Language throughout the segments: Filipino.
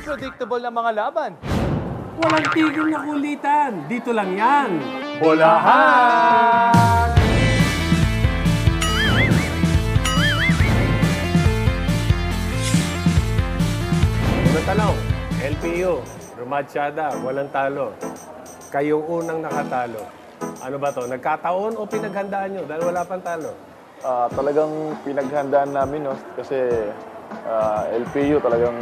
unpredictable na mga laban. Walang tigil na kulitan. Dito lang yan. Bolahan! Unang tanong, LPU, Rumatsyada, walang talo. Kayong unang nakatalo. Ano ba to? Nagkataon o pinaghandaan nyo dahil wala pang talo? Talagang pinaghandaan namin, no? Kasi LPU talagang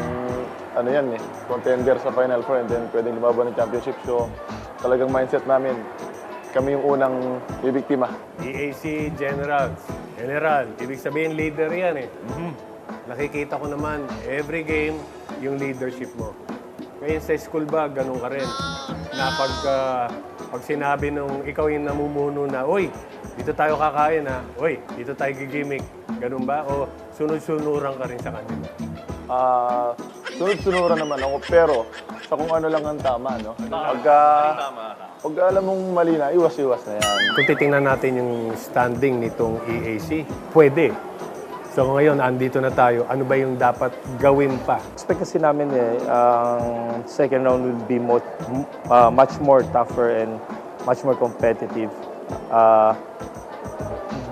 ano yan contender sa Final Four and then pwedeng lumaban ng championship. So talagang mindset namin, kami yung unang bibiktima. EAC General, ibig sabihin leader yan eh. Nakikita ko naman, every game, yung leadership mo. Ngayon sa school ba, ganun ka rin. Na pag sinabi nung ikaw yung namumuno na, "Uy, dito tayo kakain ha. Uy, dito tayo gigimik." Ganun ba? O sunod-sunuran ka rin sa kanila? Sunod-sunuran naman ako, pero sa kung ano lang ang tama, no? Pag alam mong mali na, iwas-iwas na yan. Kung titingnan natin yung standing nitong EAC, pwede. So ngayon, andito na tayo. Ano ba yung dapat gawin pa? Expect kasi namin ang second round will be much more tougher and much more competitive.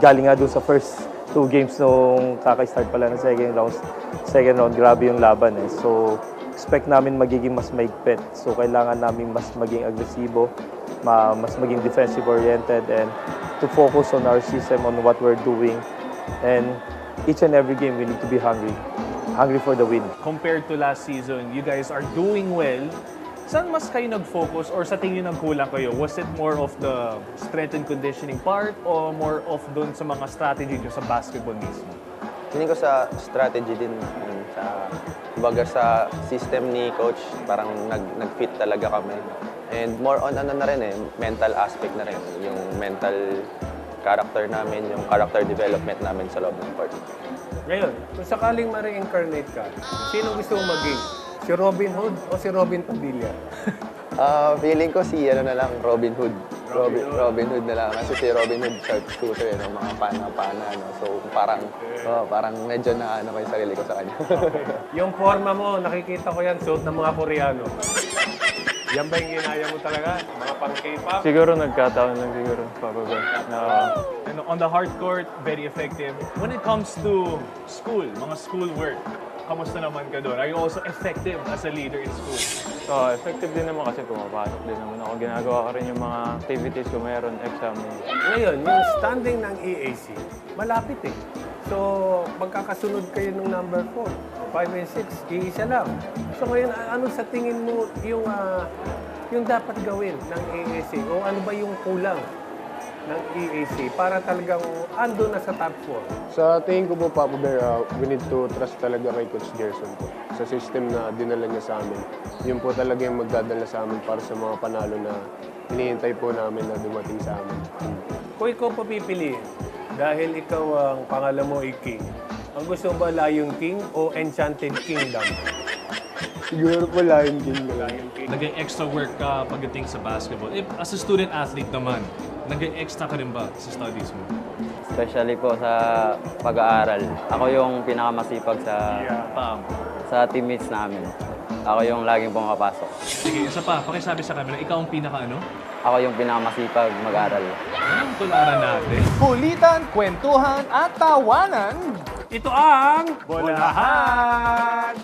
Galing nga doon sa first 2 games nung kaka-start pala ng second round, grabe yung laban eh. So expect namin magiging mas maigpit. So kailangan namin mas maging agresibo, mas maging defensive oriented and to focus on our system, on what we're doing. And each and every game, we need to be hungry for the win. Compared to last season, you guys are doing well. Saan mas kayo nag-focus or sa tingin nagkulang kayo? Was it more of the strength and conditioning part o more of dun sa mga strategy nyo sa basketball mismo? Tingin ko sa strategy din, kumbaga sa system ni coach, parang nag-fit talaga kami. And more on ano na rin mental aspect na rin, yung mental character namin, yung character development namin sa loob ng court. Ngayon, kung sakaling ma-reincarnate ka, sino gusto mong maging? Si Robin Hood o si Robin Padilla? Feeling ko si Robin Hood. Robin Hood na lang. Kasi si Robin Hood sharpshooter, mga pana-pana. No? So parang medyo na ko yung sarili ko sa kanya. Yung forma mo, nakikita ko yan, suot ng mga Koreano. Yan ba yung ginaya mo talaga? Mga pang-K-pop? Siguro nagkataon lang siguro, Papa Ben. And on the hard court, very effective. When it comes to school, mga schoolwork, kamusta naman ka doon? Are you also effective as a leader in school? Effective din naman kasi pumapasok din naman ako. Ginagawa ko rin yung mga activities ko, mayroon exam. Ngayon, yung standing ng EAC, malapit eh. So, magkakasunod kayo ng number 4, 5 and 6, iisa lang. So ngayon, ano sa tingin mo yung dapat gawin ng EAC? O ano ba yung kulang ng EAC para talagang ando na sa top 4? Sa tingin ko po, Papa Bear, we need to trust talaga kay Coach Gerson po. Sa system na dinala niya sa amin. Yun po talaga yung magdadala sa amin para sa mga panalo na hinihintay po namin na dumating sa amin. Kung ikaw papipiliin, dahil ikaw ang pangalan mo ay King, ang gusto mo ba Lion King o Enchanted Kingdom? Siguro po Lion King na lang. Naging extra work ka pagdating sa basketball. As a student athlete naman, naging extra ka rin ba sa studies mo? Especially po sa pag-aaral. Ako yung pinakamasipag sa teammates namin. Ako yung laging pumapasok. Sige, isa pa, pakisabi sa camera, ikaw ang pinaka-ano? Ako yung pinakamasipag mag-aaral. Anong tularan natin? Kulitan, kwentuhan at tawanan. Ito ang Bolahan!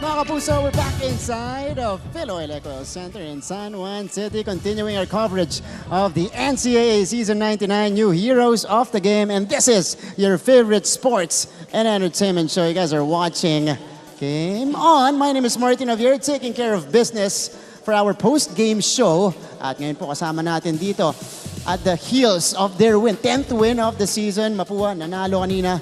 Mga kapuso, we're back inside of Philoy Electoral Center in San Juan City, continuing our coverage of the NCAA Season 99 New Heroes of the Game. And this is your favorite sports and entertainment show. You guys are watching Game On. My name is Martin Javier, taking care of business for our post-game show. At ngayon po kasama natin dito at the heels of their win, 10th win of the season. Mapua, nanalo kanina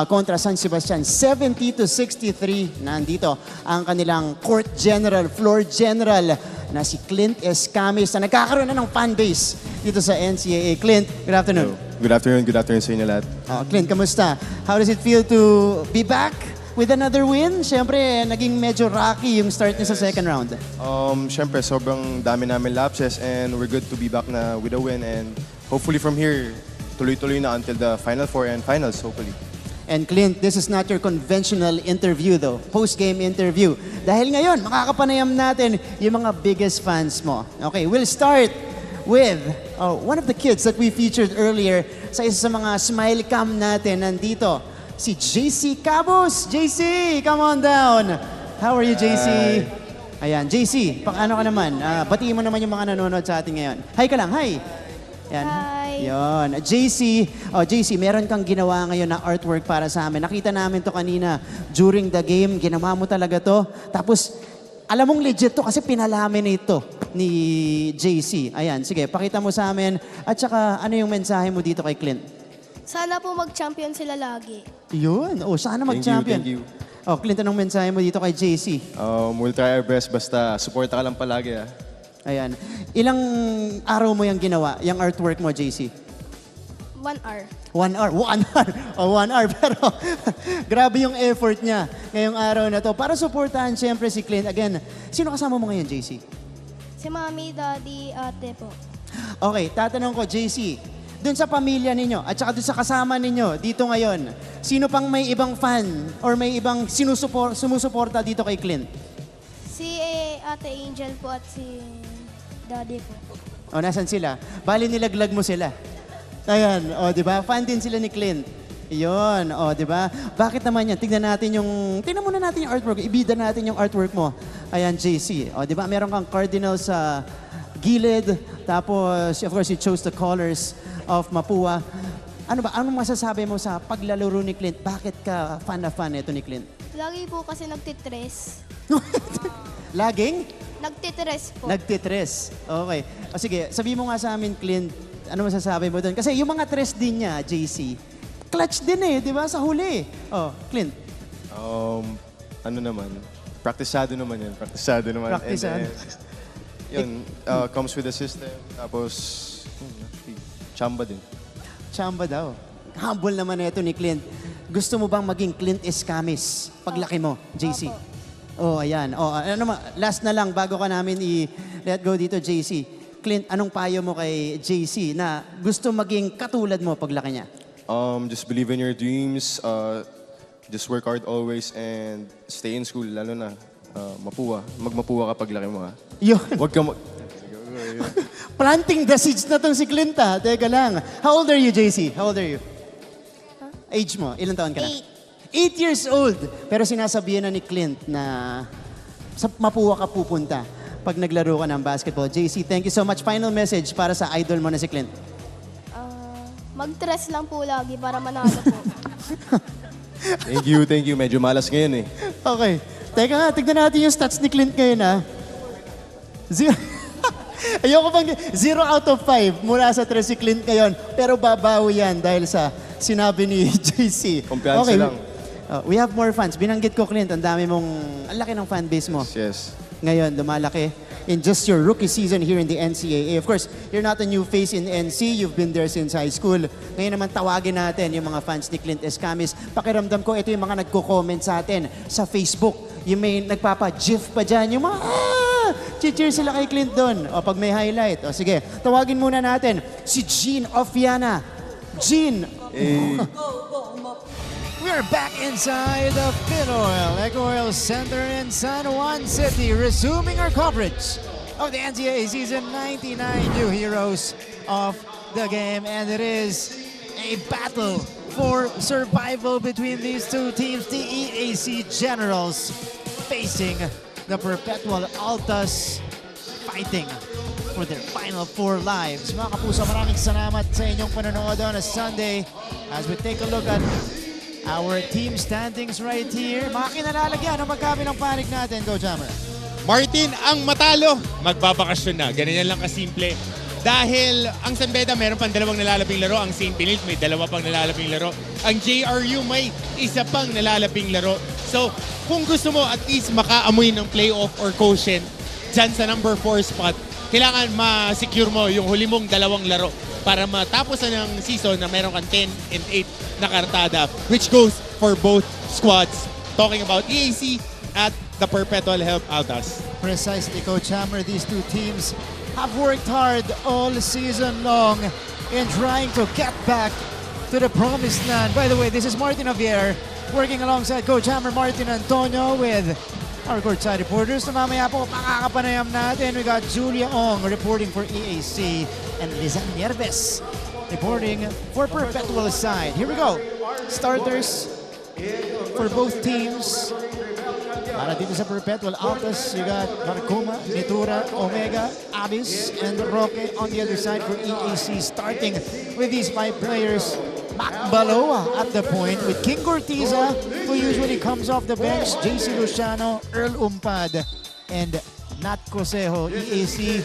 kontra San Sebastian, 70-63. Nandito ang kanilang court general, floor general na si Clint Escamis na nagkakaroon na ng fan base dito sa NCAA. Clint, good afternoon. Good afternoon sa inyo lahat. Clint, kamusta? How does it feel to be back with another win? Siyempre, naging medyo rocky yung start niya sa second round. Siyempre, sobrang dami namin lapses and we're good to be back na with a win and hopefully from here, tuloy-tuloy na until the Final Four and Finals, hopefully. And Clint, this is not your conventional interview though, post-game interview. Dahil ngayon, makakapanayam natin yung mga biggest fans mo. Okay, we'll start with one of the kids that we featured earlier sa isa sa mga smile cam natin. Nandito, si JC Cabos. JC, come on down. How are you, JC? Ayan, JC, ano ka naman? Batiin mo naman yung mga nanonood sa atin ngayon. Hi ka lang, hi. Yan. Hi. Yon. JC, meron kang ginawa ngayon na artwork para sa amin. Nakita namin to kanina during the game. Ginawa mo talaga to. Tapos, alam mong legit to kasi pinalaminate ito ni JC. Ayan, sige, pakita mo sa amin. At saka, ano yung mensahe mo dito kay Clint? Sana po mag-champion sila lagi. Yun. Sana mag-champion. Thank you. Clint, anong mensahe mo dito kay JC? We'll try our best, basta supporta ka lang palagi. Ayan. Ilang araw mo yung ginawa, yung artwork mo, JC? 1 hour. 1 hour. 1 hour. 1 hour. Pero grabe yung effort niya ngayong araw na to. Para suportahan siyempre si Clint. Again, sino kasama mo ngayon, JC? Si Mami, Daddy, Ate po. Okay, tatanong ko, JC, dun sa pamilya ninyo at saka dun sa kasama ninyo dito ngayon, sino pang may ibang fan or may ibang sumusuporta dito kay Clint? Si Ate Angel po at si Daddy po. Nasan sila? Bali nilaglag mo sila. Ayan, di ba? Fan din sila ni Clint. Iyon, di ba? Bakit naman yan? Tingnan muna natin yung artwork. Ibida natin yung artwork mo. Ayan, JC. Di ba? Meron kang cardinal sa gilid. Tapos, of course, you chose the colors of Mapua. Anong masasabi mo sa paglalaro ni Clint? Bakit ka fan na fan ito ni Clint? Lagi po kasi nagtitres. Laging? Nagtitres po. Nagtitres. Okay. Sige, sabi mo nga sa amin, Clint, ano masasabi mo doon? Kasi yung mga tres din niya, JC, clutch din di ba? Sa huli. Clint. Ano naman, praktisado naman yan. Praktisado naman. Praktisado. And, yun, comes with the system. Tapos, chamba din. Chamba daw. Humble naman ito ni Clint. Gusto mo bang maging Clint Escamis paglaki mo, JC? Ayan. Last na lang bago ka namin i-let go dito, JC. Clint, anong payo mo kay JC na gusto maging katulad mo paglaki niya? Just believe in your dreams. Just work hard always and stay in school, lalo na Mapua. Magmapua ka paglaki mo, ha? Yun. Huwag ka Planting the seeds na tong si Clint, ha? Teka lang. How old are you, JC? How old are you? Age mo? Ilang taon ka na? 8 years old. Pero sinasabihan na ni Clint na sa Mapua ka pupunta pag naglaro ka ng basketball. JC, thank you so much. Final message para sa idol mo na si Clint. Mag-tres lang po lagi para manalo po. Thank you. Medyo malas ngayon, Okay. Teka nga, tignan natin yung stats ni Clint ngayon, ha? Ayoko pang 0 out of 5 mula sa 3 si Clint ngayon. Pero babawi yan dahil sa sinabi ni JC. Kumpiyansa lang. We have more fans. Binanggit ko, Clint, ang laki ng fan base mo. Yes. Ngayon, lumalaki in just your rookie season here in the NCAA. Of course, you're not a new face in NC. You've been there since high school. Ngayon naman, tawagin natin yung mga fans ni Clint Escamis. Pakiramdam ko, ito yung mga nagko-comment sa atin sa Facebook. Yung may nagpapa-gif pa dyan. Yung mga, cheer sila kay Clint doon. Pag may highlight. Sige, tawagin muna natin si Jean Ofiana. Jean. Hey. We're back inside the Pinoil Eco Oil Center in San Juan City, resuming our coverage of the NCAA Season 99 new heroes of the game. And it is a battle for survival between these two teams, the EAC Generals facing the Perpetual Altas, fighting for their final 4 lives. Mga kapuso, maraming salamat sa inyong panonood on a Sunday as we take a look at our team standings right here. Mga kinalalagyan ang magkabilang panig natin. Go, Jammer. Martin, ang matalo, magbabakasyon na. Ganyan lang kasimple. Dahil ang San Beda meron pang 2 nalalabing laro. Ang St. Benilde may 2 pang nalalabing laro. Ang JRU may 1 pang nalalabing laro. So, kung gusto mo at least makaamoy ng playoff or quotient dyan sa number 4 spot, kailangan ma-secure mo yung huli mong 2 laro para matapos na ng season na meron kang 10-8 na kartada, which goes for both squads. Talking about EAC at the Perpetual Altas. Precisely, Coach Hammer. These two teams have worked hard all season long in trying to get back to the promised land. By the way, this is Martin Javier working alongside Coach Hammer Martin Antonio with our courtside reporters. Na mamaya po makakapanayam natin. We got Julia Ong reporting for EAC and Lizan Nieves reporting for Perpetual side. Here we go. Starters for both teams. Para dito sa Perpetual Altas, you got Marcuma, Nitura, Omega, Abyss, and Roque on the other side for EAC. Starting with these 5 players. Mac Baloa at the point with King Cortiza, who usually comes off the bench, JC Luciano, Earl Umpad, and Nat Cosejo. EAC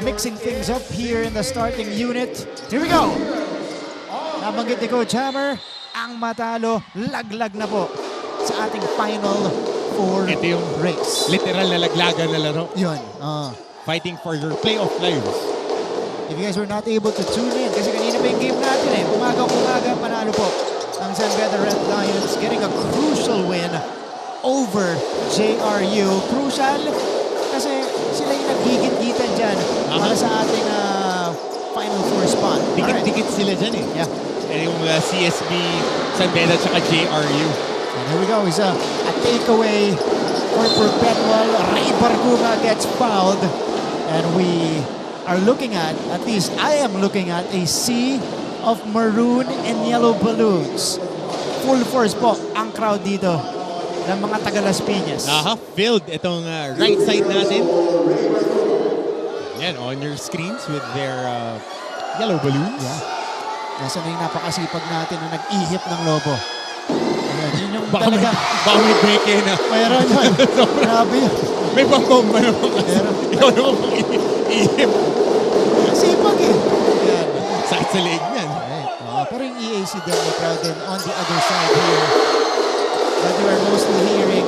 mixing things up here in the starting unit. Here we go! Nabanggit ni Coach Hammer, ang matalo, laglag na po sa ating final 4 Ito yung race. literal na laglagan na laro. Yun. Fighting for your playoff lives. If you guys were not able to tune in, kasi kanina pa yung game natin eh. Umaga, panalo po ang San Beda Red Lions getting a crucial win over JRU. Crucial kasi sila yung nagigit-gitan dyan para sa ating Final 4 spot. Dikit-dikit sila dyan eh. Yeah. And yung CSB, San Beda, tsaka JRU. And here we go. It's a takeaway for Perpetual. Ray Barcuma gets fouled. And we are looking at least I am looking at a sea of maroon and yellow balloons. Full force po ang crowd dito ng mga taga Las Piñas. Filled itong right side natin. Yan, on your screens with their yellow balloons. Yeah. Nasa na yung napakasipag natin na nag-ihip ng lobo. Ayan, yun yung Baka may break in na. Mayroon yun. Grabe yun. May pang-bomba naman kasi. Ikaw naman ihip. Sipag eh. Ayan. Sakit sa leg niyan. Pero yung EAC din, may crowd din on the other side here. But you are mostly hearing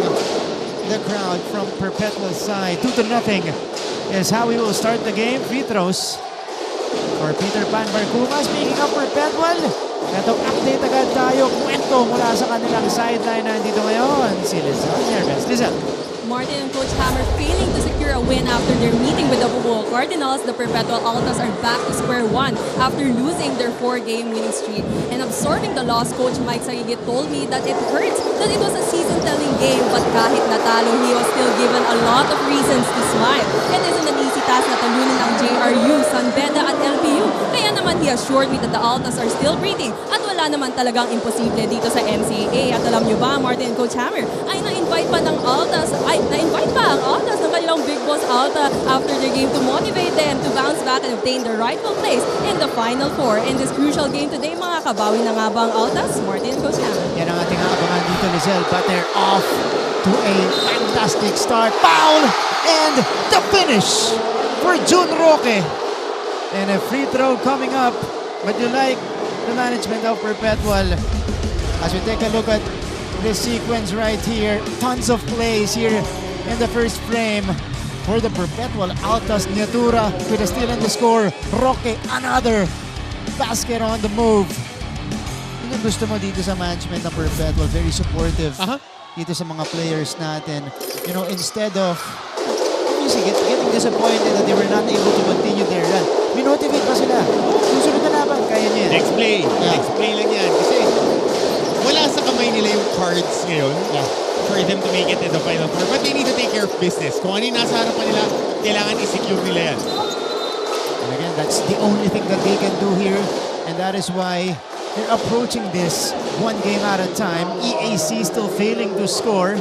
the crowd from Perpetual side. 2-0 is how we will start the game. Free throws for Peter Pan Barcuma. Speaking of Perpetual, itong update agad tayo. Kwento mula sa kanilang sideline na nandito ngayon. Si Lizan Nerves. Lizan. Martin and Coach Hammer failing to secure a win after their meeting with the Boboa Cardinals, the Perpetual Altas are back to square one after losing their 4-game winning streak. And absorbing the loss, Coach Mike Sagigit told me that it hurts that it was a season-telling game, but kahit natalo, he was still given a lot of reasons to smile. It isn't an easy task na talunin ang JRU, San Beda at LPU. Kaya naman he assured me that the Altas are still breathing at wala naman talagang imposible dito sa NCAA. At alam nyo ba, Martin and Coach Hammer, ay na-invite pa ang Altas ng kanilang big boss Alta after their game to motivate them to bounce back and obtain their rightful place in the Final 4. In this crucial game today, mga kabawi na nga ba ang Altas? Martin and Coach Hammer. Yan ang ating abangan dito, Lizelle, but they're off to a fantastic start. Foul! And the finish for June Roque. And a free throw coming up. But you like the management of Perpetual. As we take a look at this sequence right here, tons of plays here in the first frame for the Perpetual Altas. Niatura with a steal and the score. Roque, another basket on the move. Yun ang gusto mo dito sa management ng Perpetual. Very supportive dito sa mga players natin. You know, instead of obviously getting disappointed that they were not able to continue their run, minotivate pa sila. Susunod na laban, kaya niya. Next play. Next play lang yan. Kasi wala sa kamay nila yung cards ngayon for them to make it in the Final 4. But they need to take care of business. Kung ano yung nasa harapan nila, kailangan i-secure nila yan. And again, that's the only thing that they can do here. And that is why they're approaching this one game at a time. EAC still failing to score.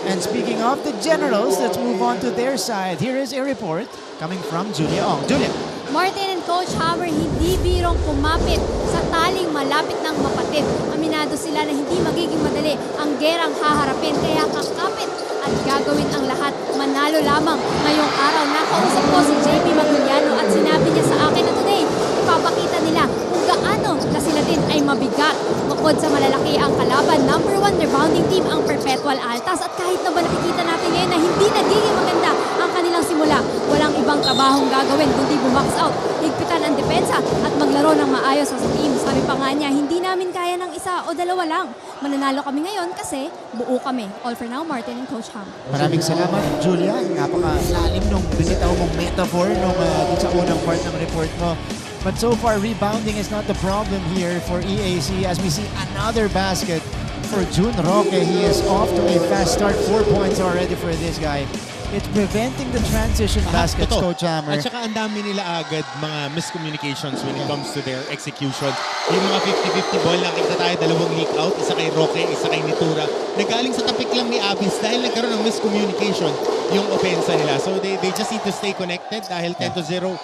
And speaking of the Generals, let's move on to their side. Here is a report coming from Julia Ong. Julia. Martin and Coach Hammer hindi birong kumapit sa taling malapit ng mapatid. Aminado sila na hindi magiging madali ang gerang haharapin, kaya kakapit at gagawin ang lahat. Manalo lamang ngayong araw. Nakausap ko si JP Maguliano at sinabi niya sa akin na today, ipapakita nila kung gaano na sila din ay mabigat. Bukod sa malalaki ang kalaban, number 1 rebounding team ang Perpetual Altas. At kahit na ba nakikita natin ngayon na hindi nagiging maganda ang kanilang simula, walang ibang trabahong gagawin kundi bumax out, higpitan ang depensa at maglaro ng maayos sa team. Sabi pa nga niya, hindi namin kaya ng isa o dalawa lang. Mananalo kami ngayon kasi buo kami. All for now, Martin and Coach Ham. Maraming salamat, Julia. Napakalalim nung binitaw mong metaphor nung sa unang part ng report mo. But so far, rebounding is not the problem here for EAC as we see another basket for Jun Roque. He is off to a fast start. 4 points already for this guy. It's preventing the transition baskets, Coach Hammer. At saka ang dami nila agad mga miscommunications when it comes to their execution. Yung mga 50-50 ball, nakita tayo dalawang leak out, isa kay Roque, isa kay Nitura. Nagaling sa tapik lang ni Abis dahil nagkaroon ng miscommunication yung opensa nila. So they just need to stay connected dahil 10-0.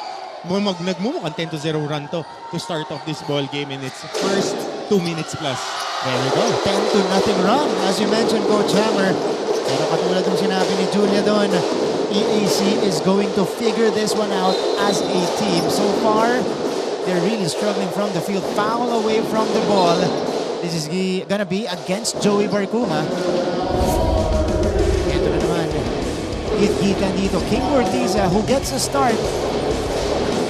Nagmumukhang 10-0 run to start off this ball game in its first 2 minutes plus. There we go. 10-0 run. As you mentioned, Coach Hammer. Pero katulad ng sinabi ni Julia doon, EAC is going to figure this one out as a team. So far, they're really struggling from the field. Foul away from the ball. This is gonna be against Joey Barcuma. Ito na naman. Hit-hitan dito. King Ortiza who gets a start.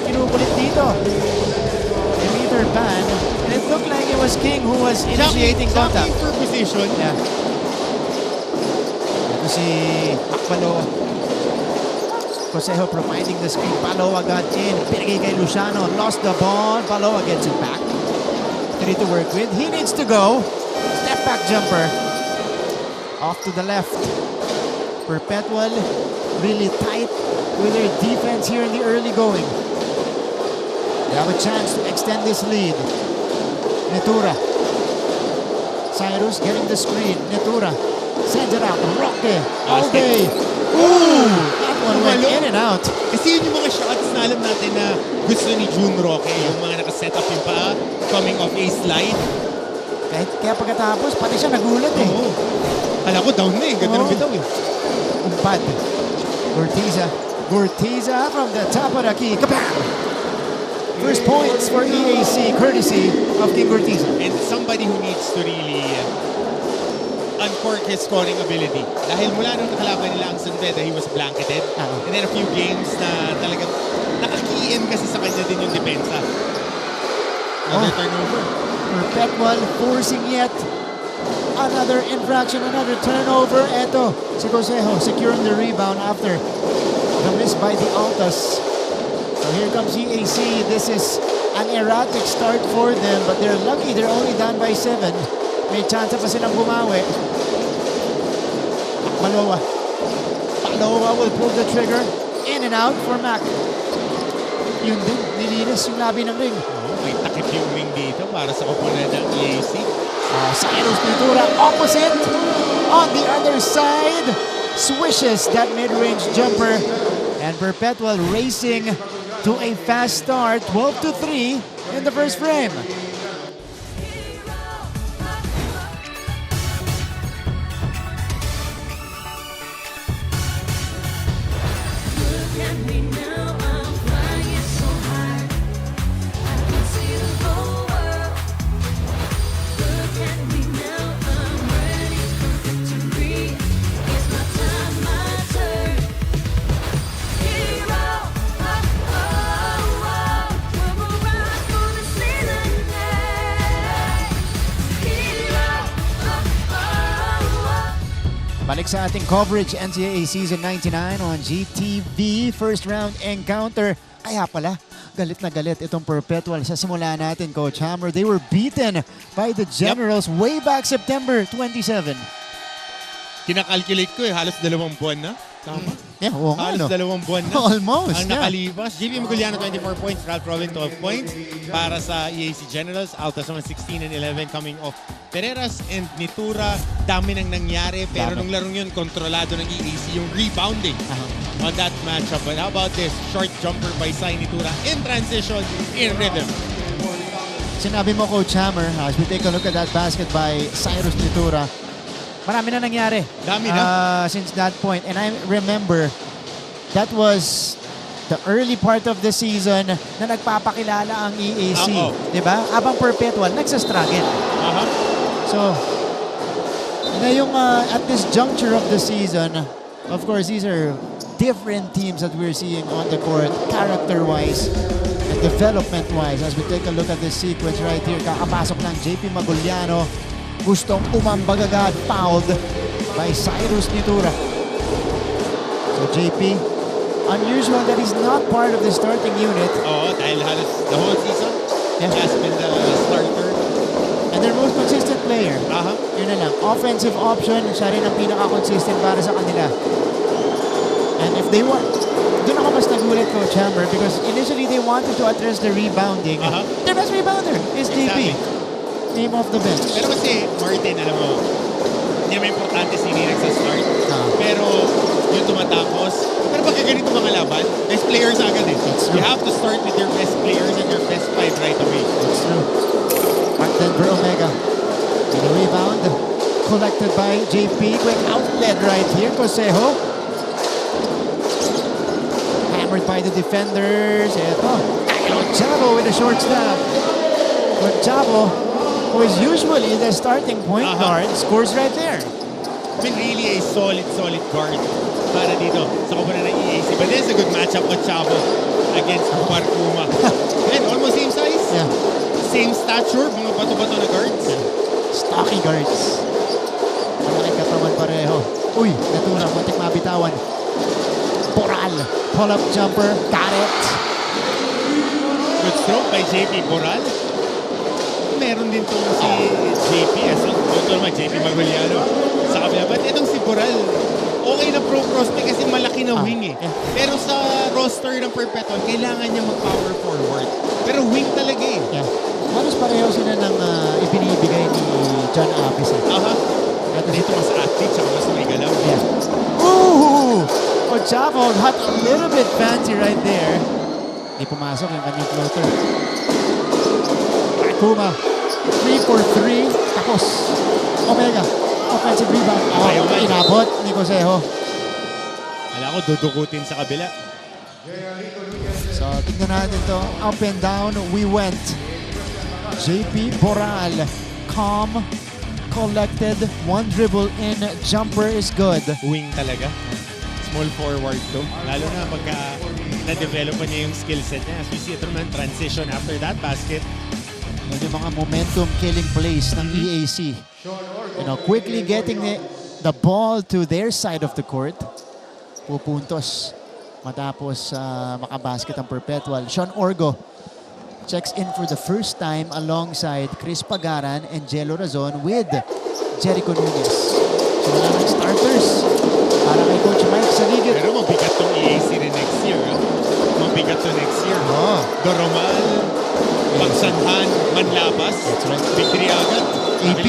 Kinukulit dito. Emitter ban. And it looked like it was King who was initiating contact. For position. Yeah. Si Paloa. Cosejo providing the screen. Paloa got in. Pinagay kay Luciano. Lost the ball. Paloa gets it back. 3 to work with. He needs to go. Step back jumper. Off to the left. Perpetual really tight with their defense here in the early going. They have a chance to extend this lead. Nitura. Cyrus getting the screen. Nitura. Sends it out. Roque. All day. Ooh! That one went in and out. Kasi yun yung mga shots na alam natin na gusto ni Jun Roque. Yung mga nakaset up yung paa, coming off a slide. Kaya pagkatapos, pati siya nagulat eh. Oo. Kala ko down na eh. Ganda ng bitaw eh. Umpad. Gortiza from the top of the key. Kabam! First points for EAC, courtesy of King Gortiza. And somebody who needs to really uncork his scoring ability. Dahil mula nung nakalaban nila ang Sandeda, he was blanketed. And then a few games na talagang nakakiin kasi sa kanya din yung depensa. Another turnover. Perpetual forcing yet another infraction, another turnover. Eto, si Cosejo securing the rebound after the miss by the Altas. So here comes EAC. This is an erratic start for them, but they're lucky they're only down by 7. May chance pa silang bumawi. Paloa will pull the trigger. In and out for Mac. Yun din, nilinis yung labi ng ring. May takip yung ring dito para sa koponan ng EAC. Cyrus Nitura opposite. On the other side, swishes that mid-range jumper. And Perpetual racing to a fast start. 12-3 in the first frame. Balik sa ating coverage, NCAA Season 99 on GTV. First round encounter. Kaya pala, galit na galit itong Perpetual sa simula natin, Coach Hammer. They were beaten by the Generals way back September 27. Kinakalculate ko eh, halos 2 buwan na. Tama? Yeah, oo nga, halos no? 2 buwan na. Almost, ang nakalipas. JP Maguliano, 24 points. Ralph Robin, 12 points. Para sa EAC Generals, Altas naman 16 and 11 coming off Pereras and Nitura. Dami nang nangyari. Pero nung larong yun, kontrolado ng EAC yung rebounding on that matchup. But how about this? Short jumper by Sai Nitura in transition, in rhythm. Sinabi mo, Coach Hammer, as we take a look at that basket by Cyrus Nitura, marami na nangyari. Dami na. Since that point. And I remember, that was the early part of the season na nagpapakilala ang EAC. Diba? Abang Perpetual, nagsastruggle. So, ngayong at this juncture of the season, of course, these are different teams that we're seeing on the court, character-wise and development-wise. As we take a look at this sequence right here, kakapasok ng JP Maguliano, gustong umambag agad, fouled by Cyrus Nitura. So JP Unusual that he's not part of the starting unit. Oo, dahil halos the whole season, he has been the starter. And their most consistent player. Yun na lang. Offensive option, siya rin ang pinaka-consistent para sa kanila. And if they want, doon ako mas nagulat, Coach Hammer, because initially they wanted to address the rebounding. Their best rebounder is JP. Name off the bench. Pero kasi, Martin, alam mo, hindi naman importante sino yung nagsa-start. Pero yung tumatapos. Pero pagka ganito mga laban, best players agad eh. You have to start with your best players and your best 5 right away. That's true. Mark Denver Omega. And the rebound collected by JP. Quick outlet right here. Cosejo. Hammered by the defenders. Ito. Chavo with a short stab. But Chavo, who is usually the starting point guard, scores right there. I mean, really a solid guard para dito sa kupunan ng EAC. But this is a good matchup with Chavo against Parkuma. And almost same size. Yeah. Same stature, mga bato-bato na guards. Stocky guards. Malaking katawan pareho. Uy, natura, muntik mabitawan. Boral. Pull-up jumper. Got it. Good stroke by JP Boral. Meron din itong si JP. Ito naman, JP Maguliano. Sa kabila. But itong si Boral, okay na pro prospect kasi malaki na wing eh. Pero sa roster ng Perpetual, kailangan niya mag-power forward. Pero wing talaga eh. Yeah. Halos pareho sila ng ibinibigay ni John Apis. At dito mas athlete, saka mas may galaw. Yeah. Ooh! Chavo got a little bit fancy right there. Hindi pumasok yung kanyang floater. Kuma. 3 for 3. Tapos. Omega. Offensive rebound. Inabot ni Cosejo. Wala ko, dudukutin sa kabila. So, tignan natin to. Up and down, we went. JP Boral. Calm. Collected. One dribble in. Jumper is good. Wing talaga. Small forward to. Lalo na pagka na-develop niya yung skill set niya. As we see ito naman, transition after that basket. Yung mga momentum killing plays ng EAC. You know, quickly getting the ball to their side of the court. Pupuntos. Matapos makabasket ang Perpetual. Sean Orgo checks in for the first time alongside Chris Pagaran and Jello Razon with Jericho Nunez. So wala ng starters para kay Coach Mike sa ligid. Pero mabigat tong EAC rin next year. Mabigat to next year. Doromal, Pagsanhan, Manlapas, Big 3 agad. AP.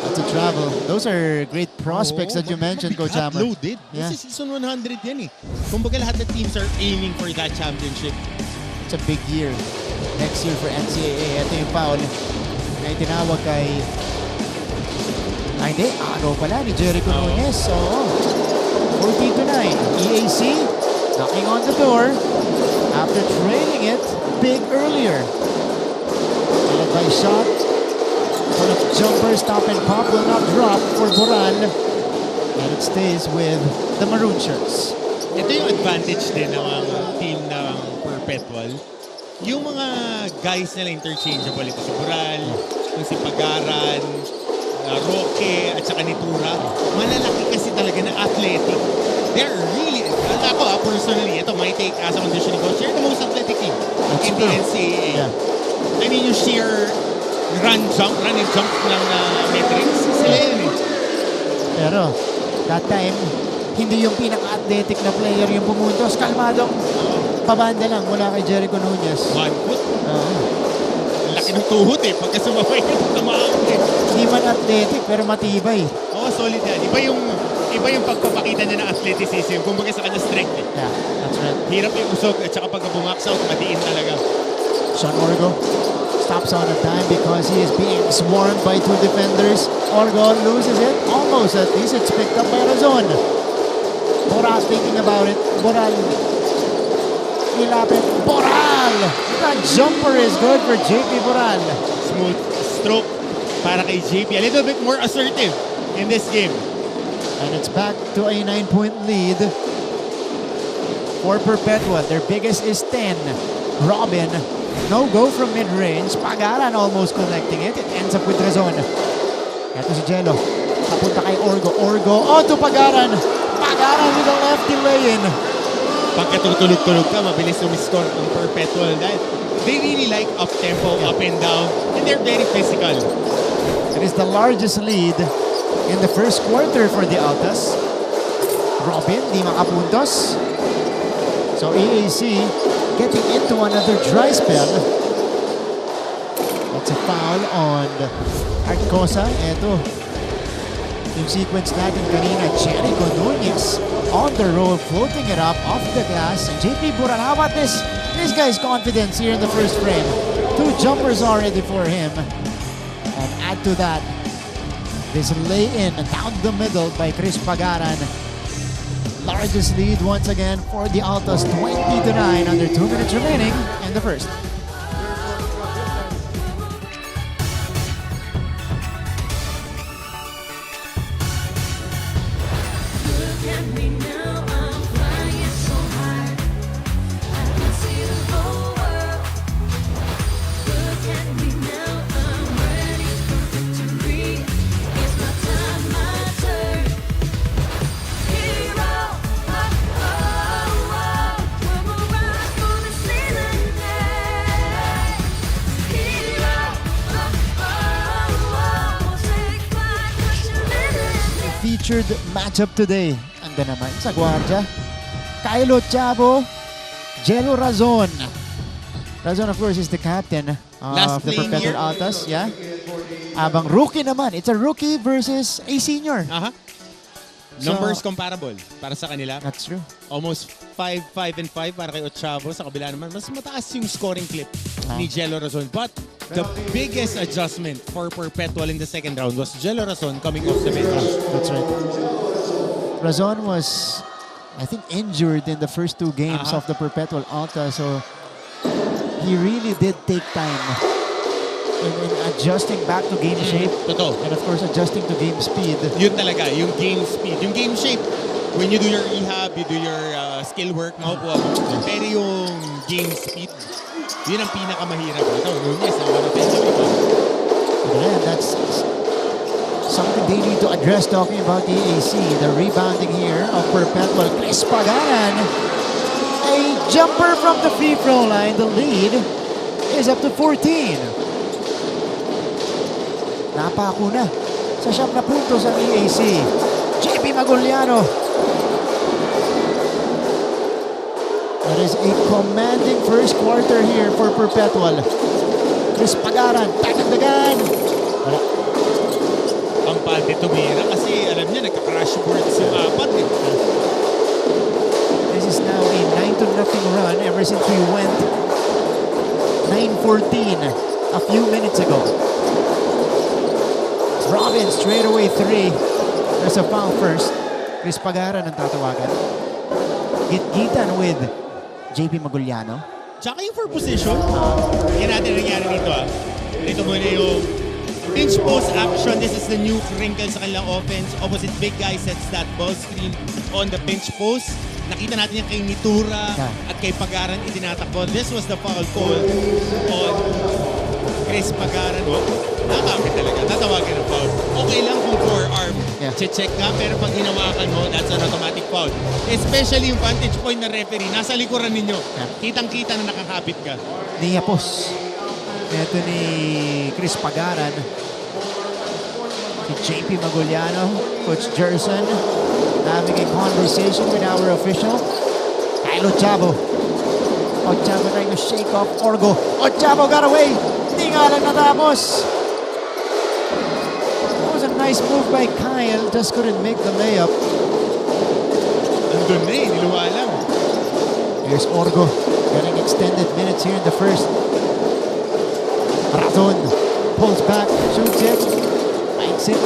That's a travel. Those are great prospects that you mentioned, Coach Hammer. Loaded. Yeah. This is season 100 yan eh. Kumbaga lahat ng teams are aiming for that championship. It's a big year. Next year for NCAA. Ito yung foul na itinawag kay... Ay, hindi. Ano pala ni Jericho Nunez. So, 14-9. EAC knocking on the door after trailing it big earlier. Followed by shot. Full of jumper, stop and pop will not drop for Boral. And it stays with the maroon shirts. Ito yung advantage din ng team ng Perpetual. Yung mga guys nila interchangeable. Ito si Boral, yung si Pagaran, Roque, at saka Nitura. Malalaki kasi talaga na athletic. They're really, ako personally, ito my take as a conditioning coach, they're the most athletic team in the NCAA. Yeah. I mean, yung sheer run and jump ng metrics, sila yun eh. Pero, that time, hindi yung pinaka-athletic na player yung pumuntos. Kalmadong pabanda lang mula kay Jericho Nunez. 1 foot. Laki ng tuhod eh. Pagka sumabay ka, tumaon eh. Hindi man athletic, pero matibay. Oo, solid yan. Iba yung pagpapakita niya ng athleticism. Kumbaga sa kanya strength eh. Yeah, that's right. Hirap yung usog at saka pagka bumax out, matiin talaga. Sean Orgo stops on a dime because he is being swarmed by 2 defenders. Orgo loses it. Almost at least. It's picked up by Razon. Boral thinking about it. Boral. Ilapit. Boral! That jumper is good for JP Boral. Smooth stroke para kay JP. A little bit more assertive in this game. And it's back to a 9-point lead for Perpetual. Their biggest is 10. Robin, no go from mid-range. Pagaran almost connecting it. It ends up with Razon. Ito si Jello. Papunta kay Orgo. Orgo, to Pagaran. Pagaran with a lefty lay-in. Pagkatutulog-tulog ka, mabilis umiscore ang Perpetual dahil they really like up-tempo, up and down, and they're very physical. It is the largest lead in the first quarter for the Altas. Robin, di makapuntos. So EAC getting into another dry spell. That's a foul on Arcosa. Ito, yung sequence natin kanina, Jericho Nunez on the roll, floating it up off the glass. And JP Buran, how about this? This guy's confidence here in the first frame. 2 jumpers already for him. And add to that, this lay-in down the middle by Chris Pagaran. Largest lead once again for the Altas, 20-9, under 2 minutes remaining in the first. Featured matchup today. Anda naman sa gwardiya. Kylo Chavo, Jello Razon. Razon, of course, is the captain of the Perpetual Altas. Yeah. Abang rookie naman. It's a rookie versus a senior. Numbers comparable para sa kanila. That's true. Almost 5 and 5 para kay Ochavo. Sa kabila naman, mas mataas yung scoring clip ni Jello Razon. But the biggest adjustment for Perpetual in the second round was Jello Razon coming off the bench. That's right. Razon was, I think, injured in the first 2 games of the Perpetual Alta. So he really did take time in adjusting back to game shape. Totoo. And of course, adjusting to game speed. Yun talaga, yung game speed. Yung game shape, when you do your rehab, you do your skill work, makukuha mo. Pero yung game speed, yun ang pinakamahirap. Ito, Nunez, ang one of Yeah, that's something they need to address talking about the EAC. The rebounding here of Perpetual. Chris Pagaran, a jumper from the free throw line. The lead is up to 14. Napako na sa 7 na puntos ang EAC. JP Maguliano. That is a commanding first quarter here for Perpetual. Chris Pagaran, tatagdagan. Wala. Ang Palde tumira kasi alam niya, nagka-crash board sa 4 eh. This is now a 9-0 run ever since we went 9-14 a few minutes ago. Robin, straight away 3. There's a foul first. Chris Pagaran ang tatawagan. Gitgitan with JP Maguliano. Tsaka yung for position, yan natin nangyari dito Dito muna yung pinch post action. This is the new wrinkle sa kanilang offense. Opposite big guy sets that ball screen on the pinch post. Nakita natin yung kay Mitura at kay Pagaran itinatakbo. This was the foul call on Chris Pagaran. Nakakapit talaga. Tatawagan ng foul. Okay lang kung forearm. Check ka, pero pag hinawakan mo, that's an automatic foul. Especially yung vantage point na referee. Nasa likuran ninyo. Kitang-kita na nakakapit ka. Niyapos. Ito ni Chris Pagaran. Si JP Maguliano, Coach Jerson, having a conversation with our official, Kylo Chavo. Ochavo trying to shake off Orgo. Ochavo got away. Hindi nga lang natapos. That was a nice move by Kyle. Just couldn't make the layup. Andun na niluwalang. Here's Orgo getting extended minutes here in the first. Razon pulls back, shoots it, finds it.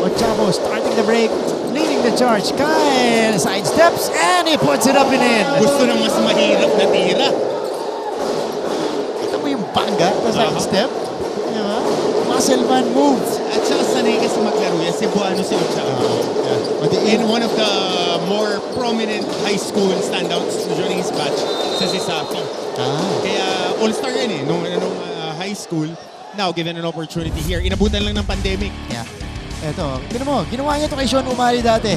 Ochavo starting the break, leading the charge. Kyle sidesteps and he puts it up and in. Gusto ng mas mahirap na tira. Ito mo yung bangga, the sidestep. Diba? Muscle man moves. At saka sanay kasi maglaro yan, Cebuano si Ochavo. In one of the more prominent high school standouts during his batch sa Sisapi. Kaya all-star yan nung high school. Now, given an opportunity here, inabutan lang ng pandemic. Yeah. Eto, tinan mo, ginawa niya ito kay Sean Umali dati.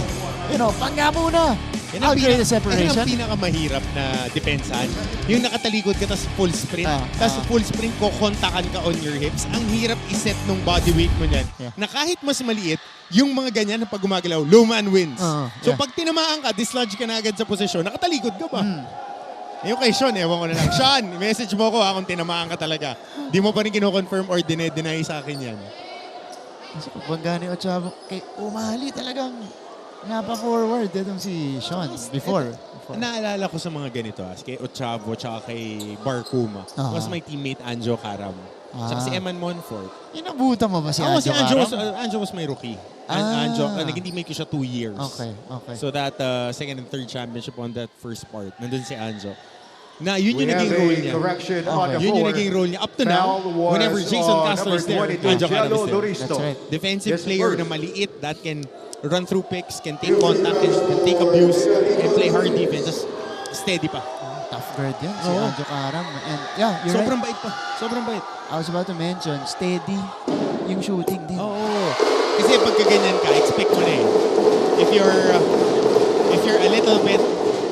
pangga muna. I'll create a separation. Yan ang pinakamahirap na depensahan. Yung nakatalikod ka, tapos full sprint. Tapos full sprint ko, kontakan ka on your hips. Ang hirap iset nung body weight mo niyan. Na kahit mas maliit, yung mga ganyan na pag gumagalaw, low man wins. So pag tinamaan ka, dislodge ka na agad sa posisyon, nakatalikod ka ba? Yung kay Sean, ewan ko na lang. Sean, message mo ko kung tinamaan ka talaga. Di mo pa rin kino-confirm or deny sa akin yan. Kasi pag gani Ochavo, kay Umali talagang napa-forward itong si Sean before. Naalala ko sa mga ganito, kay Ochavo tsaka kay Barkuma. Was my teammate Anjo Karam. Tsaka si Eman Monfort. Inabutan mo ba si Si Anjo Karam? Anjo was my rookie. Anjo, naging teammate ko siya 2 years. Okay. So that second and third championship on that first part, nandun si Anjo. Na yun yung naging role niya. Yun yung naging role niya. Up to now, whenever Jason Castro is there, Anjo Karam is there. That's right. Defensive player na maliit that can run through picks, can take contact, can take abuse, and play hard defense. Just steady pa. Tough guard yan, si Anjo Karam. And yeah, you're Sobrang right. bait pa. Sobrang bait. I was about to mention, steady yung shooting din. Oo. Kasi pagka ganyan ka, expect mo na eh. If you're a little bit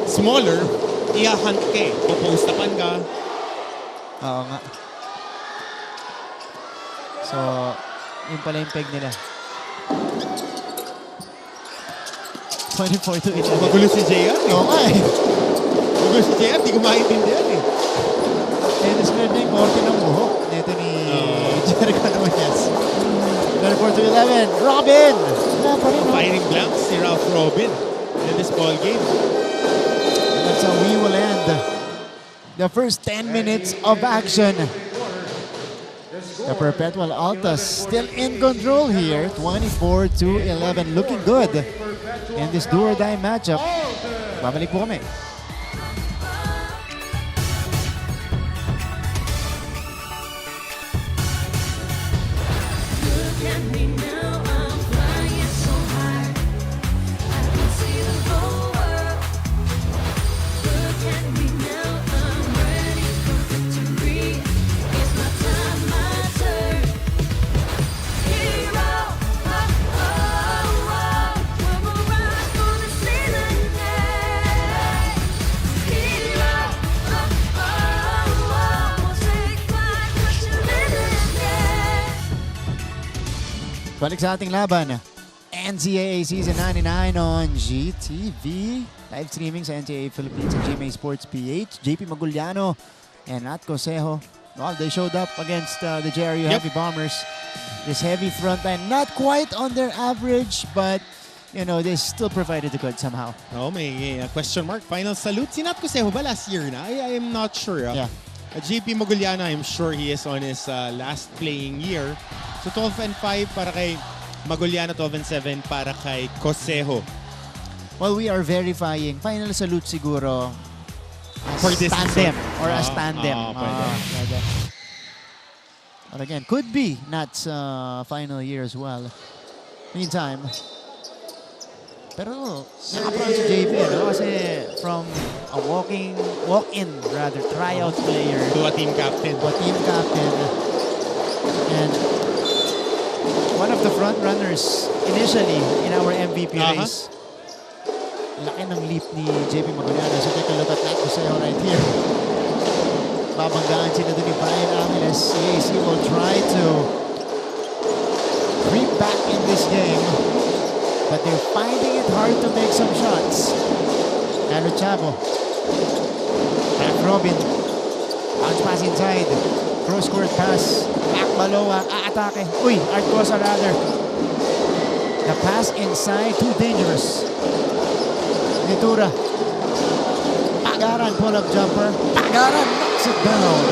smaller, i-hunt ka eh. Pupostapan ka. Oo nga. So, yun pala yung peg nila. 24 to 11. Magulo si JR eh. Oo nga eh. Magulo si JR, di ko maintindihan eh. Describe na yung korte ng buhok nito ni Jericho Nunez. 24 to 11. Robin! Wala pa rin. Firing blanks si Ralph Robin in this ball game. And that's how we will end the first 10 minutes of action. The Perpetual Altas still in control here. 24 to 11. Looking good in this do-or-die matchup. Babalik po kami. Balik sa ating laban, NCAA Season 99 on GTV. Live streaming sa NCAA Philippines and GMA Sports PH. JP Maguliano and Nat Cosejo. Well, they showed up against the JRU Heavy Bombers. This heavy front line, not quite on their average, but you know, they still provided the good somehow. Oh, may question mark. Final salute. Si Nat Cosejo ba last year na? I am not sure. Yeah. JP Maguliano, I'm sure he is on his last playing year. So 12-5 para kay Maguliano, 12-7 para kay Cosejo. Well, we are verifying. Final salute siguro For this tandem season. or as tandem. Pwede. But again, could be Nat's final year as well. Meantime, pero nakaproud si JP, no? Kasi from a walk-in rather, tryout player To a team captain. And one of the front runners initially in our MVP race. Laki ng leap ni JP Maguliano. So take a look at that Cosejo right here. Babanggaan sila doon ni Brian Angeles. EAC will try to creep back in this game. But they're finding it hard to make some shots. Carlo Chavo. Back Robin. Bounce pass inside. Cross-court pass. Back Baloa. Aatake. Uy, Art Cosa rather. The pass inside. Too dangerous. Nitura. Pagaran. Pull-up jumper. Pagaran knocks it down.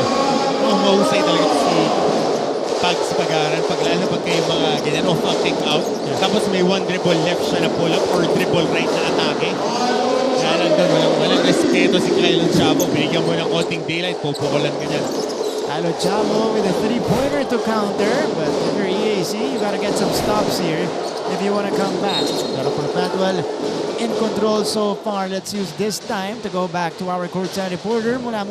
Mahusay talaga si Pags Pagaran. Lalo pag kayo mga ganyan off-out, take-out. Tapos may one dribble left siya na pull-up or dribble right na atake. Kaya lang doon, walang respeto si Kyle Chavo. Binigyan mo ng konting daylight, pupukulan ka dyan. Carlo Chavo with a three-pointer to counter. But if you're EAC, you gotta get some stops here if you wanna come back. Pero Perpetual in control so far. Let's use this time to go back to our courtside reporter. Mula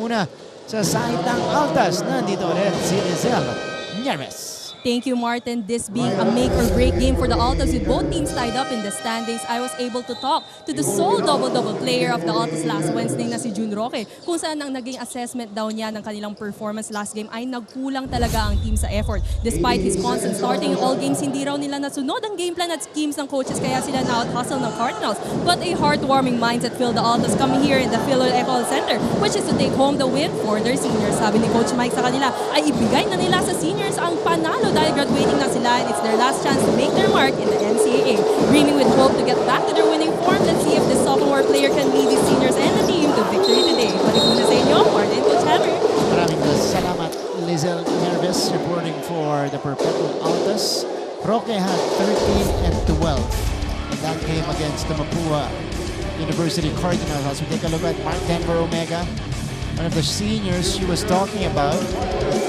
sa Saitang Altas. Nandito ulit si Lizelle Nieves. Thank you, Martin. This being a make or break game for the Altas with both teams tied up in the standings, I was able to talk to the sole double-double player of the Altas last Wednesday na si June Roque, kung saan ang naging assessment daw niya ng kanilang performance last game ay nagkulang talaga ang team sa effort. Despite his constant starting in all games, hindi raw nila nasunod ang game plan at schemes ng coaches kaya sila na-out-hustle ng Cardinals. But a heartwarming mindset filled the Altas coming here in the Electoral Center, which is to take home the win for their seniors. Sabi ni Coach Mike sa kanila ay ibigay na nila sa seniors ang panalo dahil graduating na sila and it's their last chance to make their mark in the NCAA. Dreaming with hope to get back to their winning form, let's see if this sophomore player can lead the seniors and the team to victory today. Balik muna sa inyo, Martin, Coach Hammer. Maraming salamat, Lizelle Nerves, reporting for the Perpetual Altas. Roque had 13 and 12 in that game against the Mapua University Cardinals. As we take a look at Mark Denver Omega, one of the seniors she was talking about,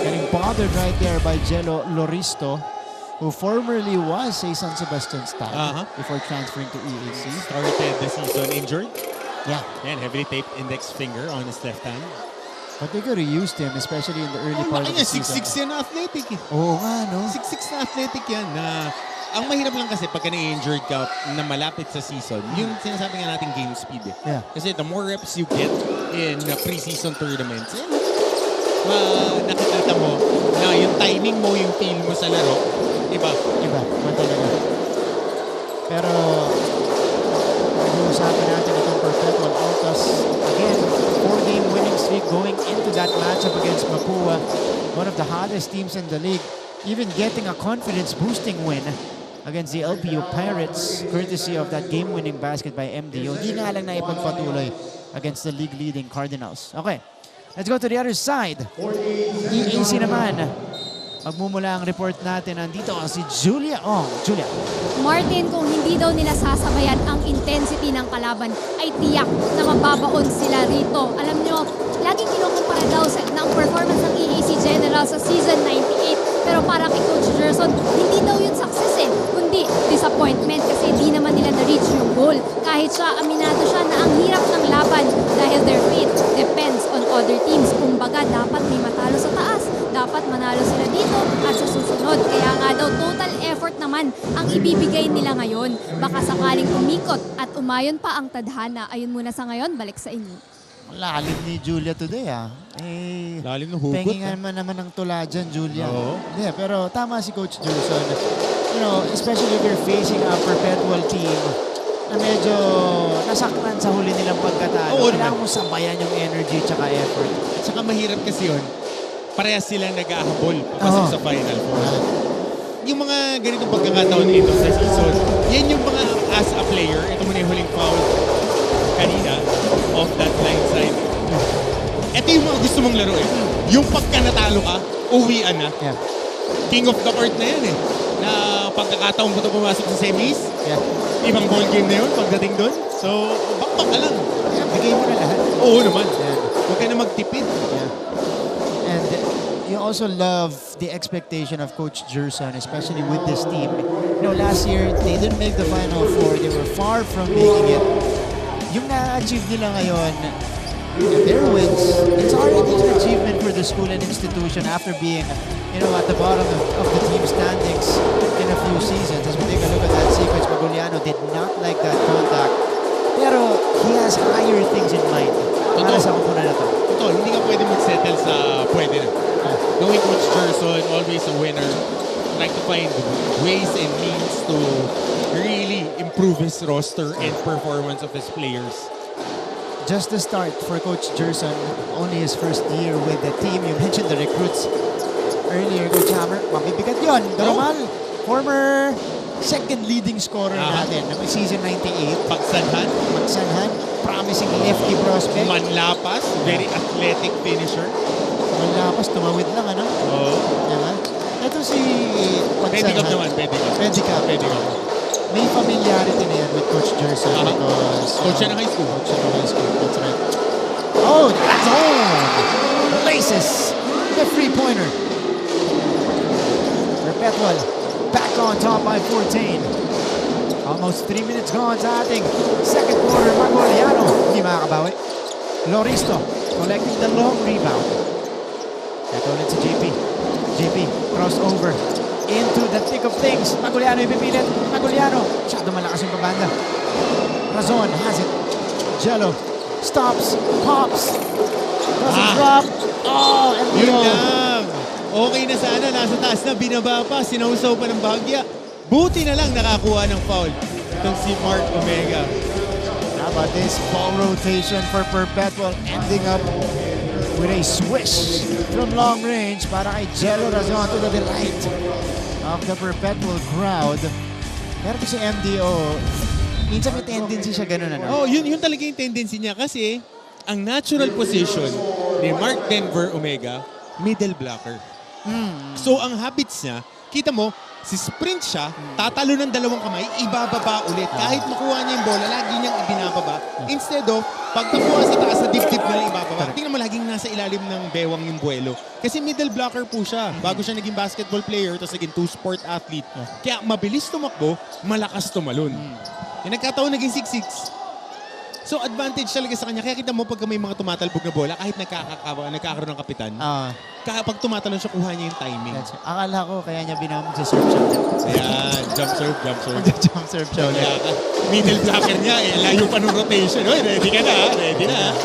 getting bothered right there by Jello Loristo, who formerly was a San Sebastian star before transferring to EAC. Started the season injured. Yeah. And heavily taped index finger on his left hand. But they could have used him, especially in the early part of the season. 6'6" yan na athletic eh. Oo nga, no? 6'6" na athletic yan na ang mahirap lang kasi pagka na-injured ka na malapit sa season, yung sinasabi nga natin game speed eh. Yeah. Kasi the more reps you get in pre-season tournaments, nakikita mo na yung timing mo, yung feel mo sa laro, iba. Iba talaga. Pero, pag-uusapan natin itong Perpetual Altas. Again, 4-game winning streak going into that matchup against Mapua, one of the hottest teams in the league, even getting a confidence-boosting win against the LPU Pirates, courtesy of that game-winning basket by MDO. Hindi nga lang na ipagpatuloy against the league-leading Cardinals. Okay, let's go to the other side. EAC naman. Magmumula ang report natin. Nandito si Julia Ong. Julia. Martin, kung hindi daw nila sasabayan ang intensity ng kalaban, ay tiyak na mababaon sila rito. Alam nyo, laging kinukumpara daw ng performance ng EAC General sa season 98. Pero para kay Coach Gerson, hindi daw yun success eh, kundi disappointment kasi hindi naman nila na-reach yung goal. Kahit siya, aminado siya na ang hirap ng laban dahil their fate depends on other teams. Kumbaga, dapat may matalo sa taas, dapat manalo sila dito at sa susunod. Kaya nga daw, total effort naman ang ibibigay nila ngayon. Baka sakaling umikot at umayon pa ang tadhana. Ayun muna sa ngayon, balik sa inyo. Lalim ni Julia today Lalim ng hugot. Pengingan man naman ng tula dyan, Julia. Yeah, pero tama si Coach Gerson. You know, especially if you're facing a Perpetual team na medyo nasaktan sa huli nilang pagkatalo. Kailangan mo sabayan yung energy tsaka effort. At saka mahirap kasi yun, parehas silang nag-ahabol papasok sa Final Four. Yung mga ganitong pagkakataon dito sa season, yan yung mga as a player, ito muna yung huling foul kanina off that line side. Ito yung mga gusto mong laro eh. Yung pagka natalo ka, uwian na. Yeah. King of the court na yan eh. Na pagkakataon mo ito pumasok sa semis, ibang ball game na yun pagdating doon. So, bakbak ka lang. Bigay mo na lahat. Oo naman. Huwag ka na magtipid. And you also love the expectation of Coach Gerson, especially with this team. You know, last year, they didn't make the Final Four. They were far from making it. Yung na-achieve nila ngayon, their wins, it's already an achievement for the school and institution after being, you know, at the bottom of the team standings in a few seasons. As we take a look at that sequence, Maguliano did not like that contact. Pero he has higher things in mind para sa kupunan na to. Totoo, hindi ka pwede mag-settle sa pwede na. Knowing Coach Gerson, always a winner, like to find ways and means to really improve his roster and performance of his players. Just the start for Coach Gerson, only his first year with the team. You mentioned the recruits earlier, Coach Hammer. Mabibigat yun. Doromal, former second leading scorer natin ng season 98. Pagsanhan, promising lefty prospect. Manlapas, very athletic finisher. Manlapas, tumawid lang, ano? Oo. Diba? Ito si Pedicab naman, Pedicab. May familiarity na yan with Coach Gerson because... Coach siya ng high school. That's right. Oh, that's on! Laces! The three-pointer. Perpetual back on top by 14. Almost 3 minutes gone sa ating second quarter. Maguliano, hindi makakabawi. Loristo collecting the long rebound. Ito ulit si JP. JP, crossover. into the thick of things. Maguliano ipipilit. Maguliano. Masyado malakas yung pabanda. Razon has it. Jello stops, pops. Doesn't drop. Oh, and Yun lang. Okay na sana. Nasa taas na. Binaba pa. Sinausaw pa ng bahagya. Buti na lang nakakuha ng foul. Itong si Mark Omega. How about this ball rotation for Perpetual ending up with a swish from long range para kay Jello Razon to the delight of the Perpetual crowd. Pero si MDO, minsan may tendency siya ganun, ano? Oh, yun talaga yung tendency niya kasi ang natural position ni Mark Denver Omega, middle blocker. So ang habits niya, kita mo, si sprint siya, tatalo ng dalawang kamay, ibababa ulit. Kahit makuha niya yung bola, lagi niyang ibinababa. Instead of, pag nakuha sa taas, sa dip-dip na lang ibababa. Tingnan mo, laging nasa ilalim ng bewang yung buwelo. Kasi middle blocker po siya. Bago siya naging basketball player, tapos naging two-sport athlete. Kaya mabilis tumakbo, malakas tumalon. Yung nagkataon naging 6'6". So advantage talaga sa kanya. Kaya kita mo pagka may mga tumatalbog na bola, kahit nagkakaroon ng kapitan, kapag tumatalon siya, kuha niya yung timing. Akala ko kaya niya binamag sa serve shot. Ayan, jump serve. Jump serve shot. Middle blocker niya, layo pa ng rotation. Oy, ready ka na, ready na.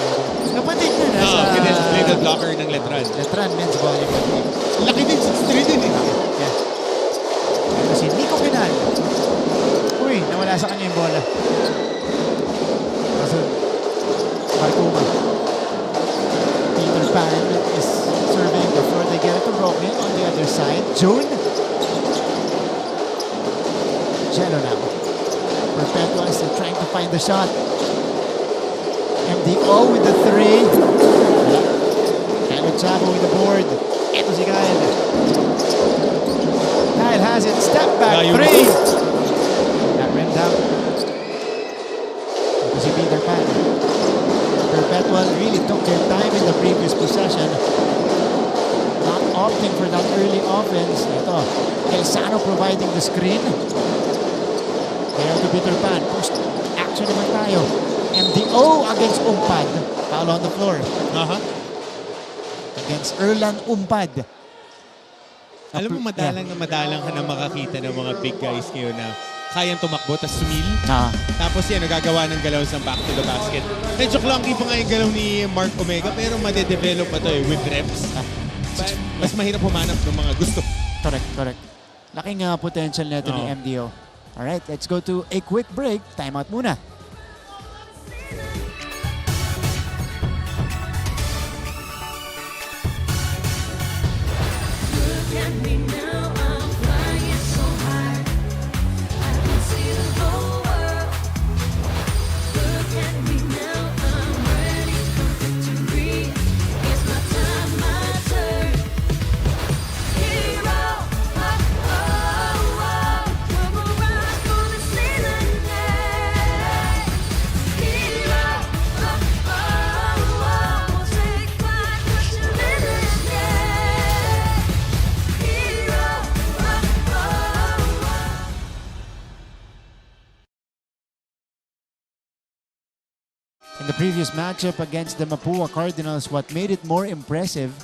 Kapatid niya nasa... middle blocker ng Letran. Letran men's volleyball team. Laki din, 6'3" din eh. Yeah. Kasi Nico Pinal. Uy, nawala sa kanya yung bola. Marcuma. Peter Pan is serving before they get it to Roque on the other side. June. Jello now. Perpetual is still trying to find the shot. MDO with the 3. Kyle Chavo with the board. Ito si Kyle. Kyle has it. Step back 3. That rimmed out. Ito si Peter Pan. Perpetual really took their time in the previous possession. Not opting for that early offense. Ito, Quezano providing the screen. Kaya to Peter Pan. Post action naman tayo. MDO against Umpad. Foul on the floor. Against Erlan Umpad. Alam mo, madalang ka na makakita ng mga big guys ngayon na kayang tumakbo, tapos sumil. Tapos yan, nagagawa ng galaw sa back to the basket. Medyo clunky pa nga yung galaw ni Mark Omega, pero madedevelop pa to with reps. Mas mahirap humanap ng mga gusto. Correct. Laking potential neto ni MDO. Alright, let's go to a quick break. Timeout muna. In the previous matchup against the Mapua Cardinals, what made it more impressive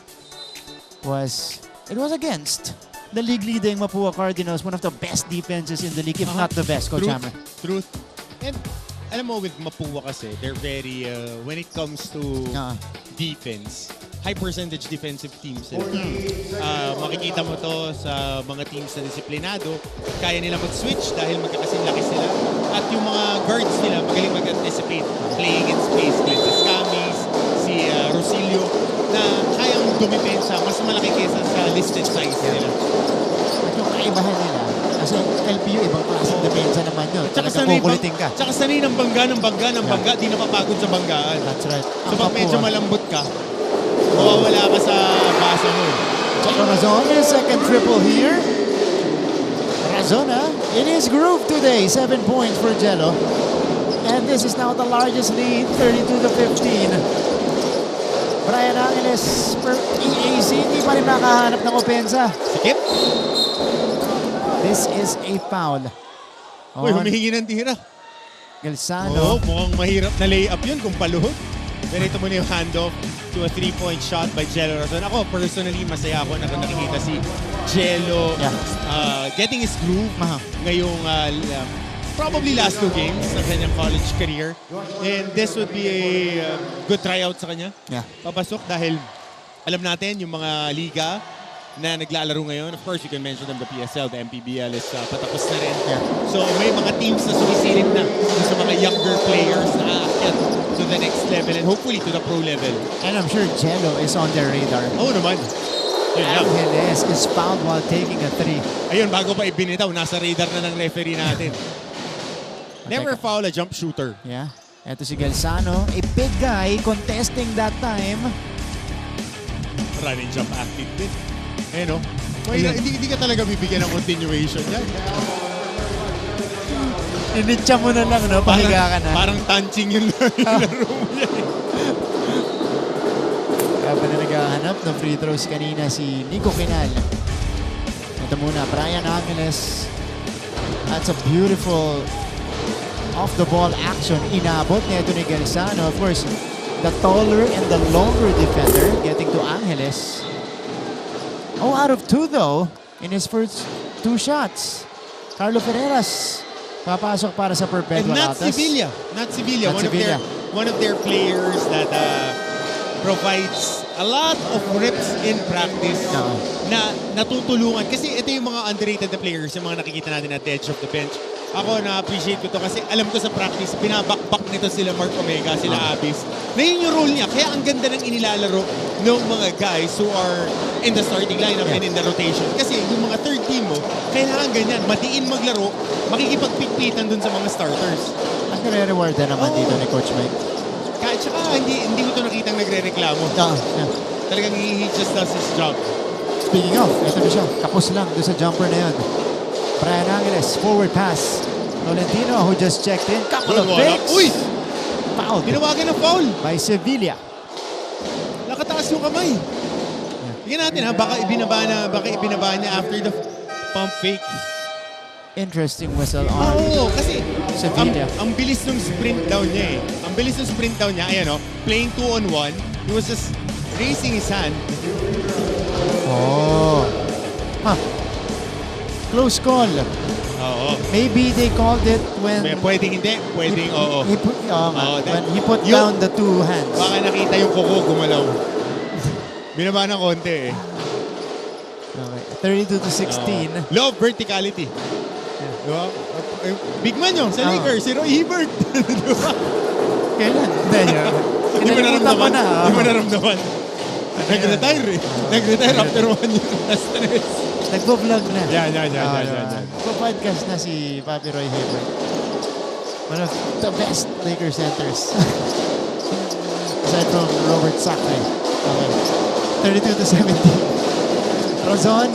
was it was against the league-leading Mapua Cardinals, one of the best defenses in the league, if not the best, Coach Hammer. Truth. And alam mo, with Mapua kasi, they're very, when it comes to defense, high percentage defensive teams. Makikita mo to sa mga teams na disiplinado. Kaya nila mag-switch dahil magkakasing laki sila. At yung mga guards nila magaling mag-anticipate. Playing in space. Glenn Scamis, si Rosilio, na kayang dumipensa mas malaki kesa sa listed size nila. At yung kaibahan nila, kasi LPU, ibang klaseng depensa naman yun. Talagang kukulitin ka. Tsaka sanay ng bangga, di napapagod sa banggaan. That's right. So pag medyo malambot ka, mawawala ka sa basa mo. Razon, second triple here. Razona in his groove today. 7 points for Jello. And this is now the largest lead, 32-15. Brian Angeles for EAC, hindi pa rin makahanap ng opensa. Sikip. This is a foul. Uy, humihingi ng tira. Quezano. Mukhang mahirap na layup yun kung paluhod. Ganito mo na yung handoff to a 3-point shot by Jello Razon. Ako, personally, masaya ako na nakikita si Jello getting his groove ngayong probably last 2 games sa kanyang college career. And this would be a good tryout sa kanya. Yeah. Papasok dahil alam natin yung mga liga na naglalaro ngayon. Of course, you can mention them, the PSL, the MPBL is patapos na rin. Yeah. So may mga teams na sumisilip na sa mga younger players na aakyat to the next level and hopefully to the pro level. And I'm sure Jello is on their radar. Oo naman. Angeles is fouled while taking a 3. Ayun, bago pa ibinitaw, nasa radar na ng referee natin. Never foul a jump shooter. Yeah. Ito si Galzano, a big guy contesting that time. Running jump active din. Eh no? Hindi ka talaga bibigyan ng continuation yan. Initcha mo na lang, no? Pahiga ka na. Parang tanching yung laro mo yan. Kaya pa na naghahanap ng free throws kanina si Nico Quinal. Ito muna, Brian Angeles. That's a beautiful off-the-ball action. Inabot niya ito ni Galzano. Of course, the taller and the longer defender getting to Angeles. Oh, out of 2 though, in his first 2 shots. Carlo Ferreras papasok para sa Perpetual Altas. And not Sevilla. One of their players that provides a lot of reps in practice na natutulungan. Kasi ito yung mga underrated na players, yung mga nakikita natin at the edge of the bench. Ako na-appreciate ko to kasi alam ko sa practice, binabakbak nito sila Mark Omega, sila Abis. Na yun yung role niya. Kaya ang ganda ng inilalaro ng mga guys who are in the starting lineup and in the rotation. Kasi yung mga third team mo, kailangan ganyan. Matiin maglaro, makikipagpikpitan dun sa mga starters. At nare-reward na naman dito ni Coach Mike. Kahit saka hindi ko ito nakitang nagre-reklamo. Talagang he just does his job. Speaking of, ito na siya. Kapos lang doon sa jumper na yun. Brian Angeles, forward pass. Tolentino who just checked in. Couple of fakes. Uy! Foul. Tinawagan ng foul. By Sevilla. Nakataas yung kamay. Tingnan natin ha, baka ibinaba niya after the pump fake. Interesting whistle on kasi Sevilla. Ang bilis ng sprint down niya eh. Ang bilis ng sprint down niya, ayan o, playing 2-on-1. He was just raising his hand. Close call. Maybe they called it when... Pwedeng hindi, pwedeng oo. When he put down the 2 hands. Baka nakita yung kuko gumalaw. Binaba ng konti eh. Okay. 32-16. Low verticality. Diba? Big man yun sa Lakers, si Roy Hibbert. Diba? Kailan? Hindi mo naramdaman. Hindi mo naramdaman. Nag-retire eh. Nag-retire after 1 year na stress. Nagpo-vlog na. Yan. Nagpo-podcast na si Papi Roy Hibbert. One of the best Lakers centers. Aside from Robert Sacre. Okay. 32-17. Razon.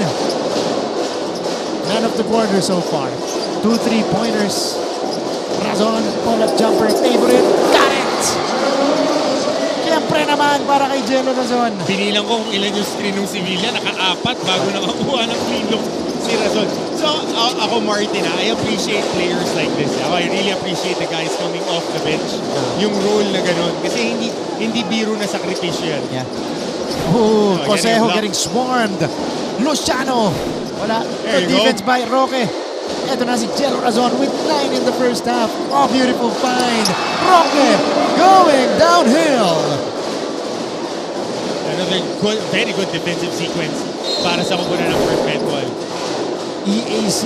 Man of the quarter so far. 2 3-pointers. Razon, pull-up jumper, favorite. Got it! Siyempre naman para kay Jello Razon. Binilang ko kung ilan yung screen ng Sevilla. Naka-4 bago nakakuha ng clean look si Razon. So, ako Martin, I appreciate players like this. I really appreciate the guys coming off the bench. Yung role na ganun. Kasi hindi biro na sakripisyo yan. Yeah. Oh, Cosejo getting swarmed. Luciano. Wala. Good defense by Roque. Ito na si Jello Razon with 9 in the first half. Oh, beautiful find. Roque going downhill. Another good, very good defensive sequence para sa kubunan ng Perpetual. EAC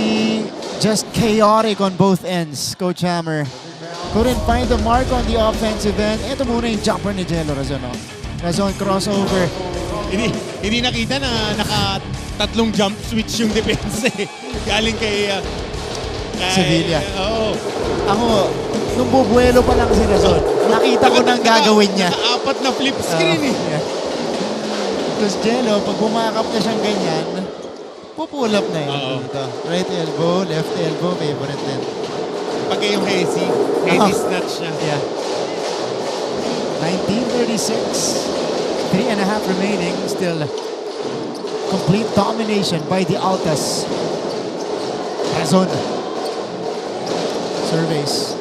just chaotic on both ends, Coach Hammer. Couldn't find the mark on the offensive end. Ito muna yung jumper ni Jello Razon. Razon crossover. Hindi nakita na naka-3 jump switch yung defense eh. Galing kay Sevilla. Oo. Ako, nung bubuelo pa lang si Razon, nakita ko nang gagawin niya. Naka-4 na flip screen eh. Yeah. Tapos Jello, pag bumakap na siyang ganyan, pupull up na yun dito. Right elbow, left elbow, favorite din. Pag yung hazy snatch niya. Yeah. 19:36. 3.5 remaining. Still complete domination by the Altas. Razon. Surveys.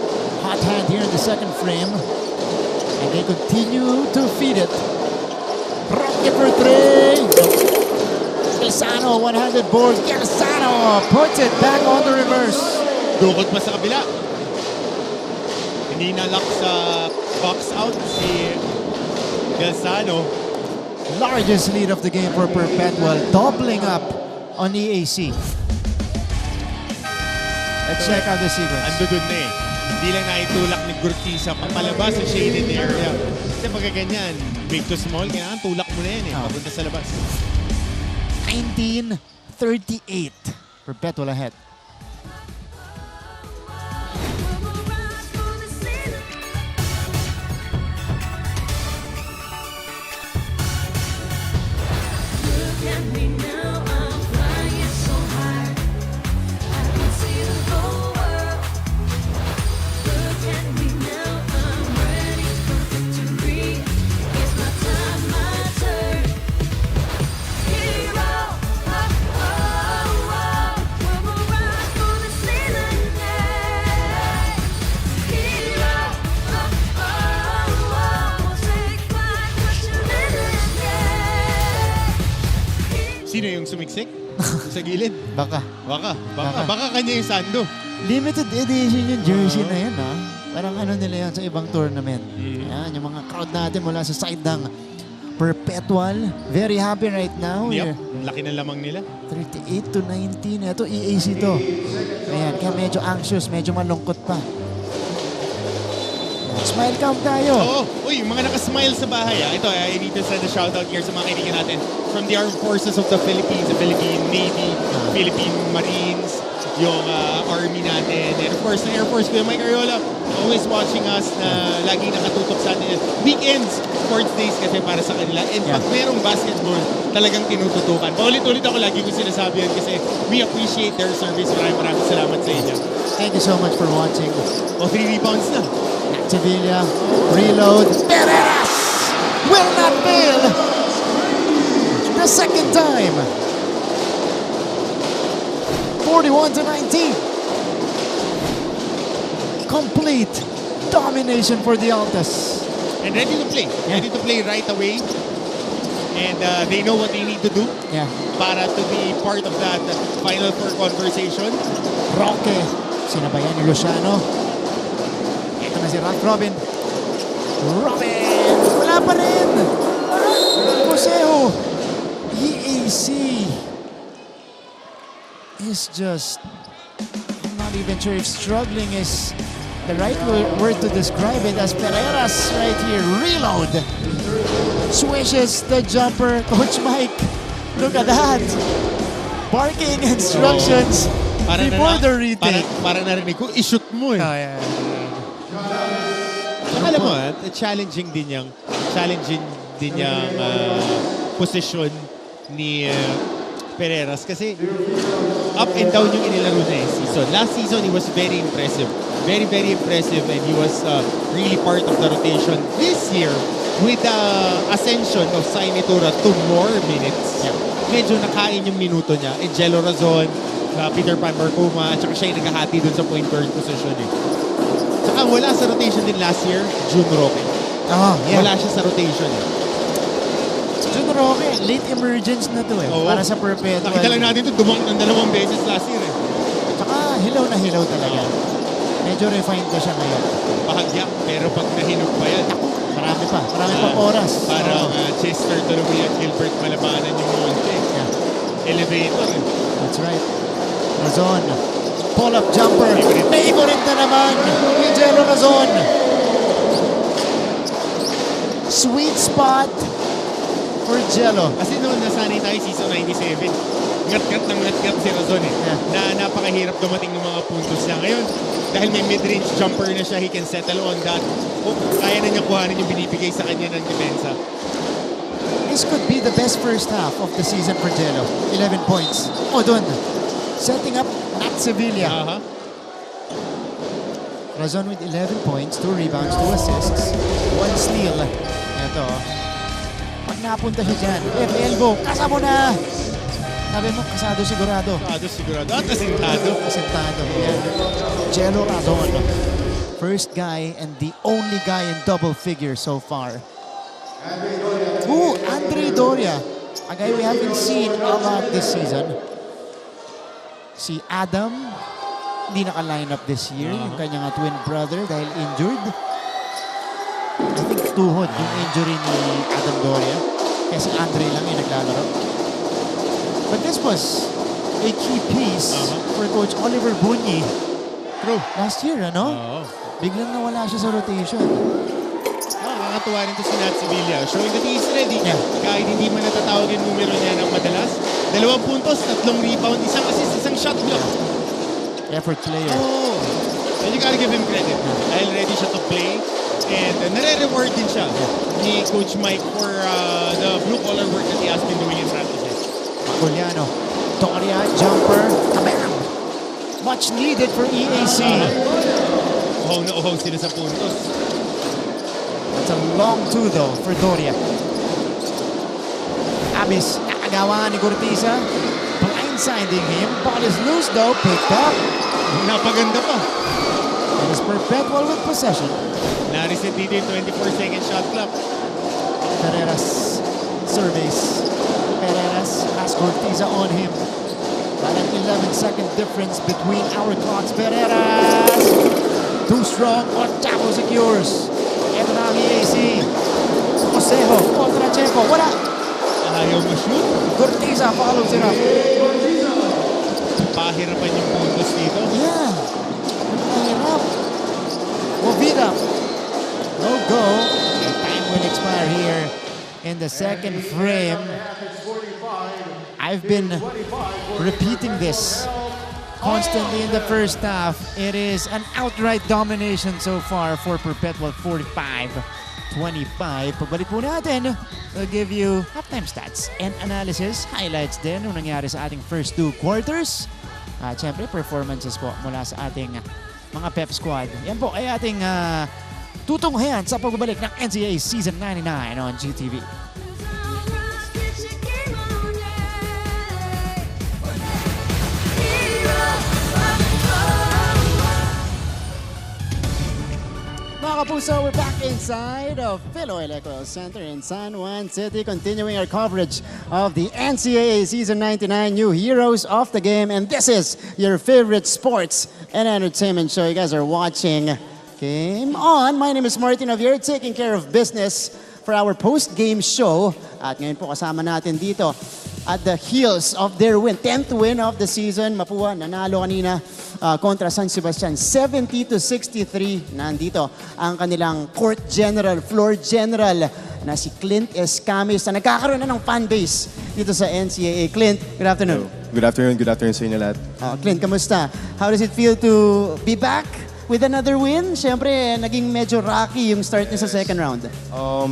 Hot hand here in the second frame. And they continue to feed it. Rocky for 3. Gelsano, one-handed board. Gelsano puts it back on the reverse. Dukot pa sa kabila. Hindi na lock sa box out si Gelsano. Largest lead of the game for Perpetual, doubling up on EAC. Let's check out the sequence. Ando dun na eh. Hindi lang naitulak ni Gurtiza papalabas sa shaded area. Kasi pagka ganyan, big to small, kailangan tulak mo na yan eh, papunta sa labas. 19-38. Perpetual ahead. Sino yung sumiksik? Yung sa gilid? Baka. Baka kanya yung sando. Limited edition yung jersey na yan, ha? Parang ano nila yan sa ibang tournament. Yan, yung mga crowd natin mula sa side ng Perpetual. Very happy right now. Yep, laki ng lamang nila. 38-19. Ito, EAC to. Ayan, kaya medyo anxious, medyo malungkot pa. Smile count tayo. Oo. Uy, yung mga nakasmile sa bahay. Ito, I need to send a shoutout here sa mga kaibigan natin from the Armed Forces of the Philippines, the Philippine Navy, Philippine Marines, yung Army natin, and of course, the Air Force, Kuya Mike Ariola, always watching us na laging nakatutok sa atin. Weekends, sports days kasi para sa kanila. And pag merong basketball, talagang tinututukan. Paulit-ulit ako lagi ko sinasabi yan kasi we appreciate their service. Maraming salamat sa inyo. Thank you so much for watching. 3 rebounds na. Sevilla, reload. Pereras will not fail. The second time. 41-19. Complete domination for the Altas. And ready to play. Ready to play right away. And they know what they need to do para to be part of that Final Four conversation. Roque. Sinabayan ni Luciano. Ito na si Robin. Wala pa rin. Joseo. EAC is just, I'm not even sure if struggling is the right word to describe it, as Pereras right here. Reload. Swishes the jumper. Coach Mike, look at that. Barking instructions before the retake. Para narinig ko, i-shoot mo eh. Alam mo, challenging din yung position ni Pereras kasi up and down yung inilaro na eh season. Last season, he was very impressive. Very, very impressive, and he was really part of the rotation. This year, with the ascension of Sainitura to more minutes, medyo nakain yung minuto niya. Angelo Razon, Peter Pan Marcoma, at saka siya yung naghahati dun sa point guard position eh. Tsaka wala sa rotation din last year, June Roque. Wala siya sa rotation eh. June Roque, late emergence na to eh. Para sa Perpetual. Nakita lang natin ito, dumang ng 2 beses last year eh. Tsaka hilaw na hilaw talaga. Medyo refined na siya ngayon. Bahagya, pero pag nahinog pa yan, marami pang oras. Parang Chester Tolomia at Gilbert Malabanan yung monte. Elevator eh. That's right. Razon, pull-up jumper. Favorite na naman ni Jello Razon. Sweet spot for Jello. Kasi noon nasanay tayo season 97. Ngat-ngat ng ngat-ngat si Razon eh. Na napakahirap dumating ng mga puntos niya. Ngayon, dahil may mid-range jumper na siya, he can settle on that. Kaya na niya kuhanin yung binibigay sa kanya ng depensa. This could be the best first half of the season for Jello. 11 points. Dun. Setting up Nat Sevilla. Razon with 11 points, 2 rebounds, 2 assists, 1 steal. Ito. Pag napunta siya dyan, left elbow, kasa mo na! Sabi mo, kasado sigurado. Kasado sigurado. At asintado. Asintado. Yan. Jello Razon. First guy and the only guy in double figures so far. Andre Doria. a guy we haven't seen a lot this season. Si Adam, hindi naka-line up this year. Yung kanyang twin brother dahil injured. I think tuhod yung injury ni Adam Doria. Kaya si Andre lang yung naglalaro. But this was a key piece for Coach Oliver Bunyi. True. Last year, ano? Biglang nawala siya sa rotation. Nakakatuwa rin to si Nat Sevilla. Showing that he is ready. Kahit hindi man natatawag yung numero niya ng madalas. 2 puntos, 3 rebound, isang assist, isang shot block. Effort player. And you gotta give him credit. Dahil ready siya to play. And nare-reward din siya ni Coach Mike for the blue-collar work that he has been doing in practices. Maguliano. Doria, jumper. Bam! Much needed for EAC. Uhaw na uhaw sila sa puntos. That's a long two though for Doria. Abis, nakagawa ni Cortiza. Blindsiding him. Ball is loose though. Picked up. Napaganda pa. It is Perpetual with possession. Na-reset dito yung 24-second shot clock. Pereira's surveys. Pereira's has Cortiza on him. About an 11-second difference between our clocks. Pereira's too strong. Ochapo secures. Ito na ang EAC. Josejo kontra Checo. Wala. Ayaw ma-shoot. Cortiza follows it up. Pahirapan yung puntos dito. Yeah. Pahirap. Movida. No go. And time will expire here in the second frame. I've been repeating this constantly in the first half. It is an outright domination so far for Perpetual, 45-25. Pagbalik po natin, we'll give you halftime stats and analysis, highlights din nung nangyari sa ating first 2 quarters. At syempre, performances po mula sa ating mga pep squad. Yan po ay ating tutunghayan sa pagbabalik ng NCAA Season 99 on GTV. Mga kapuso, we're back inside of Philo Electoral Center in San Juan City, continuing our coverage of the NCAA Season 99 New Heroes of the Game. And this is your favorite sports and entertainment show. You guys are watching Game On. My name is Martin Javier, taking care of business for our post-game show. At ngayon po kasama natin dito at the heels of their win, 10th win of the season. Mapua, nanalo kanina kontra San Sebastian, 70-63. Nandito ang kanilang court general, floor general na si Clint Escamis na nagkakaroon na ng fan base dito sa NCAA. Clint, good afternoon. Good afternoon sa inyo lahat. Clint, kamusta? How does it feel to be back with another win? Siyempre, naging medyo rocky yung start niya sa second round.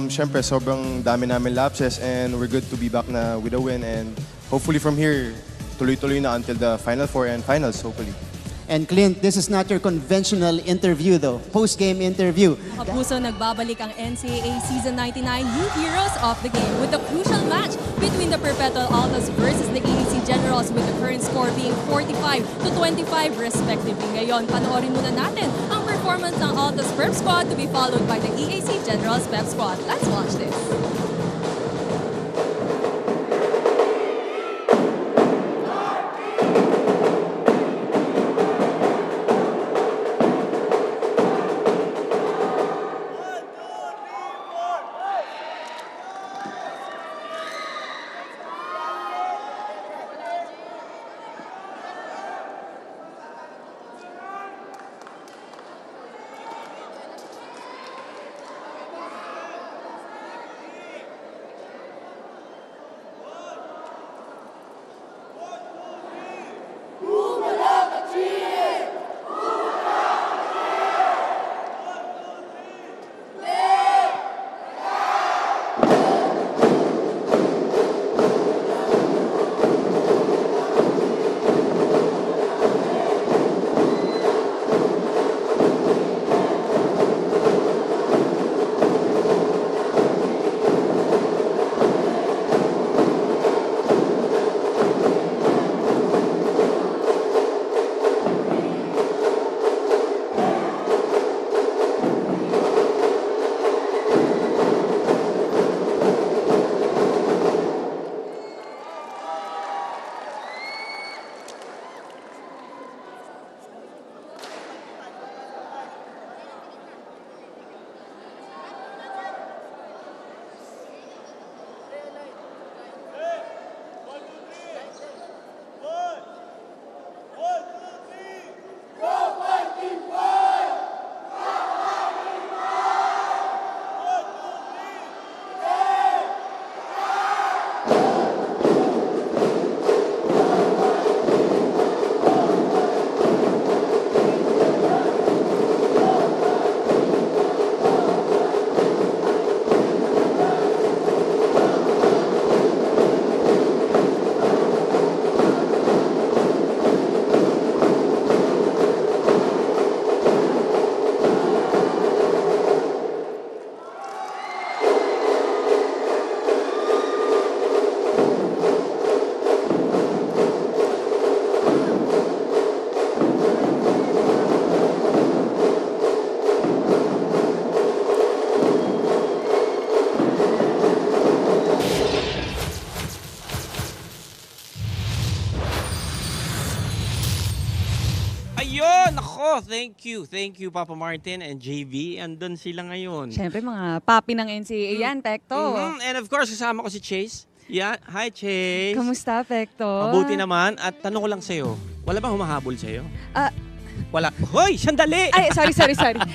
Siyempre, sobrang dami namin lapses and we're good to be back na with a win and hopefully from here, tuloy-tuloy na until the Final Four and Finals, hopefully. And Clint, this is not your conventional interview though, post-game interview. Kapuso, nagbabalik ang NCAA Season 99 New Heroes of the Game with a crucial match between the Perpetual Altas versus the EAC Generals with the current score being 45-25 respectively. Ngayon, panoorin muna natin ang performance ng Altas Prep Squad to be followed by the EAC Generals Pep Squad. Let's watch this. thank you. Thank you, Papa Martin and JV. Andun sila ngayon. Siyempre, mga papi ng NCAA yan, Pekto. And of course, kasama ko si Chase. Yeah. Hi, Chase. Kamusta, Pekto? Mabuti naman. At tanong ko lang sa'yo, wala bang humahabol sa'yo? Wala. Hoy, sandali! Ay, sorry.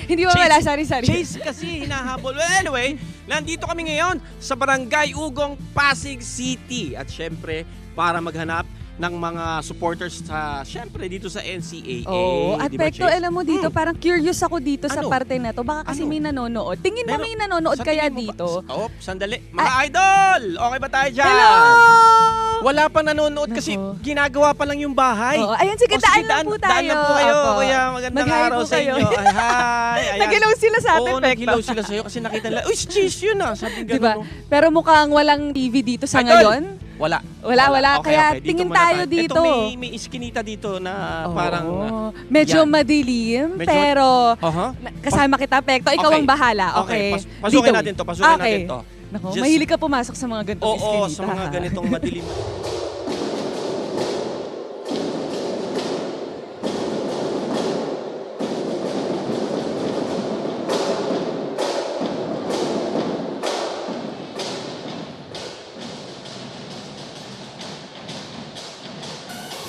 Hindi mo wala, sorry. Chase kasi hinahabol. Well, anyway, nandito kami ngayon sa Barangay Ugong, Pasig City. At syempre, para maghanap ng mga supporters sa, syempre, dito sa NCAA. Oo. At diba, Pekto, Chase? alam mo dito, parang curious ako dito sa Ano? parte na to. Baka kasi may nanonood. Tingin mo may nanonood Sa kaya tingin mo dito? Sandali. Mga idol! Okay ba tayo dyan? Hello! Wala pa nanonood kasi ginagawa pa lang yung bahay. Oo. Ayun, sige, daan lang po tayo. Daan lang po kayo. Opo. Kuya, magandang Mag-hi araw po sa kayo. inyo. Ay, hi. Ayan. Nag-hello sila sa atin, Oo, Pekto. nag-hello sila sa'yo kasi nakita nila, uy, si Cheese yun ah. Sabi ganun. Diba? No? Pero mukhang walang TV dito sa Idol! ngayon. Wala. Kaya Okay, okay. Dito tingin muna tayo dito. Ito, may iskinita dito na parang... Medyo yan. madilim, Medyo- pero Aha. kasama kita, Pekto. Ikaw Okay. ang bahala. Okay. Pasukin Dito. natin to. Pasukin Okay. natin to. Naku, Just- mahilig ka pumasok sa mga ganitong iskinita. Oo, sa mga ganitong madilim.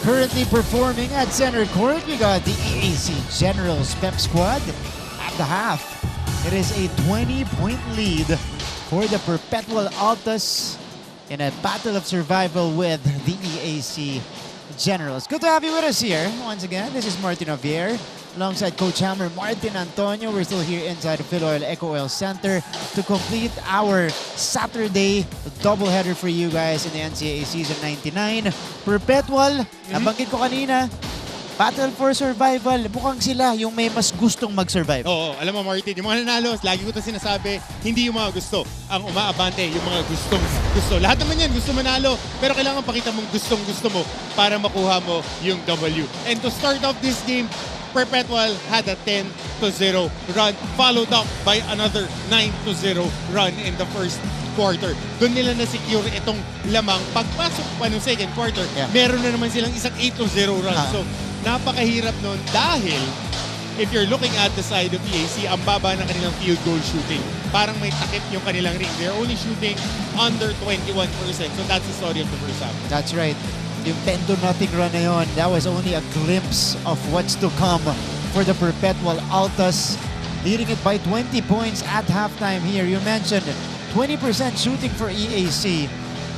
Currently performing at center court, we got the EAC Generals Pep Squad at the half. It is a 20-point lead for the Perpetual Altas in a battle of survival with the EAC Generals. Good to have you with us here. Once again, this is Martin Javier alongside Coach Hammer, Martin Antonio. We're still here inside the Phil Oil Eco Oil Center to complete our Saturday doubleheader for you guys in the NCAA Season 99. Perpetual, nabanggit ko kanina, battle for survival. Mukhang sila yung may mas gustong mag-survive. Oo, alam mo Martin, yung mga nanalo, lagi ko ito sinasabi, hindi yung mga gusto. Ang umaabante, yung mga gustong gusto. Lahat naman yan, gusto manalo. Pero kailangan pakita mong gustong gusto mo para makuha mo yung W. And to start off this game, Perpetual had a 10-0 run, followed up by another 9-0 run in the first quarter. Doon nila na-secure itong lamang. Pagpasok pa ng second quarter, meron na naman silang isang 8-0 run. So, napakahirap nun dahil if you're looking at the side of EAC, ang baba ng kanilang field goal shooting. Parang may takip yung kanilang ring. They're only shooting under 21%. So that's the story of the first half. That's right. Yung 10-0 run na yun, that was only a glimpse of what's to come for the Perpetual Altas, leading it by 20 points at halftime here. You mentioned 20% shooting for EAC.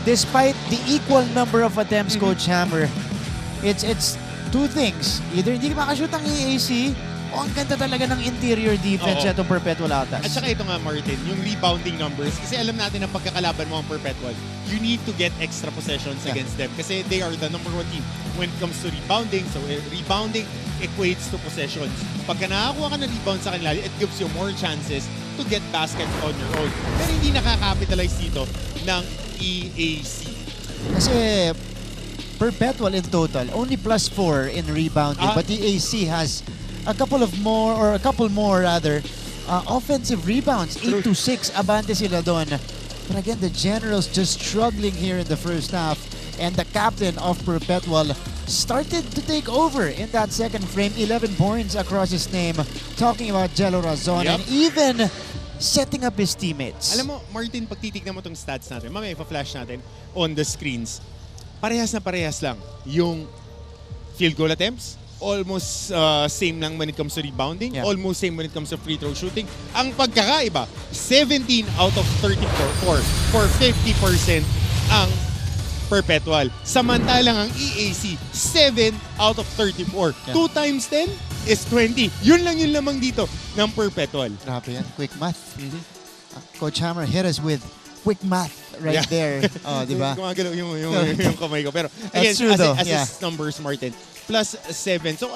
Despite the equal number of attempts, Coach Hammer, it's two things. Either hindi makashoot ang EAC o ang ganda talaga ng interior defense itong Perpetual Altas. At saka ito nga Martin, yung rebounding numbers, kasi alam natin na pagkakalaban mo ang Perpetual, you need to get extra possessions against them kasi they are the #1 team when it comes to rebounding. So rebounding equates to possessions. Pagka nakakuha ka ng rebound sa kanila, it gives you more chances to get baskets on your own. Pero hindi nakakapitalize dito ng EAC. Kasi Perpetual in total, only +4 in rebounding, but the EAC has a couple more offensive rebounds. 8-6 abante sila doon. But again, the Generals just struggling here in the first half. And the captain of Perpetual started to take over in that second frame. 11 points across his name. Talking about Jello Razon and even setting up his teammates. Alam mo, Martin, pag titignan mo itong stats natin, mamaya ipa-flash natin on the screens, parehas na parehas lang yung field goal attempts, almost same lang when it comes to rebounding, almost same when it comes to free throw shooting. Ang pagkakaiba, 17 out of 34 for 50% ang Perpetual. Samantalang ang EAC, 7 out of 34. 2 times 10 is 20. Yun lang yung lamang dito ng Perpetual. Grabe yan. Quick math. Coach Hammer hit us with quick math right there. Oh, di ba? Gumagalaw yung kamay ko. Pero again, true, as numbers, Martin, +7. So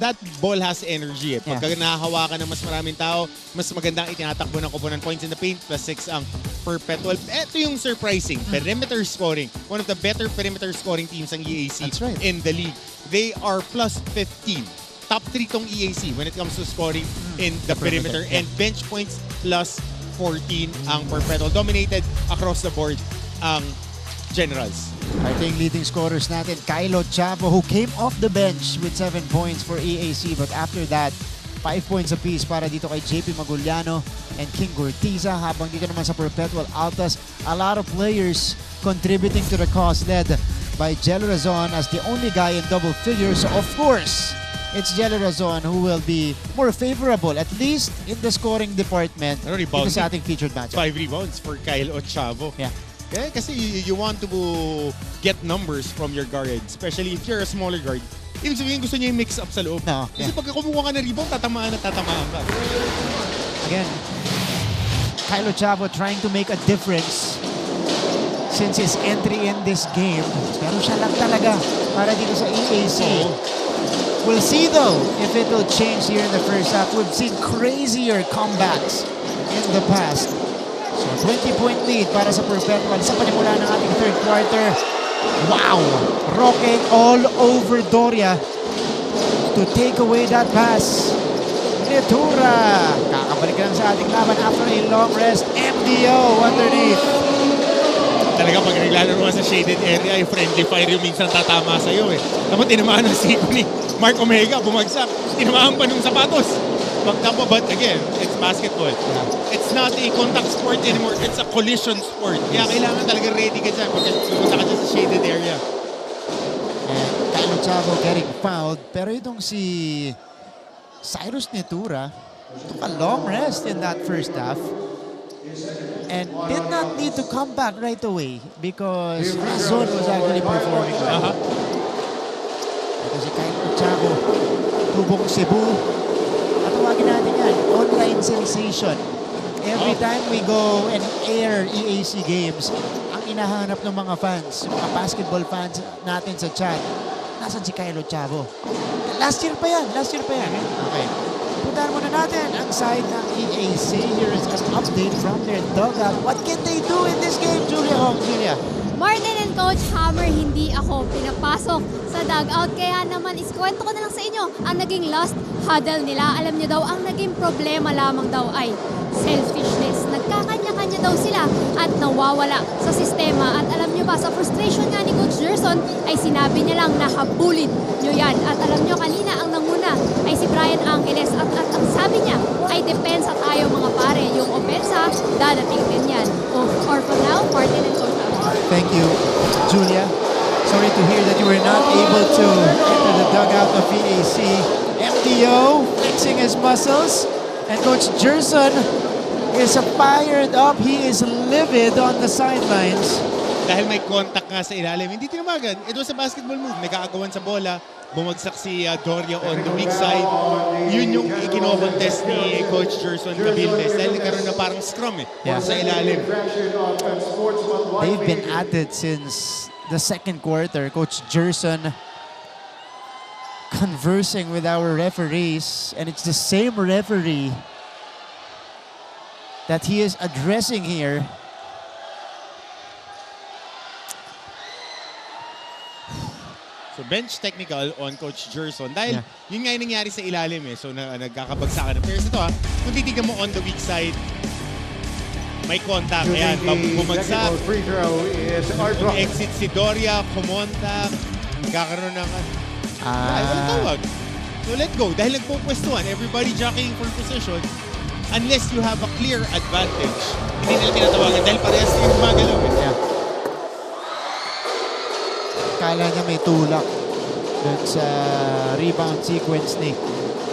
that ball has energy. Pagka nahahawakan ng mas maraming tao, mas magandang itinatakbo ng opponent points in the paint. +6 ang Perpetual. Ito yung surprising. Perimeter scoring. One of the better perimeter scoring teams ang EAC in the league. They are +15. Top 3 tong EAC when it comes to scoring in the perimeter. And bench points +14 ang Perpetual. Dominated across the board ang Generals. Ito yung leading scorers natin, Kylo Chavo, who came off the bench with 7 points for EAC. But after that, 5 points apiece para dito kay JP Maguliano and King Gortiza. Habang dito naman sa Perpetual Altas, a lot of players contributing to the cause, led by Jello Razon as the only guy in double figures. So of course, it's Jello Razon who will be more favorable, at least in the scoring department, dito sa ating featured matchup. 5 rebounds for Kyle Chavo. Yeah. Okay, kasi you want to get numbers from your guard, especially if you're a smaller guard. Ibig sabihin, gusto niya yung mix-up sa loob. No, Kasi pag kumuha ka ng rebound, tatamaan ka. Again, Kylo Chavo trying to make a difference since his entry in this game. Pero siya lang talaga para dito sa EAC. We'll see though if it will change here in the first half. We've seen crazier comebacks in the past. So 20-point lead para sa Perpetual sa panimula ng ating third quarter. Wow! Roque all over Doria to take away that pass. Netura! Kakabalik lang sa ating laban after a long rest. MDO underneath. Talaga pag naglalaro sa shaded area, yung friendly fire yung minsan tatama sa'yo eh. Tapos tinamaan ng siko ni Mark Omega, bumagsak. Tinamaan pa nung sapatos. Magtapa, but again, it's basketball. It's not a contact sport anymore. It's a collision sport. Kaya kailangan talaga ready ka dyan pag pumunta ka dyan sa shaded area. And Kylo Chavo getting fouled. Pero itong si Cyrus Netura took a long rest in that first half and did not need to come back right away because Razon was actually performing well. Ito si Kylo Chavo, tubong Cebu. At tawagin natin yan, online sensation. Every time we go and air EAC games, ang inahanap ng mga fans, mga basketball fans natin sa chat, nasan si Kylo Chavo? Last year pa yan. Okay. Puntahan muna natin ang side ng EAC. Here is an update from their dugout. What can they do in this game, Julia? Martin and Coach Hammer, hindi ako pinapasok sa dugout. Kaya naman, iskwento ko na lang sa inyo ang naging last huddle nila. Alam niyo daw, ang naging problema lamang daw ay selfishness. Nagkakanya-kanya daw sila at nawawala sa sistema. At alam niyo ba, sa frustration nga ni Coach Gerson, ay sinabi niya lang na habulin niyo yan. At alam niyo, kanina ang nanguna ay si Brian Angeles. At ang sabi niya ay depensa tayo mga pare. Yung opensa, dadating din yan. Or for now, Martin and Coach Hammer. Thank you, Julia. Sorry to hear that you were not able to enter the dugout of EAC. MDO flexing his muscles. And Coach Gerson is fired up. He is livid on the sidelines. Dahil may contact nga sa ilalim, hindi tinawagan. It was a basketball move. Nagkaagawan sa bola. Bumagsak si Doria on the weak side. Yun yung ikinocontest ni Coach Gerson Gabildes. Dahil nagkaroon na parang scrum sa ilalim. They've been at it since the second quarter. Coach Gerson conversing with our referees, and it's the same referee that he is addressing here. So bench technical on Coach Gerson. Dahil yun nga yung nangyari sa ilalim eh. So nagkakabagsakan ng players. Ito kung titignan mo on the weak side, may contact. Ayan, bumagsak. Exit si Doria, kumontak. Kakaroon ng walang tawag. So let go. Dahil nagpupwestuhan, everybody jockeying for position. Unless you have a clear advantage, hindi nila tinatawagan dahil parehas yung gumagalaw eh. Kala niya may tulak dun sa rebound sequence ni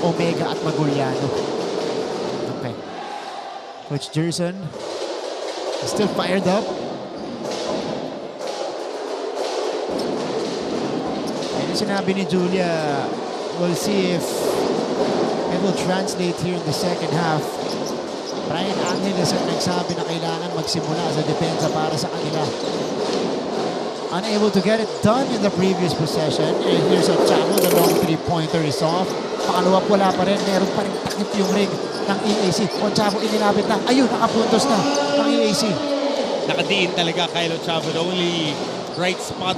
Omega at Maguliano. Okay. Coach Gerson is still fired up. And sinabi ni Julia, we'll see if it will translate here in the second half. Brian Angeles ang nagsabi na kailangan magsimula sa depensa para sa kanila. Unable to get it done in the previous possession. And here's a Chavo, the long three-pointer is off. Pangalawa, wala pa rin. Meron pa rin takip yung ring ng EAC. O Chavo, inilapit na. Ayun, nakapuntos na ng EAC. Nakadiin talaga Kylo Chavo. The only right spot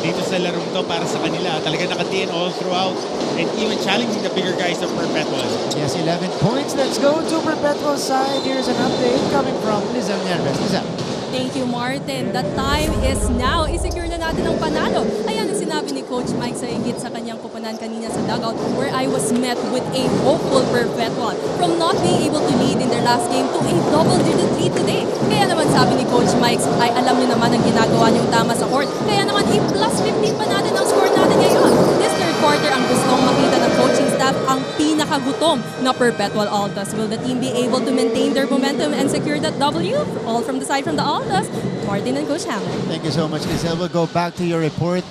dito sa larong to para sa kanila. Talaga nakadiin all throughout. And even challenging the bigger guys of Perpetual. Yes, 11 points. Let's go to Perpetual side. Here's an update coming from Lizelle Nerves. Lizelle. Thank you, Martin. The time is now. I-secure na natin ang panalo. Ayan ang sinabi ni Coach Mike sa higit sa kanyang kupunan kanina sa dugout, where I was met with a hopeful Perpetual from not being able to lead in their last game to a double-digit lead today. Kaya naman sabi ni Coach Mike, ay alam niyo naman ang ginagawa niyong tama sa court. Kaya naman i-plus 15 pa natin ang score natin ngayon. This third quarter ang gustong makita ng coaching staff ang pinakagutom na Perpetual Altas. Will the team be able to maintain their momentum and secure that W? All from the side from the Altas, Martin and Coach Hammer. Thank you so much, Lizelle. We'll go back to your report.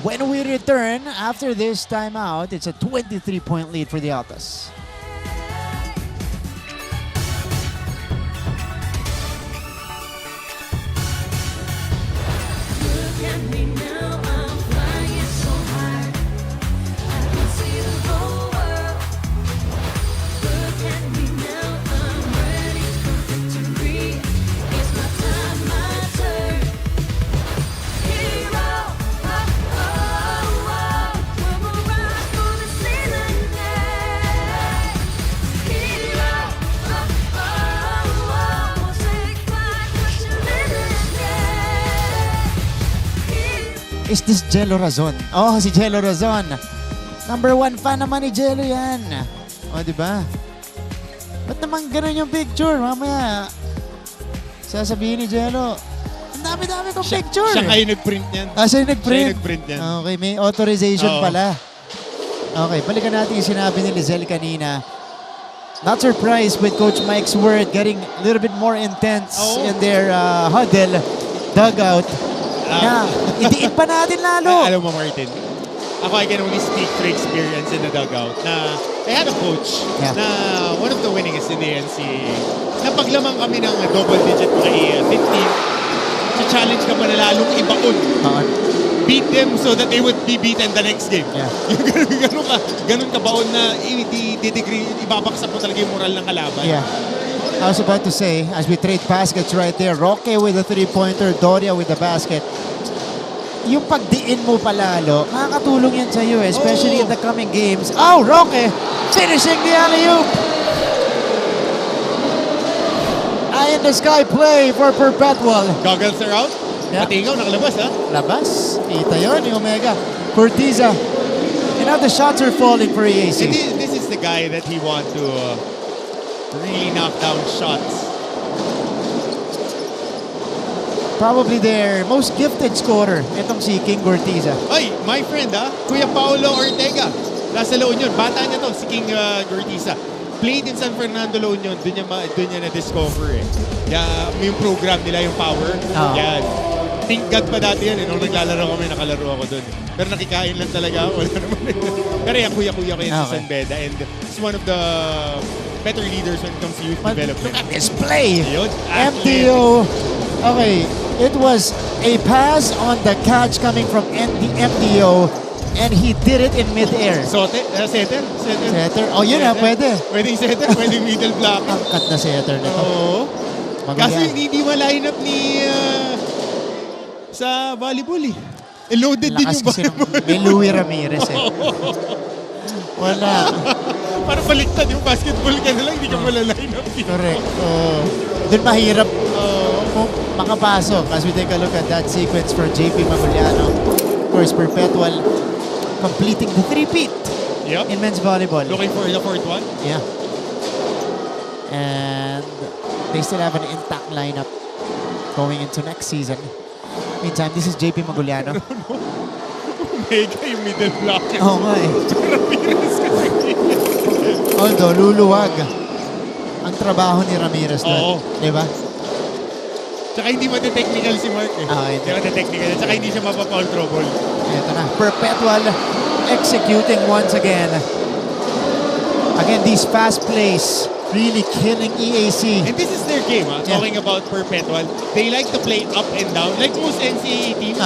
When we return after this timeout, it's a 23-point lead for the Altas. Is this Jello Razon? Oh, si Jello Razon. Number 1 fan naman ni Jello yan. O, di ba? Ba't naman ganun yung picture? Mamaya, sasabihin ni Jello, ang dami-dami kong picture. Siya kayo nag-print niyan. Ah, siya yung nag-print? Siya yung nag-print niyan. Okay, may authorization Oo. pala. Okay, balikan natin yung sinabi ni Lizelle kanina. Not surprised with Coach Mike's word getting a little bit more intense in their huddle, dugout. Na, idiin pa natin lalo. Alam mo, Martin, ako I can only speak for experience in the dugout na I had a coach na one of the winningest in the NCAA. Na paglamang kami ng double digit mga 15, challenge ka pa na lalong ibaon. Beat them so that they would be beaten the next game. Ganun ka baon na ibabaksak mo talaga yung moral ng kalaban. Yeah. I was about to say, as we trade baskets right there, Roque with a three-pointer, Doria with the basket. Yung pagdiin mo palalo, makakatulong yan sa'yo, especially in the coming games. Oh, Roque finishing the alley-oop. Eye in the sky play for Perpetual. Goggles are out. Yeah. Pati ikaw, nakalabas ha? Labas. Kita yun, yung Omega. Cortiza. And now the shots are falling for EAC. And this is the guy that he want to really knock down shots. Probably their most gifted scorer, itong si King Cortiza. Ay, my friend Kuya Paolo Ortega. Nasa La Union. Bata niya to, si King Cortiza. Played in San Fernando, La Union. Doon niya na-discover yung program nila, yung power. Yan. Think God pa dati yan. Nung naglalaro kami, nakalaro ako doon. Pero nakikain lang talaga ako. Pero yan, kuya-kuya ko yan sa San Beda. And it's one of the better leaders when it comes to youth development. Look at this play! Yun, MDO. Okay, it was a pass on the catch coming from MDO and he did it in mid-air. Setter? Setter? Oh, yun na, pwede. Pwedeng setter, pwedeng middle block. Angkat na setter nito. Oo. Kasi hindi ma-line up ni sa volleyball loaded din yung volleyball. May Louie Ramirez Wala. Parang baliktad yung basketball ka na lang, hindi ka mala-line up. Correct. Doon mahirap makapasok as we take a look at that sequence for JP Maguliano. Of course, Perpetual completing the three-peat in men's volleyball. Looking for the fourth one? Yeah. And they still have an intact lineup going into next season. Meantime, this is JP Maguliano. Mega yung middle block. Oo nga Although, luluwag ang trabaho ni Ramirez doon. Diba? Tsaka hindi mati-technical si Mark Hindi mati-technical. Tsaka hindi siya mapa-foul trouble. Ito na. Perpetual executing once again. Again, these fast plays really killing EAC. And this is their game, talking about Perpetual. They like to play up and down. Like most NCAA teams,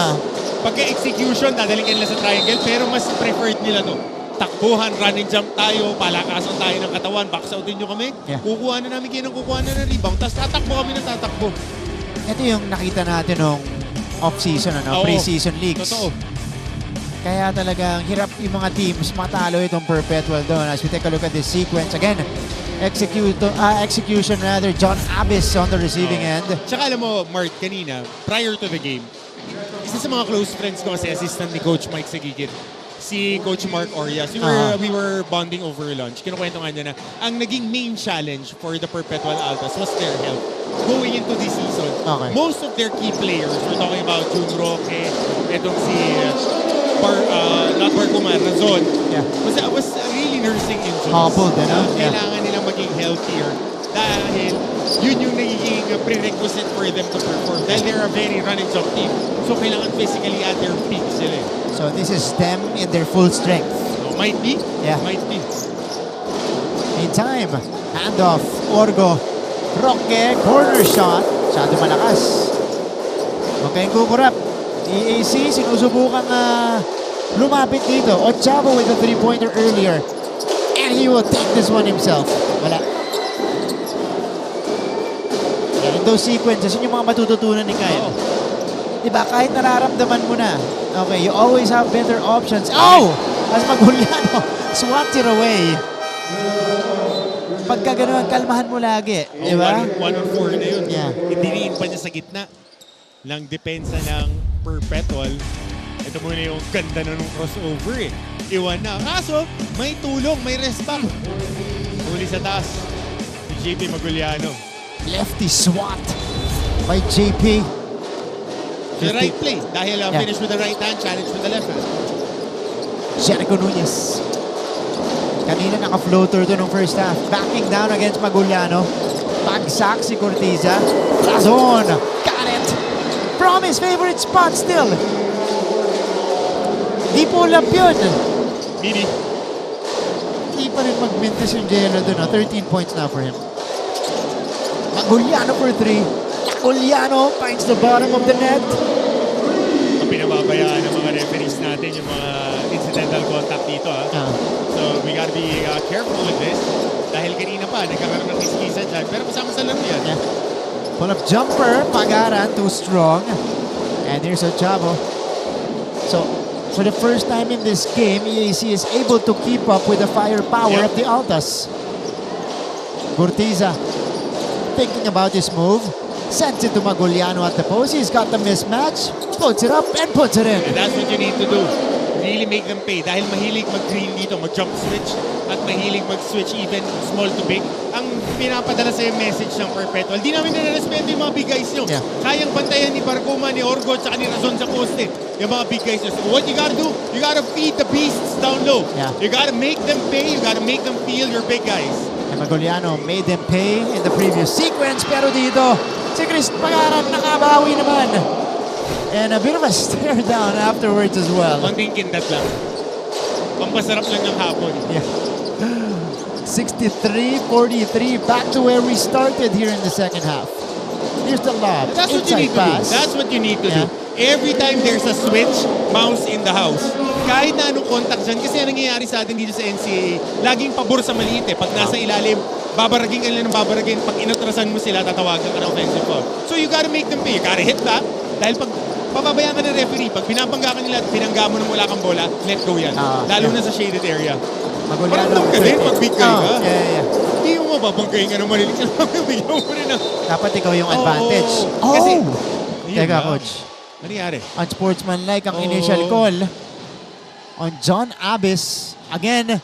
pagka-execution, dadaling nila sa triangle, pero mas preferred nila to. Takbuhan, running jump tayo, palakasan tayo ng katawan, box out din nyo kami. Kukuha na namin kayo ng kukuha na ng rebound, tapos tatakbo kami ng tatakbo. Ito yung nakita natin nung off-season, pre-season leagues. Totoo. Kaya talagang hirap yung mga teams matalo itong Perpetual doon. As we take a look at this sequence, again, execution rather, John Abyss on the receiving end. Tsaka alam mo, Mark, kanina, prior to the game, isa sa mga close friends ko kasi assistant ni Coach Mike Sagigit, si Coach Mark Orias. We were bonding over lunch. Kinukwento nga niya na ang naging main challenge for the Perpetual Altas was their health. Going into this season, most of their key players, we're talking about Jun Roque, etong si not Barcumar, Razon, was really nursing injuries. Kailangan nilang maging healthier dahil yun yung nagiging prerequisite for them to perform. Dahil they're a very run-and-jump team. So kailangan physically at their peak sila. So this is them in their full strength. Might be. Yeah. Might be. Meantime, handoff, Orgo, Roque, corner shot. Masyado malakas. Okay, kukurap. EAC, sinusubukan lumapit dito. Ochavo with a three-pointer earlier. And he will take this one himself. Wala. In those sequences, yun yung mga matututunan ni Kyle. Diba, kahit nararamdaman mo na, okay, you always have better options. Oh! As Maguliano, swats it away. Pagka gano'n, kalmahan mo lagi. Diba? 1-4 na yun. Yeah. Idiniin pa niya sa gitna ng depensa ng Perpetual. Ito muna yung ganda na nung crossover eh. Iwan na. Kaso, may tulong, may respect. Huli sa taas. Si JP Maguliano. Lefty swat by JP. The right play. Dahil finish with the right hand, challenge with the left hand. Jericho Nunez. Kanina naka-floater to nung first half. Backing down against Maguliano. Bagsak si Cortiza. Razon. Got it. From his favorite spot still. Di pull up yun. Midi. Di pa rin mag-mintis yung Jero doon. 13 points now for him. Maguliano for 3. Maguliano finds the bottom of the net. Ang pinababayaan ng mga referees natin, yung mga incidental contact dito. So we gotta be careful with this. Dahil kanina pa, nagkakaroon ng kiskisan dyan. Pero kasama sa laro yan. Yeah. Pull up jumper. Pagaran, too strong. And here's Ochavo. So, for the first time in this game, EAC is able to keep up with the firepower of the Altas. Cortiza thinking about his move. Sends it to Maguliano at the post. He's got the mismatch. Puts it up and puts it in. And that's what you need to do. Really make them pay. Dahil mahilig mag-green dito, mag-jump switch, at mahilig mag-switch even small to big. Ang pinapadala sa'yo message ng Perpetual, di namin nare-respeto yung mga big guys nyo. Kayang bantayan ni Barcuma, ni Orgo, at ni Razon sa poste. Yung mga big guys nyo. So what you gotta do, you gotta feed the beasts down low. You gotta make them pay, you gotta make them feel your big guys. And Maguliano made them pay in the previous sequence, pero dito, si Chris Pagaran nakabawi naman. And a bit of a stare down afterwards as well. Konting kindat lang. Pampasarap lang ng hapon. Yeah. 63-43, back to where we started here in the second half. Here's the lob. That's what you need to do. That's what you need to do. Every time there's a switch, mouse in the house. Kahit na anong contact dyan, kasi ang nangyayari sa atin dito sa NCAA, laging pabor sa maliit eh. Pag nasa ilalim, babaragin ka nila ng babaragin. Pag inatrasan mo sila, tatawagan ka ng offensive foul. So you gotta make them pay. You gotta hit back. Dahil pag pababayaan ka ng referee, pag pinapangga ka nila at pinangga mo nang wala kang bola, let go yan. Lalo na sa shaded area. Maguliano ka din pag big guy ka. Hindi mo mababanggayin ka ng malilit. Bigyan mo rin na. Dapat ikaw yung advantage. Kasi, Teka, coach. Nangyari? Unsportsmanlike ang initial call on John Abyss. Again,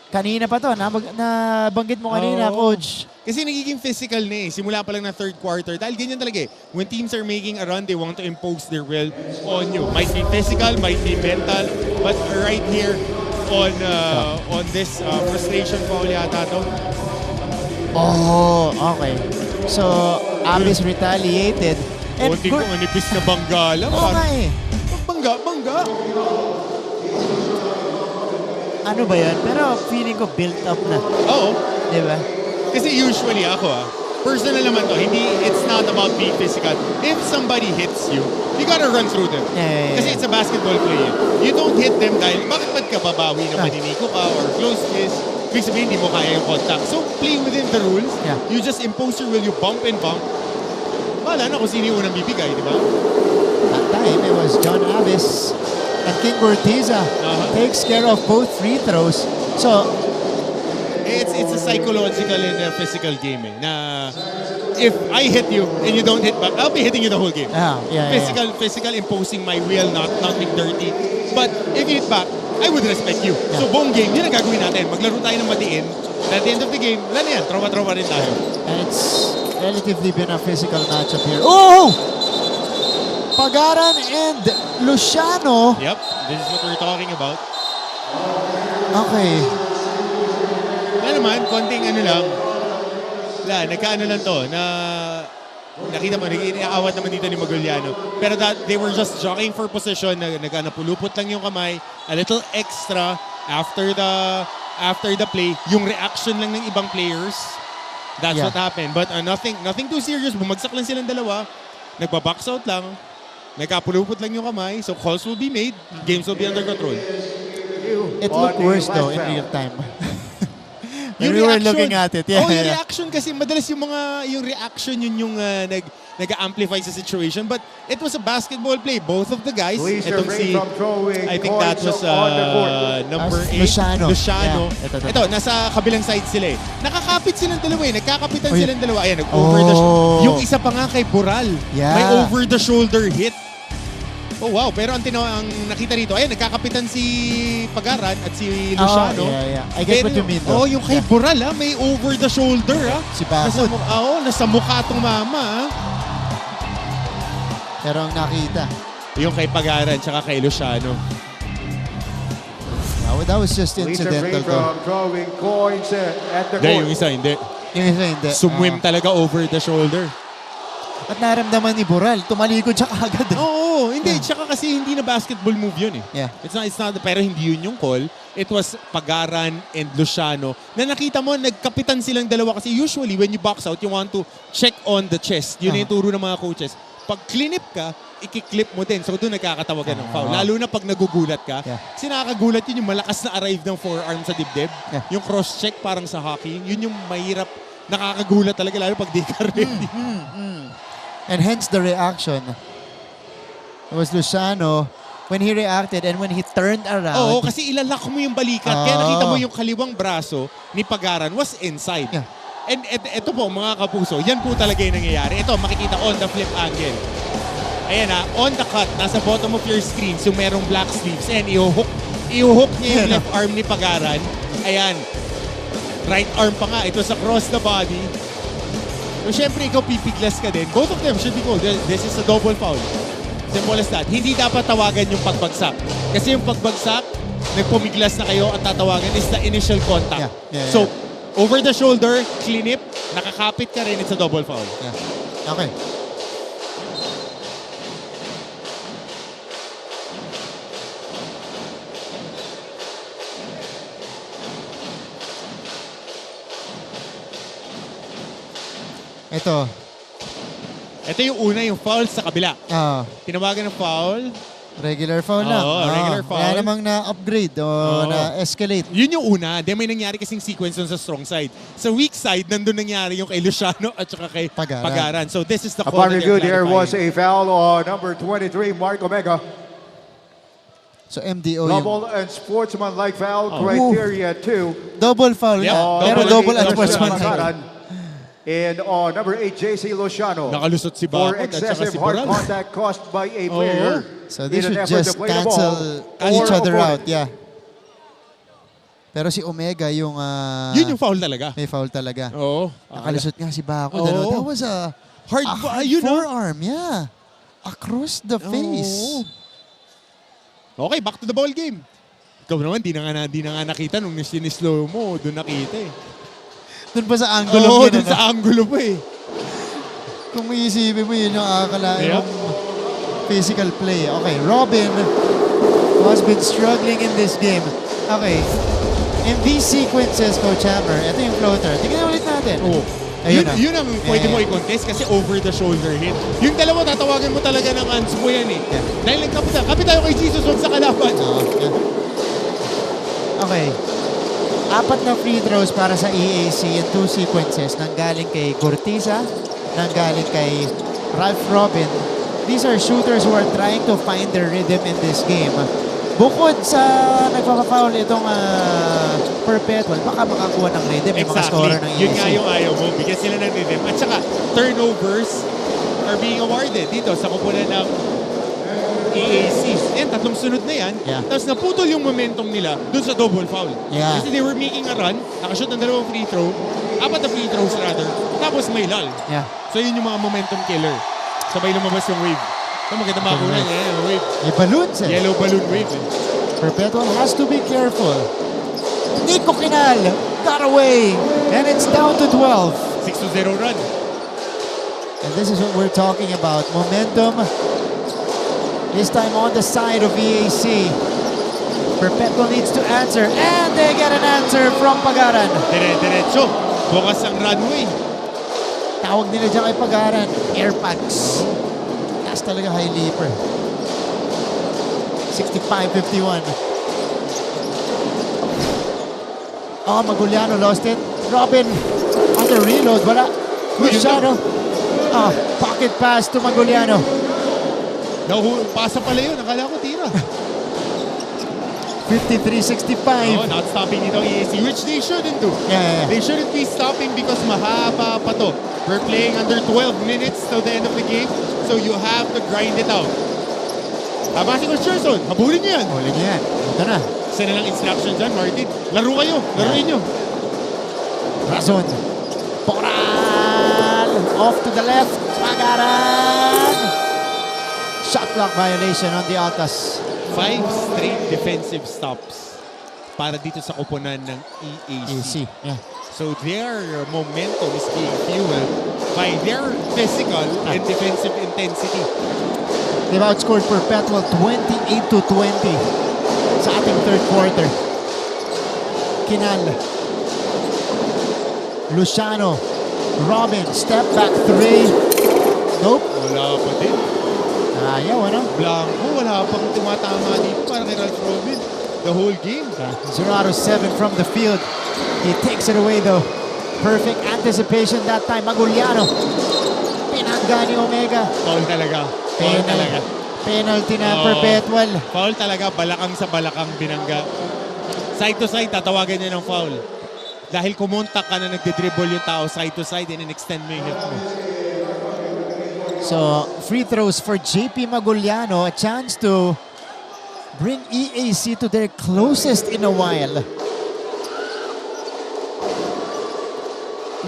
kanina pa to. Nabanggit mo kanina, coach. Kasi nagiging physical na eh. Simula pa lang na third quarter. Dahil ganyan talaga eh. When teams are making a run, they want to impose their will on you. Might be physical, might be mental. But right here on this frustration foul yata to. Oh, okay. So, Abyss retaliated. Kunti ko manipis na bangga lang. Oo nga eh. Bangga. Ano ba yan? Pero feeling ko built up na. Oo. Diba? Kasi usually ako personal naman to, it's not about being physical. If somebody hits you, you gotta run through them. Kasi it's a basketball play. You don't hit them dahil bakit ka babawi na maniniko ka or close miss. Ibig sabihin, hindi mo kaya yung contact. So play within the rules. You just impose your will, you bump and bump. Wala na kung sino yung unang bibigay, di ba? That time, it was John Abyss and King Cortiza takes care of both free throws. So, It's a psychological and a physical game eh. Na if I hit you and you don't hit back, I'll be hitting you the whole game. Physical imposing my will, not being dirty. But if you hit back, I would respect you. So buong game, yun ang gagawin natin. Maglaro tayo ng matiin. At the end of the game, wala na yan. Trauma-trauma rin tayo. And it's relatively been a physical matchup here. Oh! Pagaran and Luciano. Yep, this is what we're talking about. Okay. Yan naman, konting ano lang. Wala, nagkaano lang to, na nakita mo, nag-iawat naman dito ni Maguliano. Pero they were just jockeying for position, nagpulupot lang yung kamay, a little extra after the play, yung reaction lang ng ibang players. That's what happened. But nothing too serious. Bumagsak lang silang dalawa. Nagba-box out lang. Nagkapulupot lang yung kamay. So calls will be made. Games will be under control. It looked worse though in real time. We were looking at it. Yung reaction kasi madalas yung reaction yun yung nag-amplify sa situation. But it was a basketball play. Both of the guys. Itong I think that was number 8. Luciano. Yeah. Ito, nasa kabilang side sila eh. Nakakapit silang dalawa eh. Nagkakapitan silang dalawa. Ayan, nag-over the shoulder. Yung isa pa nga kay Boral. May over the shoulder hit. Oh wow, pero ang nakita rito, ayan, nagkakapitan si Pagaran at si Luciano. I get what you mean though. Oh, yung kay Boral may over the shoulder Si Bakod. Nasa mukha tong mama. Pero ang nakita. Yung kay Pagaran tsaka kay Luciano. That was just incidental though. Throwing coins at the Yung isa hindi. Yung isa hindi. Sumwim talaga over the shoulder. At naramdaman ni Boral, tumalikod siya kaagad. Oo, hindi. Tsaka kasi hindi na basketball move yun eh. Yeah. It's not, pero hindi yun yung call. It was Pagaran and Luciano na nakita mo, nagkapitan silang dalawa kasi usually when you box out, you want to check on the chest. Yun yung turo ng mga coaches. Pag clinip ka, ikiklip mo din. So doon nagkakatawagan ng foul. Lalo na pag nagugulat ka. Kasi nakakagulat yun yung malakas na arrive ng forearm sa dibdib. Yung cross-check parang sa hockey. Yun yung mahirap, nakakagulat talaga lalo pag di ka ready. And hence the reaction. It was Luciano when he reacted and when he turned around. Oo, kasi ilalak mo yung balikat. Kaya nakita mo yung kaliwang braso ni Pagaran was inside. And ito po mga kapuso, yan po talaga yung nangyayari. Ito, makikita on the flip angle. Ayan on the cut, nasa bottom of your screen, so merong black sleeves. And iuhook niya yung left arm ni Pagaran. Ayan. Right arm pa nga. It was across the body. So, syempre, ikaw pipiglas ka din. Both of them should be called. This is a double foul. Simple as that. Hindi dapat tawagan yung pagbagsak. Kasi yung pagbagsak, nagpumiglas na kayo at tatawagan is the initial contact. So, over the shoulder, clinip, nakakapit ka rin, it's a double foul. Okay. Ito yung una, yung foul sa kabila. Tinawagan ng foul. Regular foul lang. Regular foul. Wala namang na-upgrade o na-escalate. Yun yung una. Then may nangyari kasing sequence sa strong side. Sa weak side, nandun nangyari yung kay Luciano at saka kay Pagaran. So this is the call. Upon review, there was a foul on number 23, Mark Omega. So MDO double and sportsmanlike foul, criteria 2. Double foul. Pero double and sportsmanlike. And on number 8, JC Luciano. Nakalusot si Bakod at saka excessive si hard Boral. contact caused by a player. So they should just cancel each other out. Pero si Omega yung... yun yung foul talaga. May foul talaga. Oo. Nakalusot nga si Bakod. That was a hard forearm. Across the face. Okay, back to the ball game. Ikaw naman, di na nga nakita nung sinislow mo. Doon nakita eh. Doon pa sa angulo mo. Doon sa angulo mo eh. Kung iisipin mo, yun yung akalain yung physical play. Okay, Robin has been struggling in this game. Okay, in these sequences, Coach Hammer, ito yung floater. Tingnan ulit natin. Ayun yun ang pwede mo i-contest kasi over the shoulder hit. Yung dalawa, tatawagan mo talaga ng hands mo yan eh. Dahil kapit tayo kay Jesus, huwag sa kalaban. Okay. 4 na free throws para sa EAC in 2 sequences. Nanggaling kay Cortiza, nanggaling kay Ralph Robin. These are shooters who are trying to find their rhythm in this game. bukod sa nagpapafoul itong Perpetual, baka makakuha ng rhythm yung mga scorer ng EAC. Yun nga yung ayaw mo. Bigyan sila ng rhythm. At saka, turnovers are being awarded dito sa kupunan ng EAC. And tatlong sunod na yan. Yeah. Tapos naputol yung momentum nila dun sa double foul. Yeah. Kasi they were making a run, nakashoot ng 2 free throw, 4 na free throws rather, tapos may lull. Yeah. So yun yung mga momentum killer. Sabay lumabas yung wave. Ito maganda makunan niya yung wave. May balloons eh. Yellow balloon wave. Perpetual has to be careful. Nico Quinal got away, and it's down to 12. 6-0 run. And this is what we're talking about. Momentum, this time on the side of EAC. Perpetual needs to answer, and they get an answer from Pagaran. Diretso. Bukas ang runway. Tawag nila dyan kay Pagaran, airpads. Taas talaga high leaper. 65-51. Oh, Maguliano lost it. Robin on the reload. Wala. Luciano. Oh, pocket pass to Maguliano. Pasa pala yun. Akala ko tira. 53-65. Oh, not stopping nito EAC, which they shouldn't do. Yeah. They shouldn't be stopping because mahaba pa to. We're playing under 12 minutes till the end of the game, so you have to grind it out. Habang si Coach Gerson, habulin niyo yan. Habulin niyo yan. Ito na. Isa na lang instruction dyan, Martin. Laro kayo. Laruin nyo. Razon. Poral. Off to the left. Pagaran. Shot clock violation on the Altas. 5 straight defensive stops para dito sa koponan ng EAC. Yeah. So their momentum is being fueled by their physical and defensive intensity. They've outscored Perpetual 28-20 sa ating third quarter. Kinal. Luciano. Robin. Step back 3. Nope. Wala pa din. Ayaw, ano? Blanco, wala pang tumatama dito para kay Ralph Robin. The whole game. Zerado 7 from the field. He takes it away though. Perfect anticipation that time. Maguliano. Pinangga ni Omega. Foul talaga. Foul talaga. Penalty na Perpetual. Foul talaga. Balakang sa balakang binangga. Side to side, tatawagan niya ng foul. Dahil kumontak ka na nagdidribble yung tao side to side and extend mo yung hip mo. So, free throws for JP Maguliano. A chance to bring EAC to their closest in a while.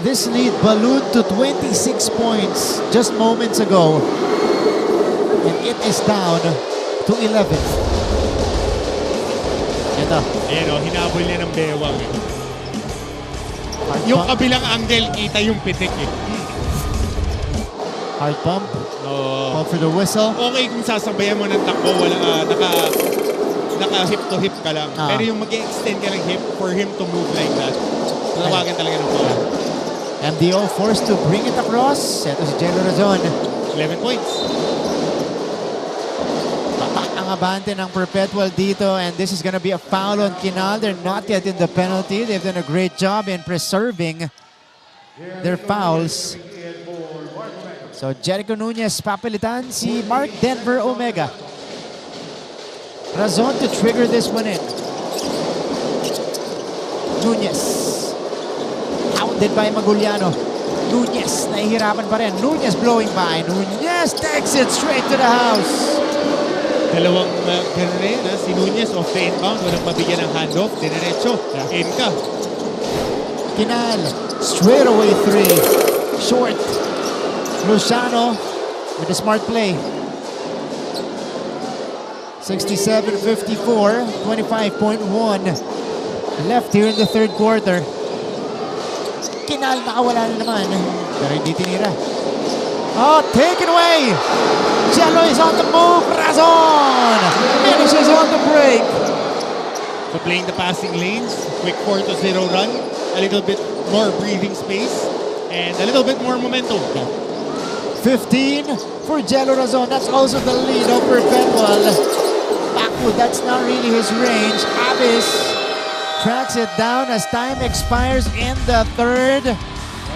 This lead ballooned to 26 points just moments ago. And it is down to 11. Ito. Ayan o, hinabol niya ng bewang. Yung kabilang angle, kita yung pitik eh. Hard pump. Pump for the whistle. Okay kung sasabayan mo ng takbo, naka hip to hip ka lang. Pero yung mag-extend ka ng hip for him to move like that, tawagan talaga ng foul. MDO forced to bring it across. Ito si Jello Razon. 11 points. Tatak ang abante ng Perpetual dito, and this is gonna be a foul on Kinal. They're not yet in the penalty. They've done a great job in preserving their fouls. So Jericho Nunez papalitan si Mark Denver Omega. Razon to trigger this one in. Nunez. Hounded by Maguliano. Nunez, nahihirapan pa rin. Nunez blowing by. Nunez takes it straight to the house. Dalawang ganun rin, si Nunez off the inbound, walang mabigyan ng handoff, dinerecho, in ka. Kinal, straight away 3. Short. Luciano with a smart play. 67-54, 25.1 left here in the third quarter. Kinal nakawala na naman, pero hindi tinira. Oh, taken away! Jello is on the move. Razon finishes on the break. So playing the passing lanes, quick 4-0 run, a little bit more breathing space, and a little bit more momentum. 15 for Jello Razon. That's also the lead of Perpetual. Backwood, that's not really his range. Abyss tracks it down as time expires in the third.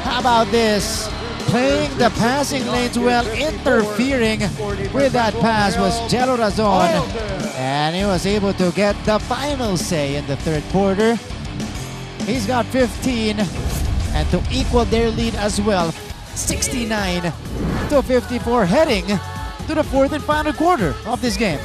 How about this? playing the passing lanes well, interfering with that pass was Jello Razon. And he was able to get the final say in the third quarter. He's got 15, and to equal their lead as well, 69-54, heading to the fourth and final quarter of this game.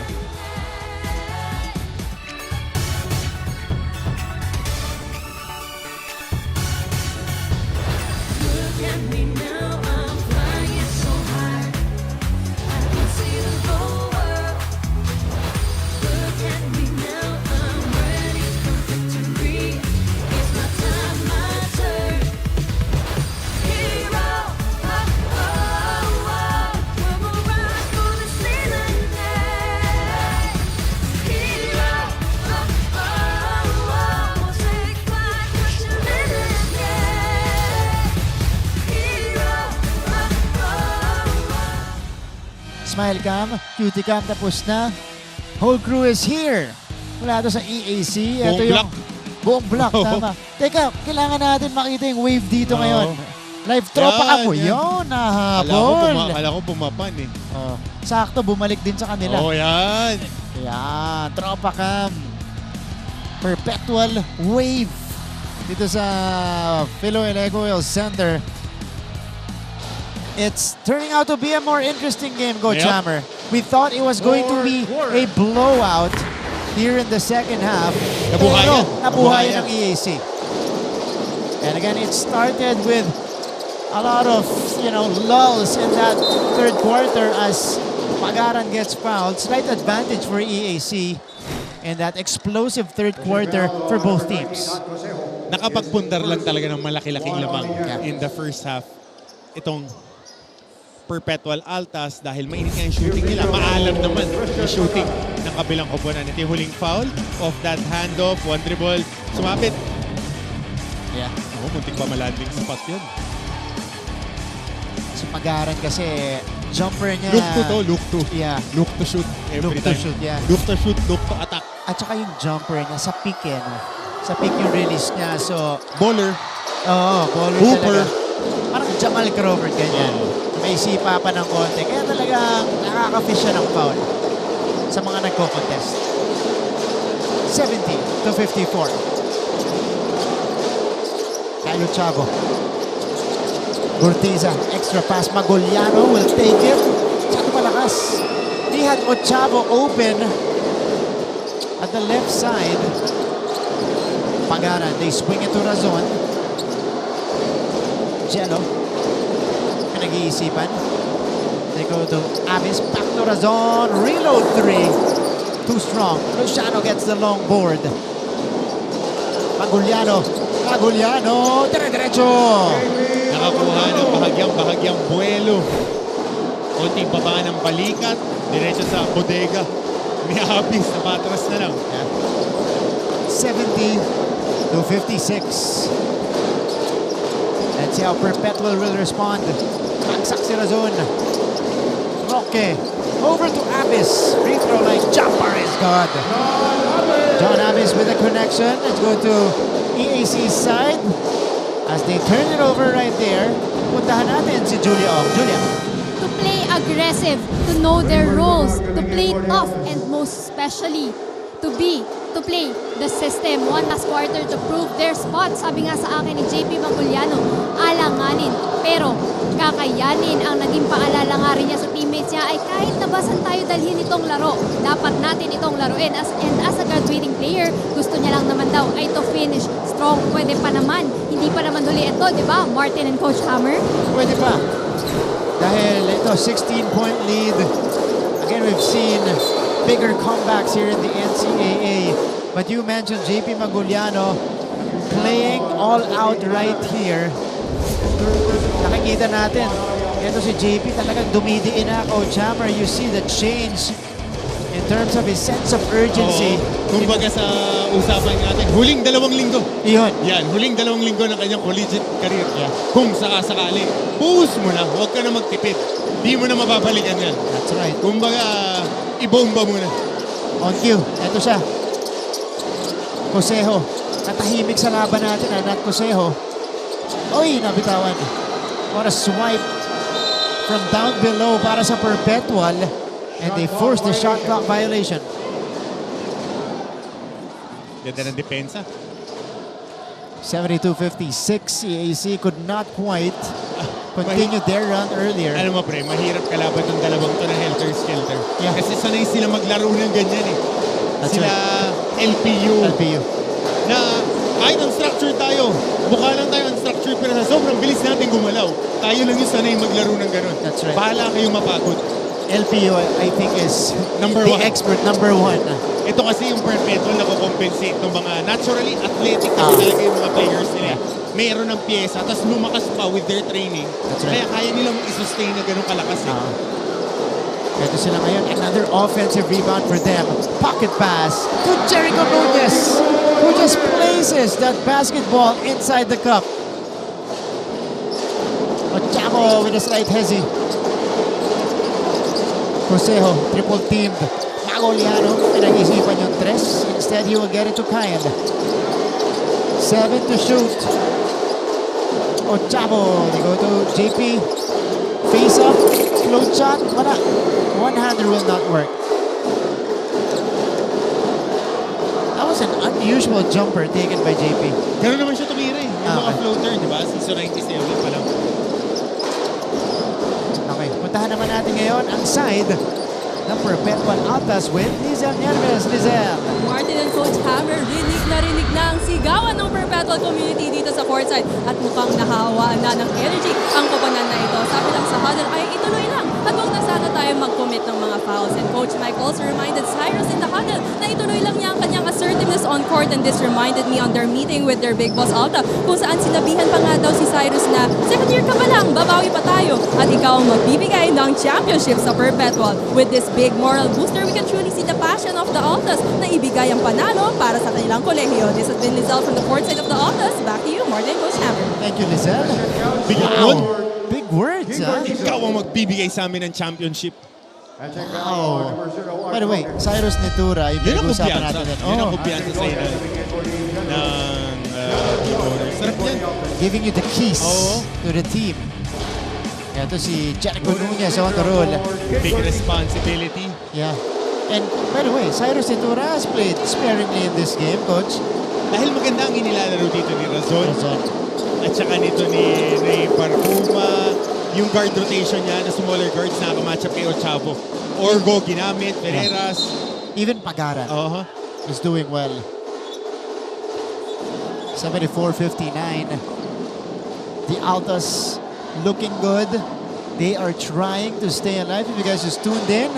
Smile cam, cutie cam tapos na. Whole crew is here. Mula to sa EAC. Ito yung buong block, tama. Teka, kailangan natin makita yung wave dito ngayon. Live tropa ka po. Yun, nahabol. Kala ko pumapan eh. Sakto, bumalik din sa kanila. Yan. Yan, tropa cam. Perpetual wave. Dito sa Philoelectrical Center. It's turning out to be a more interesting game, Coach Hammer. We thought it was going to be a blowout here in the second half. Nabuhayan ng EAC. And again, it started with a lot of, lulls in that third quarter as Pagaran gets fouled. Slight advantage for EAC in that explosive third quarter for both teams. Nakapagpundar lang talaga ng malaki-laking lamang in the first half. Itong Perpetual Altas dahil mainit nga yung shooting nila. Maalam naman yung shooting ng kabilang koponan. Ito yung huling foul of that handoff, one dribble, sumapit. Yeah. Muntik pa malanding spot yun. Si Pagaran kasi jumper niya. Look to. Yeah. Look to shoot every look time. To shoot, yeah. Look to shoot, look to attack. At saka yung jumper niya sa peak no? Sa peak yung release niya. So, baller. Oo, baller Hooper. talaga. Parang Jamal Crawford, ganyan. May sipa pa ng konti. Kaya talagang nakaka-fish siya ng foul sa mga nagko-contest. 70-54. Kyle Chavo. Gurtiza, extra pass. Maguliano will take it. Masyado malakas. He had Ochavo open at the left side. Pagaran, they swing it to Razon. Jello. Nag-iisipan. They go to Avis, back to Razon, reload 3. Too strong. Luciano gets the long board. Maguliano, dire-diretso. Nakakuha ng bahagyang buwelo. Konting baba ng balikat, diretso sa bodega. May Avis, napatras na lang. 70-56. Let's see how Perpetual will respond. Bagsak si Razon. Roque. Over to Avis. Free throw line. Jumper is good. John Avis with a connection. Let's go to EAC's side. As they turn it over right there, puntahan natin si Julia Ong. Julia. To play aggressive, to know their roles, to play tough, and most especially, to play the system. One last quarter to prove their spot. Sabi nga sa akin ni JP Maguliano, alanganin. Pero kakayanin. Ang naging paalala nga rin niya sa teammates niya ay kahit nabasan tayo dalhin itong laro, dapat natin itong laruin. And as a graduating player, gusto niya lang naman daw ay to finish strong. Pwede pa naman. Hindi pa naman huli ito, di ba? Martin and Coach Hammer? Pwede pa. Dahil ito, 16-point lead. Again, we've seen bigger comebacks here in the NCAA. But you mentioned JP Maguliano playing all out right here. Nakikita natin. Ito si JP talagang dumidiin na, Coach Hammer. You see the change in terms of his sense of urgency. Kumbaga sa usapan natin, huling 2 linggo. Iyon. Yan, huling 2 linggo ng kanyang collegiate career. Yeah. Kung sakasakali, buhos mo na, huwag ka na magtipid. Di mo na mababalikan yan. That's right. Kumbaga, ibomba mo na. On cue. Ito siya. Cosejo. Natahimik sa laban natin, Nat Cosejo. Oy, nabitawan. What a swipe from down below para sa Perpetual. And they forced the shot clock violation. Ganda ng depensa. 72-56, EAC could not quite continue their run earlier. Alam mo pre, mahirap kalaban ng dalawang to na helter-skelter. Kasi sanay sila maglaro ng ganyan eh. That's sila right. LPU. LPU. Na kahit unstructured tayo, mukha lang tayo unstructured pero sa sobrang bilis natin gumalaw. Tayo lang yung sanay maglaro ng ganun. That's right. Bahala kayong mapagod. LPU, I think, is Number the one. expert number one. Ito kasi yung Perpetual na compensate ng mga naturally athletic kasi talaga yung mga players nila. Meron ng pyesa, tapos lumakas pa with their training. That's right. Kaya kaya nilang i-sustain na ganun kalakas eh. Ito sila ngayon. Another offensive rebound for them. Pocket pass to Jericho Nunez, who just places that basketball inside the cup. Ochamo with a slight hezzy. Josejo, triple teamed. Magoliano, pinag-isipan yung tres. Instead, he will get it to Kyan. 7 to shoot. Ochamo, they go to JP. Face up, float shot, wala. One-hander will not work. That was an unusual jumper taken by JP. Ganun naman siya tumira eh. Yung mga floater, di ba? Season 97 pa lang. Okay, puntahan naman natin ngayon ang side ng Perpetual Altas with Lizel Nieves. Lizel. Martin and Coach Hammer, rinig na ang sigawan ng Perpetual community dito sa courtside at mukhang nahahawaan na ng energy ang koponan na ito. Sabi lang sa huddle ay ituloy lang at huwag na sana tayo mag-commit ng mga fouls. And Coach Mike also reminded Cyrus in the huddle na ituloy lang niya ang kanyang assertiveness on court, and this reminded me on their meeting with their big boss Alta kung saan sinabihan pa nga daw si Cyrus na second year ka pa lang, babawi pa tayo at ikaw ang magbibigay ng championship sa Perpetual. With this big moral booster, we can truly see the passion of the Altas na ibigay ang panalo para sa kanilang kolehiyo. This has been Lizelle from the court side of the Altas. Back to you, Martin, Coach Hammer. Thank you, Lizelle. Big Big words, ha? Ikaw ang magbibigay sa amin ng championship. Wow. By the way, Cyrus Netura, yung Yun ang pinag-usapan kumpiyansa. natin. Yun ang kumpiyansa sa inyo ng team owner. Sarap yan. Giving you the keys to the team. Ito si Jericho Nunez on the roll. Big responsibility. Yeah. And by the way, Cyrus Netura has played sparingly in this game, Coach. Dahil maganda ang inilalaro dito ni Razon. At saka nito ni Parfuma. Yung guard rotation niya na smaller guards na nakamatch up kay Ochavo. Orgo ginamit, Pereiras. Even Pagaran is doing well. 74-59. The Altas looking good. They are trying to stay alive. If you guys just tuned in,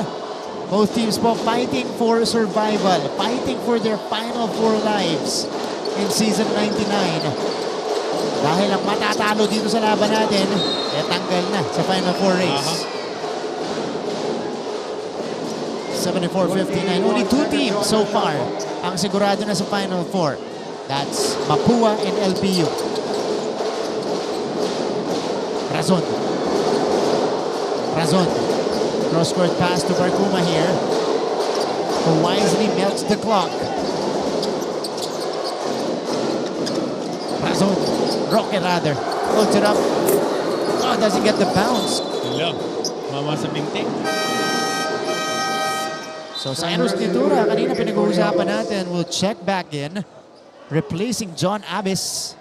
both teams po fighting for survival, fighting for their final 4 lives in season 99. Dahil ang matatalo dito sa laban natin, tanggal na sa final 4 race. 74-59. Only 2 teams so far ang sigurado na sa final 4. That's Mapua and LPU. Razon. Cross-court pass to Barkuma here, who wisely melts the clock. Razon. Roque rather. Holds it up. Oh, doesn't get the bounce. Hello. Mama sa bintik. So Cyrus Netura, kanina pinag-uusapan natin, will check back in, replacing John Abis.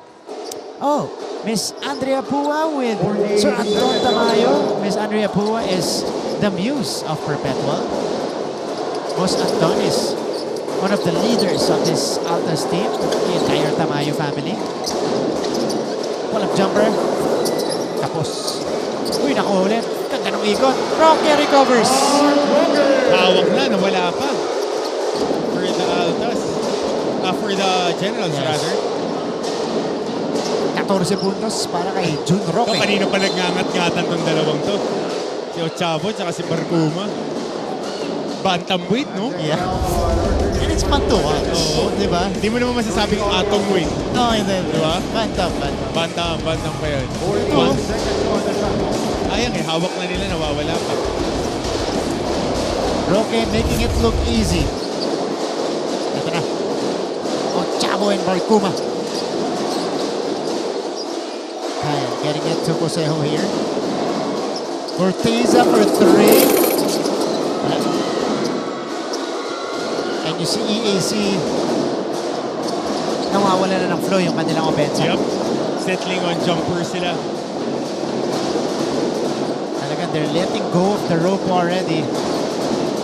Oh, Miss Andrea Pua with Sir Anton Tamayo. Miss Andrea Pua is the muse of Perpetual. Boss Anton is one of the leaders of this Altas team, the entire Tamayo family. Pull-up jumper. Tapos. Uy, naku ulit. Ganda ng ikot. Roque recovers. Hawak na, nawala pa. For the Altas. For the Generals, rather. 14 puntos para kay Jun Roque. Kanina pa nagngangat-ngatan tong dalawang to. Si Ochavo at si Barkuma. Bantamweight, no? Yeah. And it's fun to watch. Oo. Di ba? Hindi mo naman masasabing atomweight. No, hindi. Di ba? Bantam. Bantam pa yun. Ayang hawak na nila, nawawala pa. Roque making it look easy. Ito na. Ochavo and Barkuma. Kyle getting it to Cosejo here. Corteza for 3. And you see EAC, nawawala na ng flow yung kanilang offense. Yep. Settling on jumper sila. Talagang they're letting go of the rope already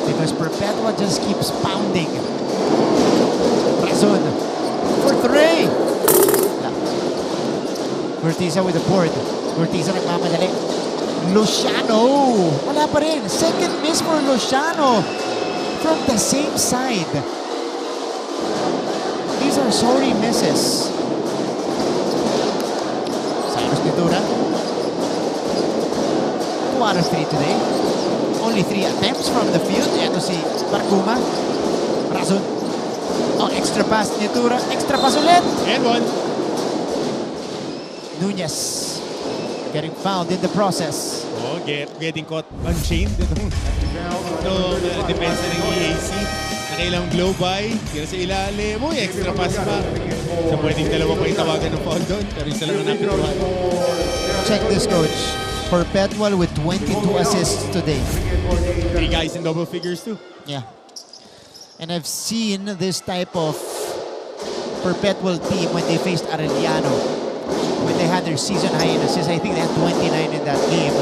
because Perpetua just keeps pounding. Razon for 3. Corteza with the board. Corteza nagmamadali. Luciano. Wala pa rin. Second miss for Luciano from the same side. These are sorry misses. Cyrus Nitura. 2 out of 3 today. Only 3 attempts from the field. Ito si Barcuma. Razon. Oh, extra pass Nitura. Extra pass ulit. And 1. Nunez getting fouled in the process. Oh, getting caught unchained. Ito, depensa ng EAC. Nakailang blow by. Tira sa ilalim. Uy, extra pass pa. So, pwedeng dalawa pa itawagan ng foul doon. Pero isa lang ang napituan. Check this, coach. Perpetual with 22 assists today. 3 guys in double figures too. Yeah. And I've seen this type of Perpetual team when they faced Arellano. When they had their season high in assists, I think they had 29 in that game.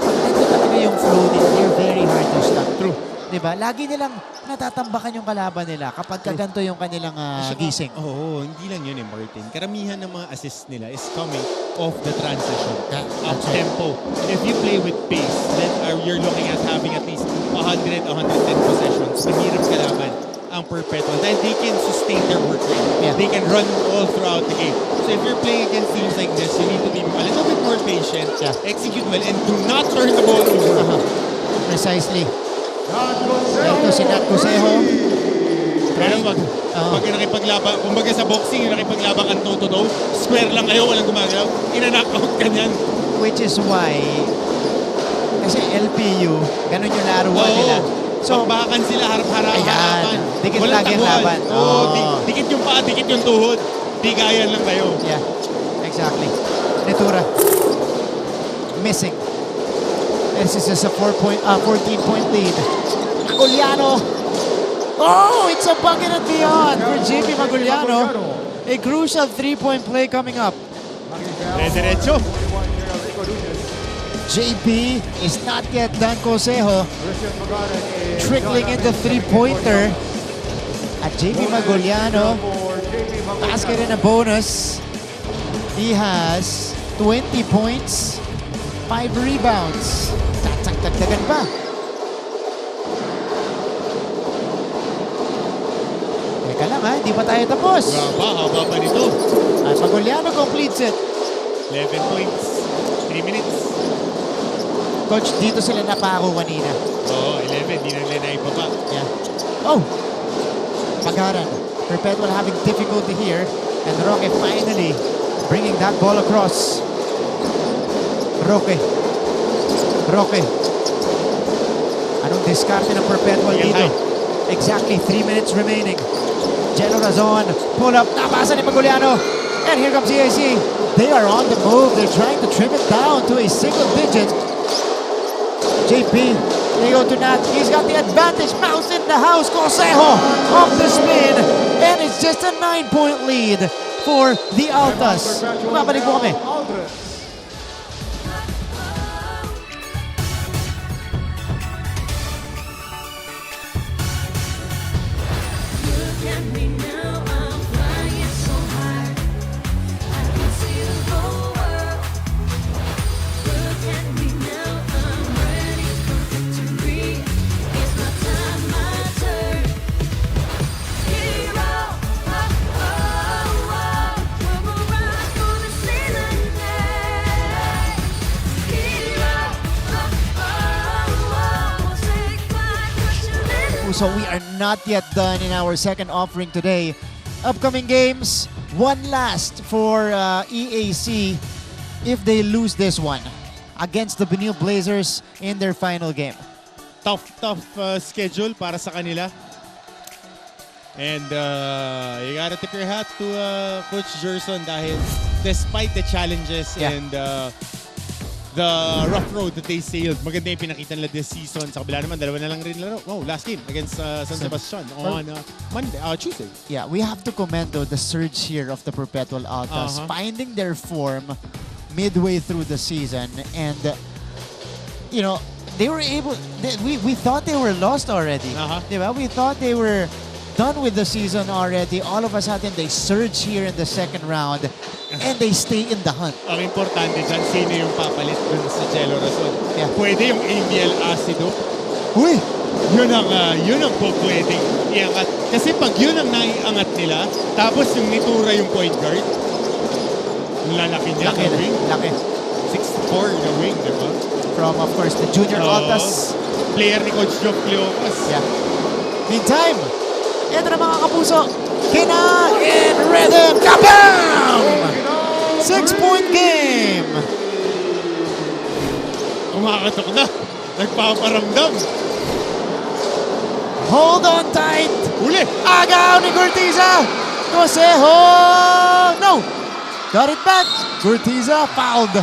Ito talaga yung flow nila. They're very hard to stop. True. Diba? Lagi nilang natatambakan yung kalaban nila kapag kaganto yung kanilang gising. Oo, hindi lang yun Martin. Karamihan ng mga assists nila is coming off the transition. Up tempo. If you play with pace, then you're looking at having at least 100, 110 possessions. Mahirap kalaban ang Perpetual dahil they can sustain their work rate. Yeah. They can run all throughout the game. So if you're playing against teams like this, you need to be a little bit more patient, execute well, and do not turn the ball over. Precisely. Ito si Nat Cosejo. Pero pag nakipaglaban, kumbaga sa boxing, yung nakipaglaban kang toe-to-toe, square lang kayo, walang gumagalaw, ina-knockout ka niyan. Which is why, kasi LPU, ganun yung laruan nila. So, bakbakan sila harap-harapan. Dikit Walang lagi ang takbuhan. laban. Dikit yung paa, dikit yung tuhod. Bigayan lang kayo. Yeah, exactly. Nitura. Missing. This is just a 14-point lead. Maguliano. Oh, it's a bucket and beyond for JP Maguliano. A crucial 3-point play coming up. Derecho. JP is not yet done. Cosejo trickling into 3-pointer. At JP Maguliano, basket and a bonus. He has 20 points, 5 rebounds. Tatsang-tagdagan pa. Teka lang ha, hindi pa tayo tapos. Haba pa nito. At Maguliano completes it. 11 points, 3 minutes. Coach, dito sila napako kanina. Oo, 11. Di na nila naipapa. Yeah. Oh! Pagaran. Perpetual having difficulty here. And Roque finally bringing that ball across. Roque. Anong diskarte ng Perpetual dito? Exactly 3 minutes remaining. Geno Razon. Pull up. Nabasa ni Maguliano. And here comes EAC. They are on the move. They're trying to trim it down to a single digit. JP, they go to Nat. He's got the advantage. Mouse in the house. Cosejo off the spin. And it's just a 9-point lead for the Altas. Babalik po kami. So we are not yet done in our second offering today. Upcoming games, one last for EAC if they lose this one against the Benil Blazers in their final game. Tough schedule para sa kanila. And you gotta tip your hat to Coach Gerson dahil despite the challenges and the rough road that they sailed, maganda yung pinakita nila this season. Sa kabila naman, dalawa na lang rin laro. Wow, last game against San Sebastian on Tuesday. Yeah, we have to commend though the surge here of the Perpetual Altas, finding their form midway through the season, and you know, they were able. We thought they were lost already. Diba? We thought they were done with the season already. All of a sudden, they surge here in the second round, and they stay in the hunt. Ang importante dyan, sino yung papalit dun sa Jello Rason? Pwede yung ABL Acido. Uy! Yun ang pwedeng iangat. Kasi pag yun ang naiangat nila, tapos yung Nitura yung point guard, lalaki niya na wing. Laki. 6'4" na wing, di ba? From, of course, the junior Altas. Player ni Coach Jock Cleopas. Yeah. Meantime, ito na mga kapuso. Kina in rhythm. Kabam! 6-point game. Kumakatok na. Nagpaparamdam. Hold on tight. Uli. Agaw ni Gurtiza. Cosejo. No. Got it back. Gurtiza fouled.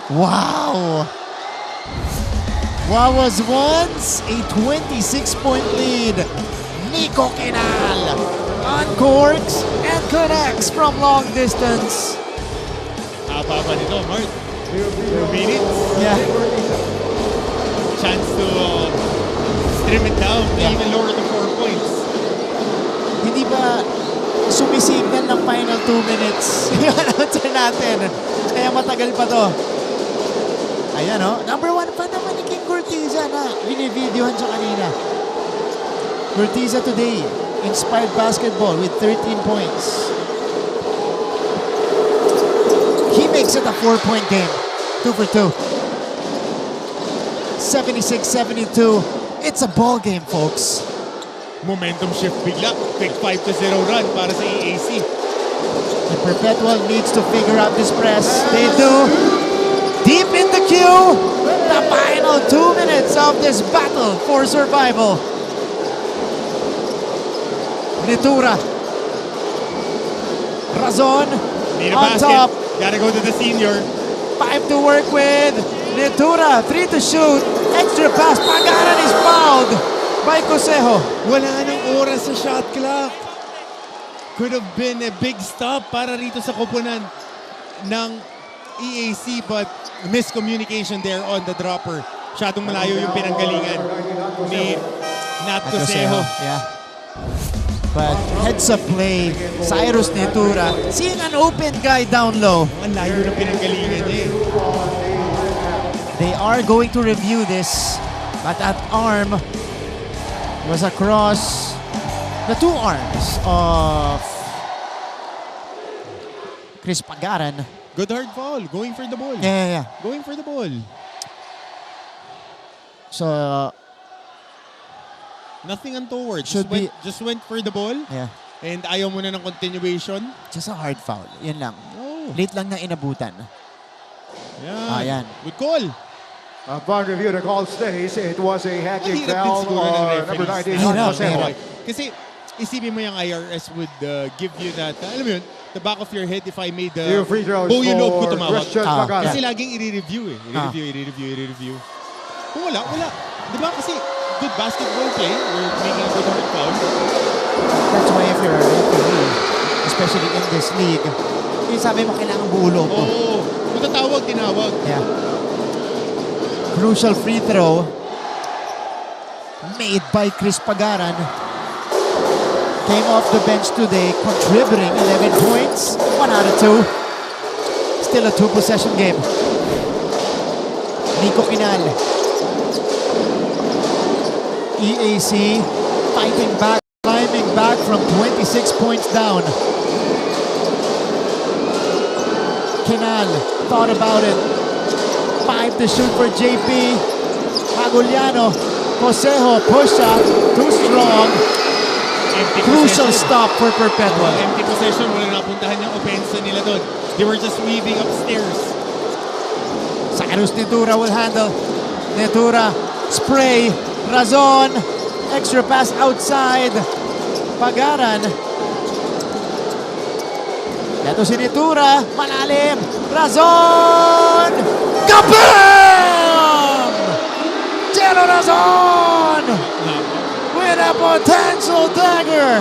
Wow. What was once a 26-point lead. Nico Kinal uncorks and connects from long distance. Haba pa nito, Mark. 2 minutes. Yeah. Chance to trim it down, even lower to 4 points. Hindi ba sumisignal ng final 2 minutes yung announcer natin? Kaya matagal pa to. Ayan o. Number 1 pa naman ni King Gurtiza na binivideohan siya kanina. Gurtiza today, inspired basketball with 13 points. He makes it a 4-point game. 2 for 2. 76-72. It's a ball game, folks. Momentum shift bigla. Quick 5-0 run para sa EAC. The Perpetual needs to figure out this press. They do. Deep in the queue. The final 2 minutes of this battle for survival. Nitura. Razon Need a on basket. top. Gotta go to the senior. 5 to work with. Nitura, 3 to shoot. Extra pass. Pagaran is fouled by Cosejo. Wala nang oras sa shot clock. Could have been a big stop para rito sa koponan ng EAC, but miscommunication there on the dropper. Masyadong malayo yung pinanggalingan ni Nat Cosejo. Yeah. But heads up play, Cyrus Nitura, seeing an open guy down low. Ang layo ng pinanggalingan niya. They are going to review this, but that arm was across the 2 arms of Chris Pagaran. Good hard foul, going for the ball. Yeah. Going for the ball. So, nothing untoward. Should just went for the ball. Yeah. And ayaw mo na ng continuation. Just a hard foul. Yun lang. Oh. Late lang na inabutan. Yan. Good call. Upon review, the call stays. It was a hacking Mahirap din foul siguro ng on number referees. 19, Cosejo. Kasi isipin mo yung IRS would give you that, alam mo yun, the back of your head if I made the New free throws Bowie Lobe ko for tumawag. Christian Pagaran. Kasi laging i-review eh. I-review. Kung wala. Di ba kasi good basketball play, we're making a good hard foul. That's why if you're a referee, especially in this league, yung sabi mo kailangan buo lob mo. Oo. Kung tatawag, tinawag. Yeah. Crucial free throw made by Chris Pagaran. Came off the bench today, contributing 11 points, 1 out of 2. Still a 2-possession game. Nico Kinal. EAC fighting back, climbing back from 26 points down. Kinal thought about it. 5 to shoot for JP. Maguliano. Cosejo, push shot, too strong. Empty Crucial possession. stop for Perpetual. Empty possession, walang napuntahan yung offense nila doon. They were just weaving upstairs. Cyrus Nitura will handle. Nitura, spray, Razon, Extra pass outside. Pagaran. Ito si Nitura. Malalim. Razon! Kabam! Jello Razon! With a potential dagger.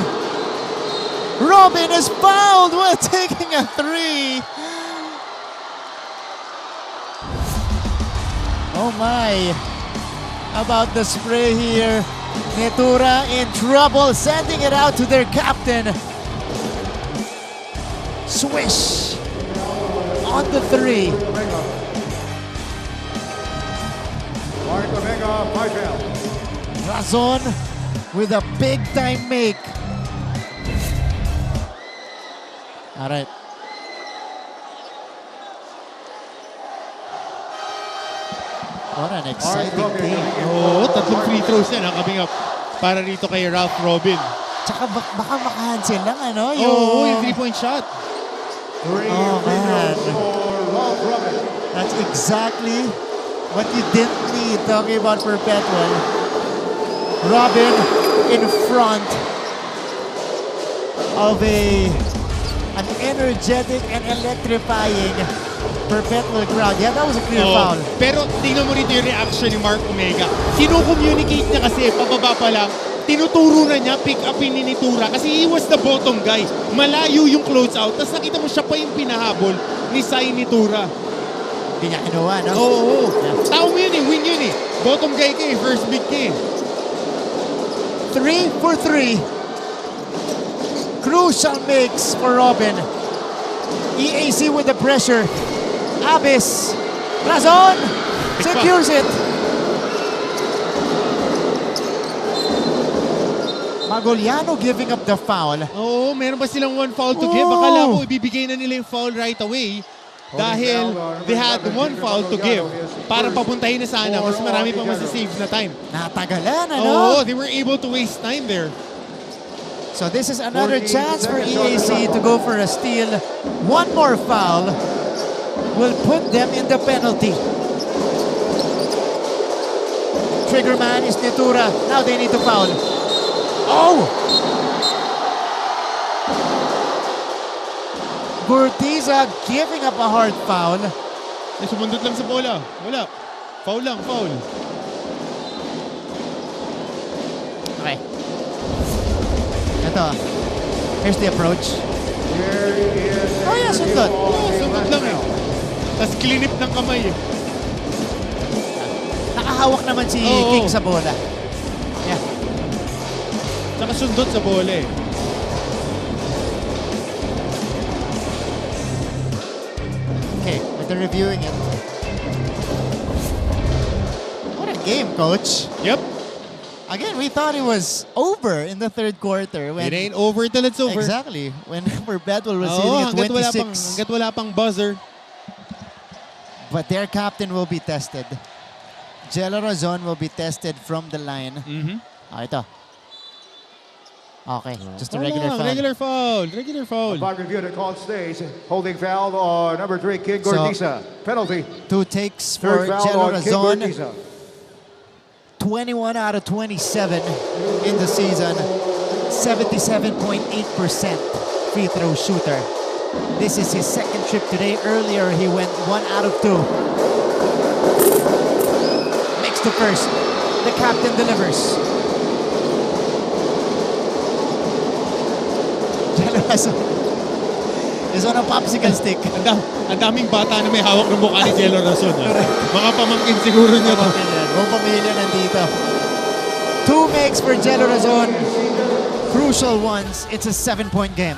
Robin is fouled while taking a three. Oh my. About the spray here. Nitura in trouble, sending it out to their captain. Swish on the three. Mark Omega, 5 out. Razon with a big time make. All right. What an exciting game. Oo, tatlong free throws yan coming up para rito kay Ralph Robin. Tsaka baka makahansel lang ano? Oo, yung 3-point shot. Oh man. That's exactly what you didn't need talking about Perpetual. Robin in front of an energetic and electrifying Perpetual crowd. Yeah, that was a clear foul. Pero tingnan mo rito yung reaction ni Mark Omega. Kino-communicate niya kasi pababa pa lang. Tinuturo na niya, pick upin ni Nitura kasi he was the bottom guy. Malayo yung close out. Tapos nakita mo siya pa yung pinahabol ni Sai Nitura. Hindi niya kinuha, no? Oo. Tao mo yun eh, win yun eh. Bottom guy ka eh, first big ka eh. 3 for 3. Crucial makes for Robin. EAC with the pressure. Abyss. Razon secures it. Magoliano giving up the foul. Oo, meron ba silang one foul to give? Akala ko ibibigay na nila yung foul right away. Dahil they had one foul to give para papuntahin na sana. Mas marami pa masasave na time. Natagalan, ano? Oo, they were able to waste time there. So this is another chance for EAC to go for a steal. One more foul will put them in the penalty. Trigger man is Nitura. Now they need to foul. Oh! Burtiza giving up a hard foul. Sumundot lang sa bola. Wala. Foul lang, foul. Okay. Ito. Here's the approach. Oh yeah, sundot. Oo, sundot lang eh. Tapos clean ng kamay eh. Nakahawak naman si King sa bola. Yeah. Tsaka sundot sa bola eh. Okay, but they're reviewing it. What a game, coach. Yep. Again, we thought it was over in the third quarter. When It ain't over till it's over. Exactly. When Perpetual was sitting at 26. Hanggat wala pang buzzer. But their captain will be tested. Jello Razon will be tested from the line. Ito. Okay, just a regular foul. Regular foul. Upon review, the call stays. Holding foul on number 3, King Gordisa. Penalty. 2 takes for Third foul Jello on King Razon. Gordisa. 21 out of 27 in the season. 77.8% free throw shooter. This is his second trip today. Earlier, he went 1 out of 2. Makes to first. The captain delivers. Jello Razon is on a popsicle stick. Ang daming bata na may hawak ng mukha ni Jello Razon. Mga pamangkin siguro niya to. Buong pamilya nandito. 2 makes for Jello Razon. Crucial ones. It's a 7-point game.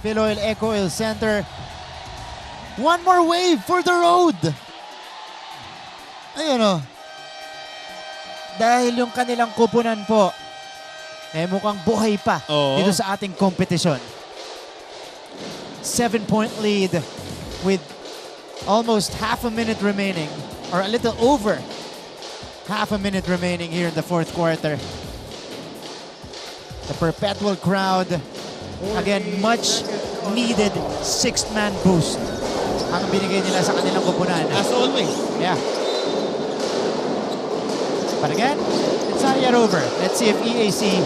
Philoil Eco Oil Center. One more wave for the road. Ayun o. Dahil yung kanilang kupunan po, mukhang buhay pa dito sa ating kompetisyon. 7-point lead with almost half a minute remaining, or a little over half a minute remaining here in the fourth quarter. The Perpetual crowd, again, much needed sixth-man boost ang binigay nila sa kanilang kupunan. As always. Yeah. But again, it's not yet over. Let's see if EAC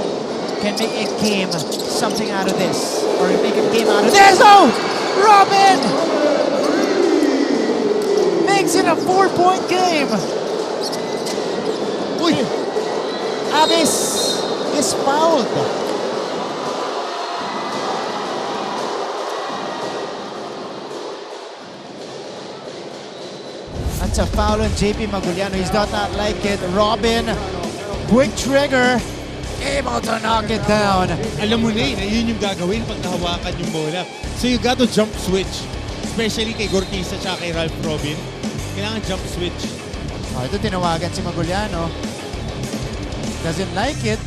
can make a game something out of this. Or make a game out of this. Oh! Robin! Makes it a 4-point game. Uy! Abyss is fouled. That's a foul on JP Maguliano. He's not like it. Robin, quick trigger, able to knock it down. Alam mo na yun yung gagawin pag nahawakan yung bola. So you got to jump switch. Especially kay Gortisa at kay Ralph Robin. Kailangan jump switch. Oh, ito tinawagan si Maguliano. Doesn't like it.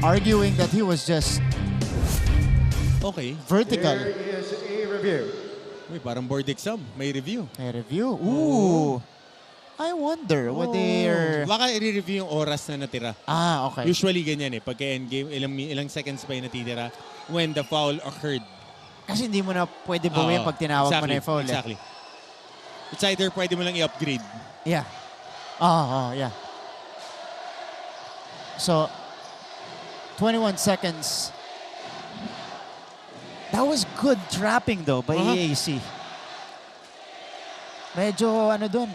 Arguing that he was just vertical. There is a review. Uy, parang board exam. May review. May review? Ooh. I wonder what they're... Baka i-review yung oras na natira. Ah, okay. Usually ganyan pagka endgame, ilang seconds pa yung natitira when the foul occurred. Kasi hindi mo na pwede buuin pag tinawag mo na yung foul. Exactly. It's either pwede mo lang i-upgrade. Yeah. Yeah. So, 21 seconds. That was good trapping though by EAC. Medyo dun.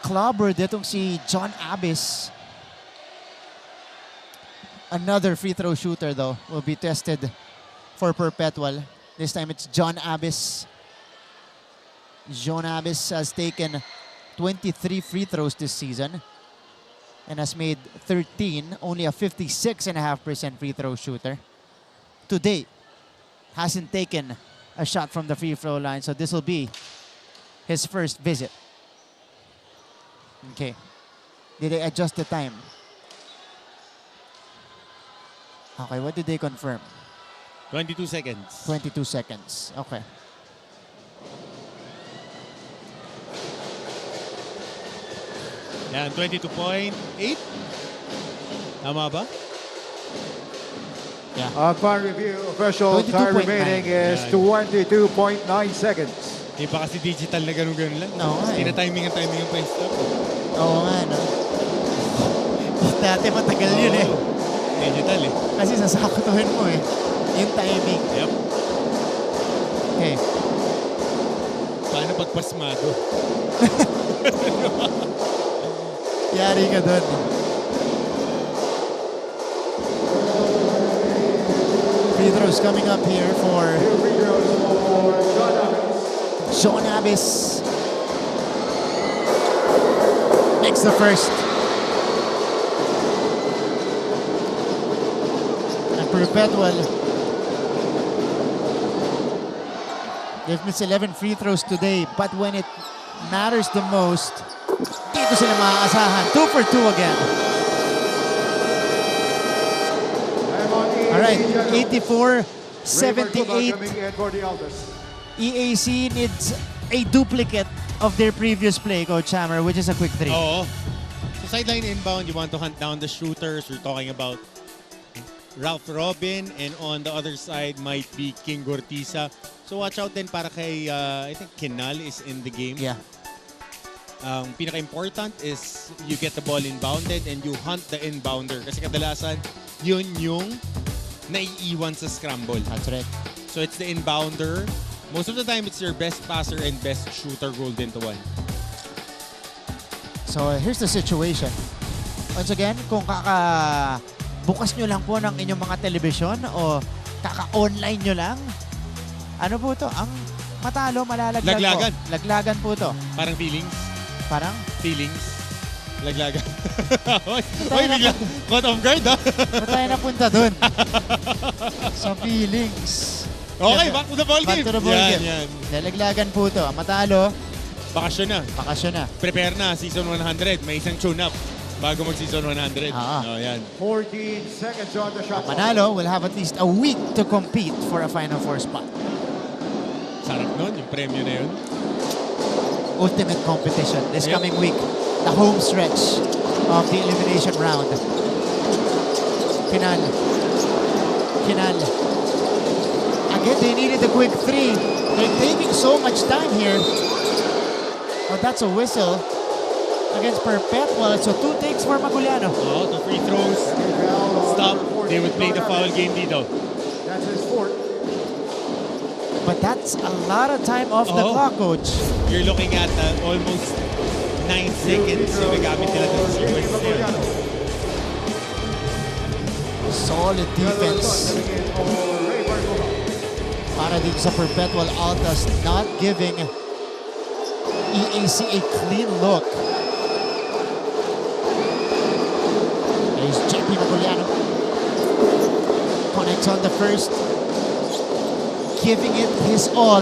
Clobbered itong si John Abyss. Another free throw shooter though will be tested for Perpetual. This time it's John Abyss. John Abyss has taken 23 free throws this season and has made 13, only a 56.5% free throw shooter. To date, hasn't taken a shot from the free throw line, so this will be his first visit. Okay. Did they adjust the time? Okay, what did they confirm? 22 seconds. 22 seconds. Okay. Yan, 22.8. Tama ba? Yeah. Upon review, official time remaining is 22.9 seconds. Hindi pa kasi digital na ganun-ganun lang. No, Tina-timing ang pwesto. Oo nga, no? Dati matagal yun eh. Digital eh. Kasi sasakutuhin mo eh. Yung timing. Yep. Okay. Paano pagpasmado? Yari ka doon. Free throws coming up here for John Abyss. Makes the first. And Perpetual, they've missed 11 free throws today, but when it matters the most, dito sila maaasahan. 2 for 2 again. All right, 84-78. EAC needs a duplicate of their previous play, Coach Hammer, which is a quick 3. Oo. So sideline inbound, you want to hunt down the shooters. We're talking about Ralph Robin, and on the other side might be King Gortisa. So watch out din para kay, I think Kinal is in the game. Yeah. Pinaka-important is you get the ball inbounded and you hunt the inbounder. Kasi kadalasan, yun yung naiiwan sa scramble. That's right. So it's the inbounder. Most of the time, it's your best passer and best shooter rolled into one. So here's the situation. Once again, kung bukas nyo lang po ng inyong mga telebisyon o kaka-online nyo lang, ano po to? Ang matalo, malalaglag Laglagan. po. Laglagan po to. Parang feelings. Parang? Feelings. Laglagan. Oy, bigla. Caught off guard, ha? Ba't tayo napunta dun? Sa feelings. Okay, back to the ball game. Back to the ball Yan, game. yan. Lalaglagan po ito. Matalo, Bakasyon na. bakasyon na. Prepare na, season 100. May isang tune-up bago mag-season 100. Oh, yan. 14 seconds on the shot clock. Manalo will have at least a week to compete for a Final Four spot. Sarap nun, yung premyo na yun. Ultimate competition this coming week. The home stretch of the elimination round. Kinal. Again, they needed a quick three. They're taking so much time here. Oh, that's a whistle against Perpetual. So 2 takes for Maguliano. Oh, the free throws. Stop. They would play the foul game dito. That's his fourth. But that's a lot of time off the clock, coach. You're looking at almost 9 seconds yung nagamit nila ng sequence na yun. Solid defense. Para dito sa Perpetual Altas, not giving EAC a clean look. There's JP Maguliano. Connects on the first. Giving it his all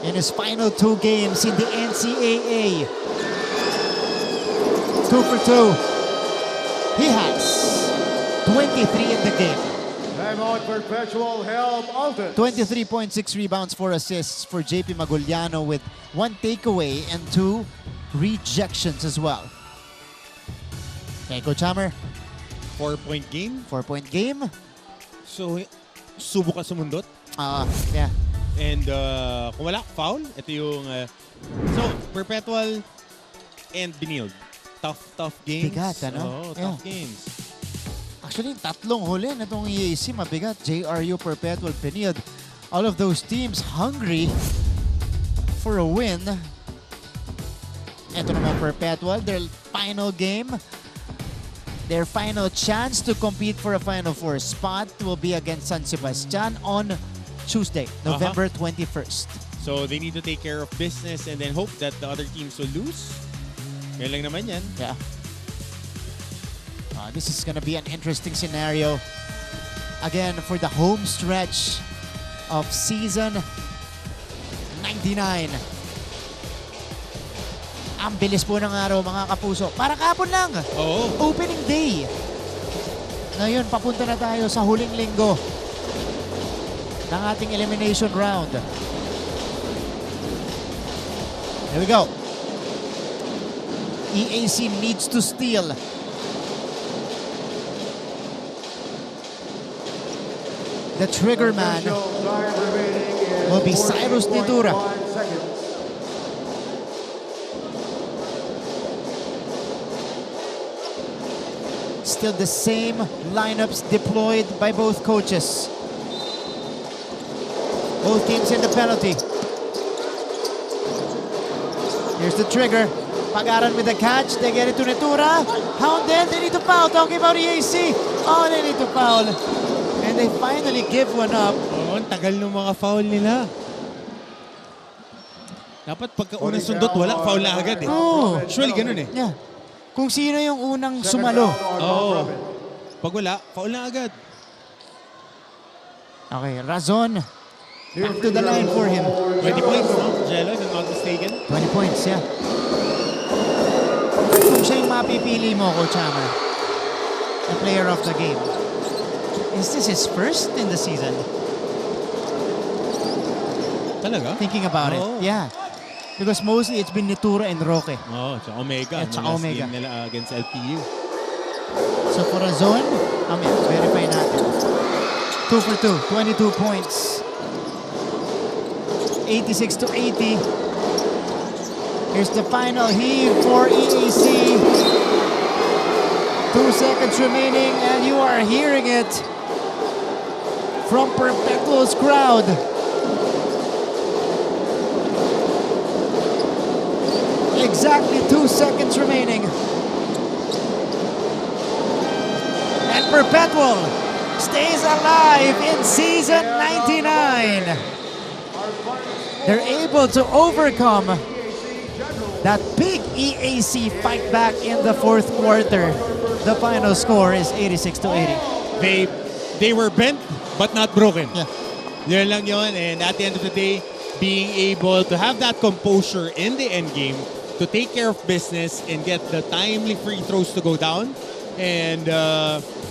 in his final 2 games in the NCAA. 2 for 2. He has 23 in the game. Time out, Perpetual help Altas. 23.6 rebounds, 4 assists for JP Maguliano with 1 takeaway and 2 rejections as well. Okay, Coach Hammer. 4-point game. 4-point game. So, subok ka sumundot. Yeah. And kung wala, foul. Ito yung... so, Perpetual and Benilde. Tough games. Bigat, ano? Oo, tough games. Actually, tatlong huli na itong EAC, mabigat. JRU, Perpetual, Benilde. All of those teams hungry for a win. Ito naman Perpetual, their final game. Their final chance to compete for a Final Four spot will be against San Sebastian on Tuesday, November 21st. So they need to take care of business and then hope that the other teams will lose. Yan lang naman yan. Yeah. This is gonna be an interesting scenario. Again, for the home stretch of season 99. Ang bilis po ng araw, mga kapuso. Para kapon lang. Opening day. Ngayon, papunta na tayo sa huling linggo ng ating elimination round. Here we go. EAC needs to steal. The trigger man will be Cyrus Nitura. Still the same lineups deployed by both coaches. Both teams in the penalty. Here's the trigger. Pagaran with the catch. They get it to Nitura. Hounded. They need to foul. Talking about EAC. Oh, they need to foul. And they finally give one up. Oo, ang tagal ng mga foul nila. Dapat pagka unang sundot, wala, foul na agad eh. Oh. Usually ganun eh. Yeah. Kung sino yung unang sumalo. Oo. Pag wala, foul na agad. Okay, Razon. Back to the line for him. 20 points, no? Jello, if I'm not mistaken. 20 points, yeah. Kung siya yung mapipili mo, Coach Hammer, the player of the game, is this his first in the season? Talaga? Thinking about it, yeah. Because mostly it's been Nitura and Roque. Oo, tsaka Omega. At tsaka Omega. Game nila against LPU. So for Razon, verify natin. 2 for 2, 22 points. 86-80. Here's the final heave for EAC. 2 seconds remaining, and you are hearing it from Perpetual's crowd. Exactly 2 seconds remaining. And Perpetual stays alive in season 99. They're able to overcome that big EAC fight back in the fourth quarter. The final score is 86-80. they were bent but not broken. Yeah. Yun lang yun. And at the end of the day, being able to have that composure in the end game, to take care of business and get the timely free throws to go down. And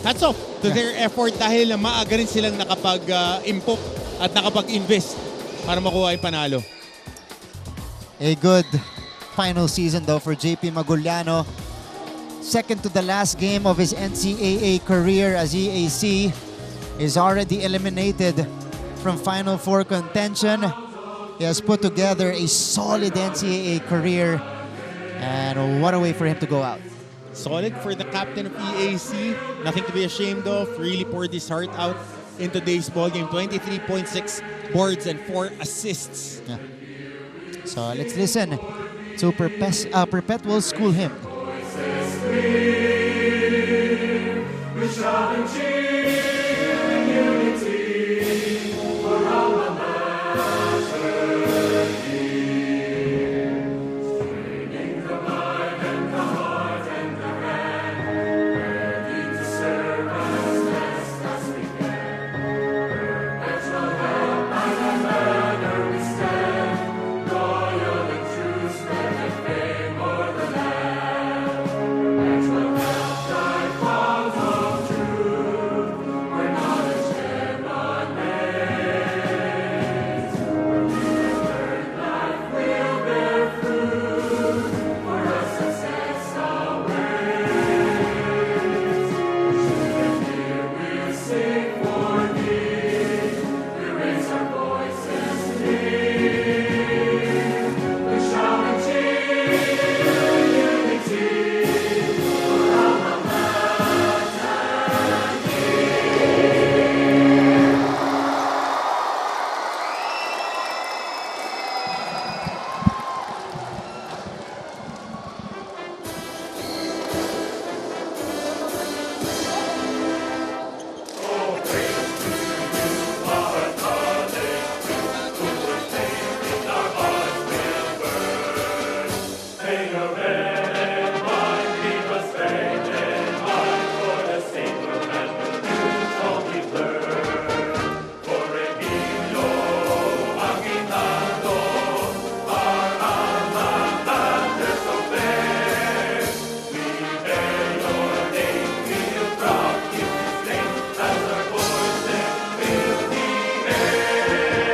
hats off to their effort dahil maaga rin silang nakapag-impok at nakapag-invest para makuha yung panalo. A good final season though for JP Maguliano. Second to the last game of his NCAA career as EAC is already eliminated from Final Four contention. He has put together a solid NCAA career, and what a way for him to go out. Solid for the captain of EAC. Nothing to be ashamed of. Really poured his heart out in today's ball game. 23.6 boards and 4 assists. Yeah. So let's listen to Perpetual School Hymn. We shall achieve unity for our master here. Straining the mind and the heart and the hand, ready to serve as best as we can. Perpetual help by the banner we stand, loyal and true, spreading fame o'er the land. Perpetual help thy cause of truth, where knowledge emanates. Where we have learned life will bear fruit, for us success awaits. And here we'll sing for thee, we raise our voices clear. We shall achieve unity for alma mater May your red wine keep us faint in mind, for the sacred and the truth all we learn. For Emilio Aguinaldo, our alma mater so fair. We bear your name, we'll proud keep his name, as our voices fill the air.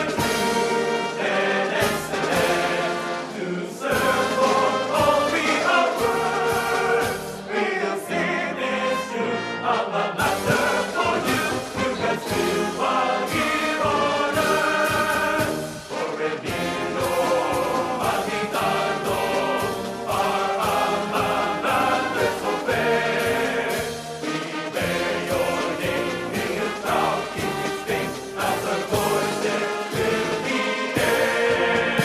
Truth and excellence, to serve for all we are worth. We'll sing this tune, alma mater for you, God's will while here on earth. For Emilio Aguinaldo, our alma mater so fair. We bear your name, we'll proud keep its fame, as our voices fill the air.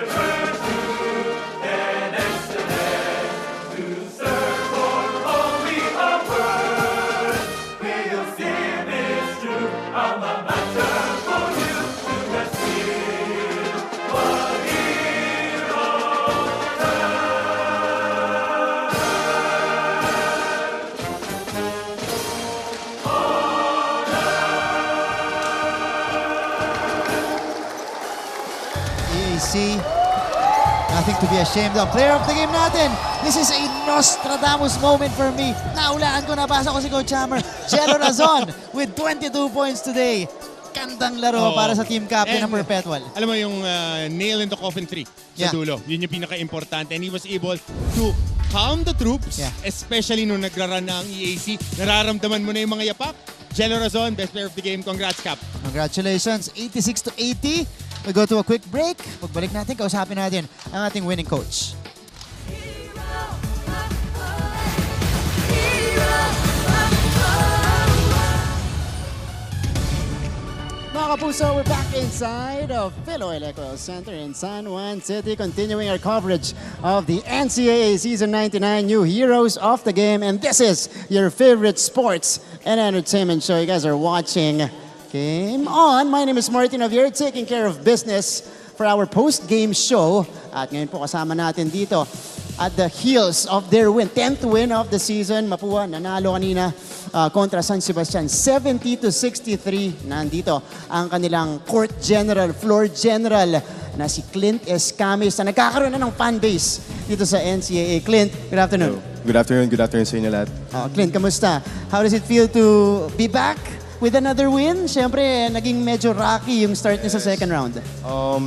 Truth and excellence, to serve for all we are worth. We'll sing this true, alma mater for you, God's will while here on EAC, nothing to be ashamed of. Player of the game natin. This is a Nostradamus moment for me. Naulaan ko, nabasa ko si Coach Hammer. Jero Razon with 22 points today. Kandang laro Oo. para sa team captain ng And, Perpetual. Alam mo yung nail in the coffin 3 sa Yeah. dulo. Yun yung pinaka-importante. And he was able to calm the troops, especially nung nagra-run na ang EAC. Nararamdaman mo na yung mga yapak. Jello Razon, best player of the game. Congrats, Cap. Congratulations, 86-80. We go to a quick break. Pagbalik natin, kausapin natin ang ating winning coach. Mga kapuso, we're back inside of Philo Electoral Center in San Juan City, continuing our coverage of the NCAA Season 99 New Heroes of the Game. And this is your favorite sports and entertainment show. You guys are watching Game On. My name is Martin Javier, taking care of business for our post-game show. At ngayon po kasama natin dito at the heels of their win. 10th win of the season. Mapua nanalo kanina kontra San Sebastian. 70-63. Nandito ang kanilang court general, floor general na si Clint Escamis na nagkakaroon na ng fan base dito sa NCAA. Clint, good afternoon. Good afternoon sa inyo lahat. Clint, kamusta? How does it feel to be back with another win? Siyempre, naging medyo rocky yung start niya sa second round.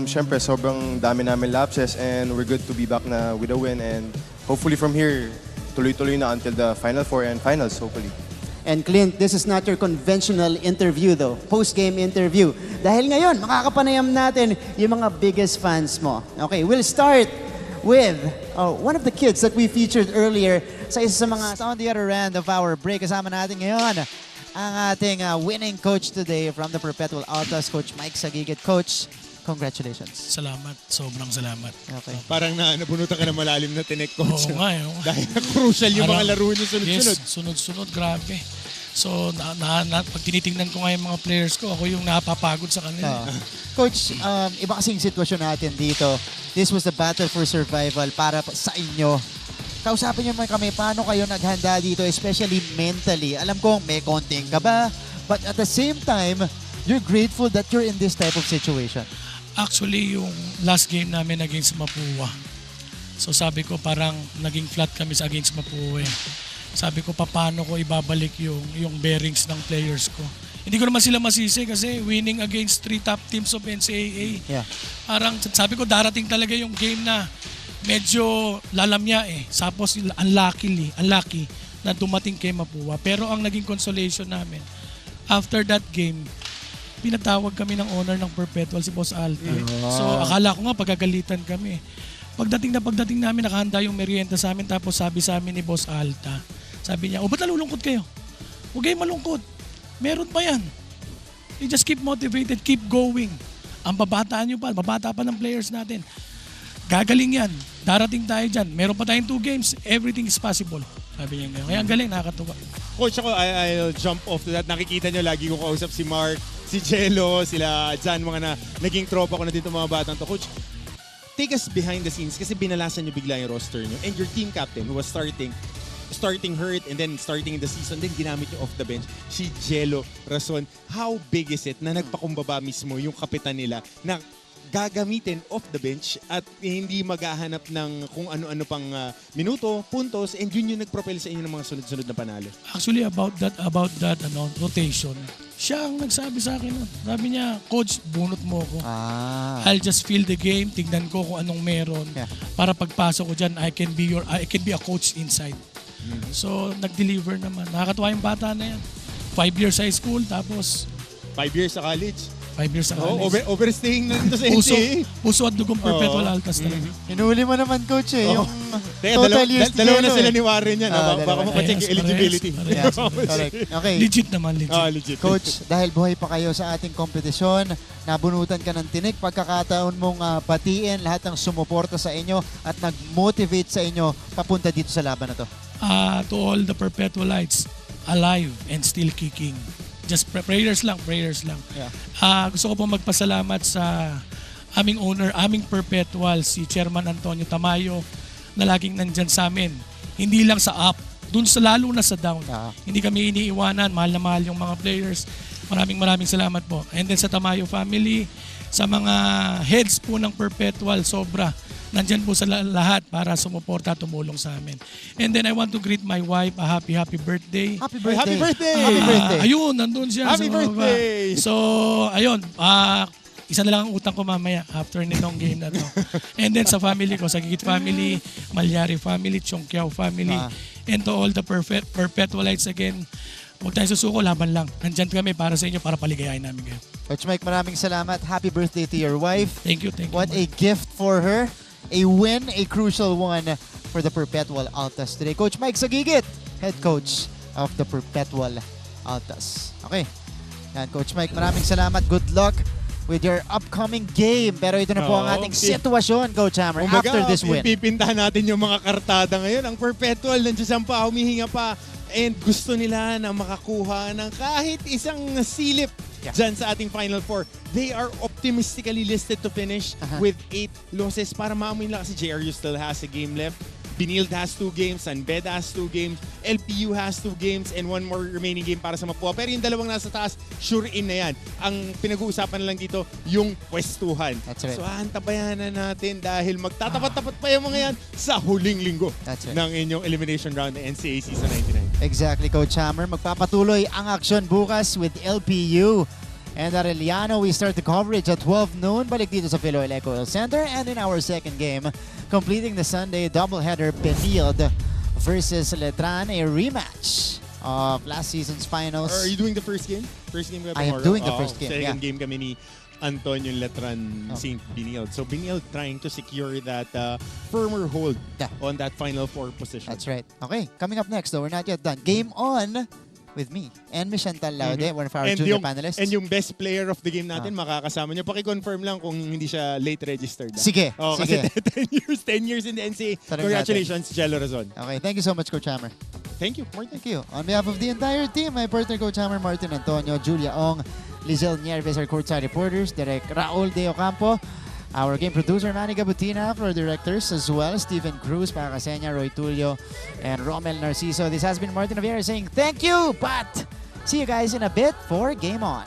Siyempre, sobrang dami namin lapses and we're good to be back na with a win and hopefully from here, tuloy-tuloy na until the Final Four and Finals, hopefully. And Clint, this is not your conventional interview though, post-game interview. Dahil ngayon, makakapanayam natin yung mga biggest fans mo. Okay, we'll start with one of the kids that we featured earlier sa isa sa mga on the other end of our break. Kasama natin ngayon ang ating winning coach today from the Perpetual Altas, Coach Mike Sagigit. Coach, congratulations. Salamat. Sobrang salamat. Okay. Parang nabunutan ka na malalim na tinek, Coach. Oo nga. Dahil crucial yung mga laro niyo sunod-sunod. Yes, sunod-sunod. Grabe. So, pag tinitingnan ko nga yung mga players ko, ako yung napapagod sa kanila. Coach, iba kasing sitwasyon natin dito. This was the battle for survival para sa inyo. Kausapin niyo kami, paano kayo naghanda dito, especially mentally? Alam kong may konting kaba, but at the same time, you're grateful that you're in this type of situation. Actually, yung last game namin against Mapua. So sabi ko parang naging flat kami sa against Mapua. Sabi ko paano ko ibabalik yung bearings ng players ko. Hindi ko naman sila masisi kasi winning against 3 top teams of NCAA. Yeah. Parang sabi ko darating talaga yung game na medyo lalamya eh. Tapos unlucky na dumating kay Mapua. Pero ang naging consolation namin, after that game, pinatawag kami ng owner ng Perpetual, si Boss Alta. So akala ko nga pagkagalitan kami. Pagdating namin, nakahanda yung merienda sa amin. Tapos sabi sa amin ni Boss Alta, sabi niya, ba't nalulungkot kayo? Huwag kayong malungkot. Meron pa yan. You just keep motivated, keep going. Ang babata pa ng players natin. Gagaling yan. Darating tayo dyan. Meron pa tayong 2 games. Everything is possible. Sabi niya ngayon. Kaya ang galing, nakakatuwa. Coach, I'll jump off to that. Nakikita nyo, lagi ko kausap si Mark, si Jello, sila Jan, mga naging tropa ko na dito mga batang to. Coach, take us behind the scenes kasi binalasan nyo bigla yung roster nyo. And your team captain who was starting hurt and then starting in the season, then ginamit nyo off the bench, si Jello Rason. How big is it na nagpakumbaba mismo yung kapitan nila na gagamitin off the bench at hindi maghahanap ng kung ano-ano pang minuto, puntos, and yun yung nagpropel sa inyo ng mga sunod-sunod na panalo? Actually, about that rotation, siya ang nagsabi sa akin. Sabi niya, Coach, bunot mo ko. I'll just feel the game, tignan ko kung anong meron. Para pagpasok ko dyan, I can be a coach inside. So, nag-deliver naman. Nakakatuwa yung bata na yan. 5 years high school, tapos 5 years sa college. 5 years sa college. Overstaying na dito sa NCAA. Puso at dugong Perpetual Altas talaga. Hinuli mo naman, Coach, eh. Yung Teka, total years dalawa na sila ni Warren yan. Baka mapacheck yung eligibility. Correct. Okay. Legit naman, legit. Legit. Coach, dahil buhay pa kayo sa ating kompetisyon, nabunutan ka ng tinik, pagkakataon mong batiin lahat ng sumuporta sa inyo at nag-motivate sa inyo papunta dito sa laban na to. To all the Perpetualites, alive and still kicking. Just prayers lang. Yeah. Gusto ko po magpasalamat sa aming owner, aming Perpetual, si Chairman Antonio Tamayo, na laging nandyan sa amin. Hindi lang sa up, lalo na sa down. Hindi kami iniiwanan, mahal na mahal yung mga players. Maraming salamat po. And then sa Tamayo family, sa mga heads po ng Perpetual, sobra. Nandyan po sa lahat para sumuporta, tumulong sa amin. And then I want to greet my wife, a happy birthday. Happy birthday. Happy birthday. Happy birthday. Ayun, nandun siya. Happy birthday. So, ayun, isa na lang ang utang ko mamaya after nitong game na to. And then sa family ko, sa Gigit family, Malyari family, Chongkiao family, and to all the Perpetualites again, huwag tayong susuko, laban lang. Nandyan kami para sa inyo, para paligayahin namin kayo. Coach Mike, maraming salamat. Happy birthday to your wife. Thank you. What a gift for her. A win, a crucial one for the Perpetual Altas today. Coach Mike Sagigit, head coach of the Perpetual Altas. Okay. Yan, Coach Mike, maraming salamat. Good luck with your upcoming game. Pero ito na po ang ating sitwasyon, Coach Hammer, after this win. Pipintahan natin yung mga kartada ngayon. Ang Perpetual, nandiyan pa, humihinga pa. And gusto nila na makakuha ng kahit isang silip dyan sa ating Final Four. They are optimistically listed to finish with 8 losses. Para maamoy nila kasi JRU still has a game left. Binild has 2 games, San Beda has 2 games, LPU has 2 games, and 1 more remaining game para sa Mapua. Pero yung dalawang nasa taas, sure in na yan. Ang pinag-uusapan lang dito, yung pwestuhan. That's right. So antabayan na natin dahil magtatapat-tapat pa yung mga yan sa huling linggo ng inyong elimination round ng NCAA Season 99. Exactly, Coach Hammer. Magpapatuloy ang aksyon bukas with LPU and Arellano. We start the coverage at 12 noon. Balik dito sa Philoil Eco Center. And in our second game, completing the Sunday doubleheader, Benild versus Letran, a rematch of last season's finals. Are you doing the first game? First game I am doing the first game, Second game kami ni Antonio Letran St. Binild. So Binild trying to secure that firmer hold on that final 4 position. That's right. Okay, coming up next though, we're not yet done. Game on with me and Miss Chantal Laude, one of our junior panelists. And yung best player of the game natin, makakasama nyo. Paki-confirm lang kung hindi siya late registered. Sige. Sige. Kasi 10 years in the NCAA. Congratulations, Jello Razon. Okay, thank you so much, Coach Hammer. Thank you, Martin. Thank you. On behalf of the entire team, my partner, Coach Hammer, Martin Antonio, Julia Ong, Lizelle Nieves, our courtside reporters, Direk Raul De Ocampo, our game producer, Manny Gabutina, floor directors as well, Stephen Cruz, Pacasenya, Roy Tulio, and Romel Narciso. This has been Martin Javier saying thank you, but see you guys in a bit for Game On.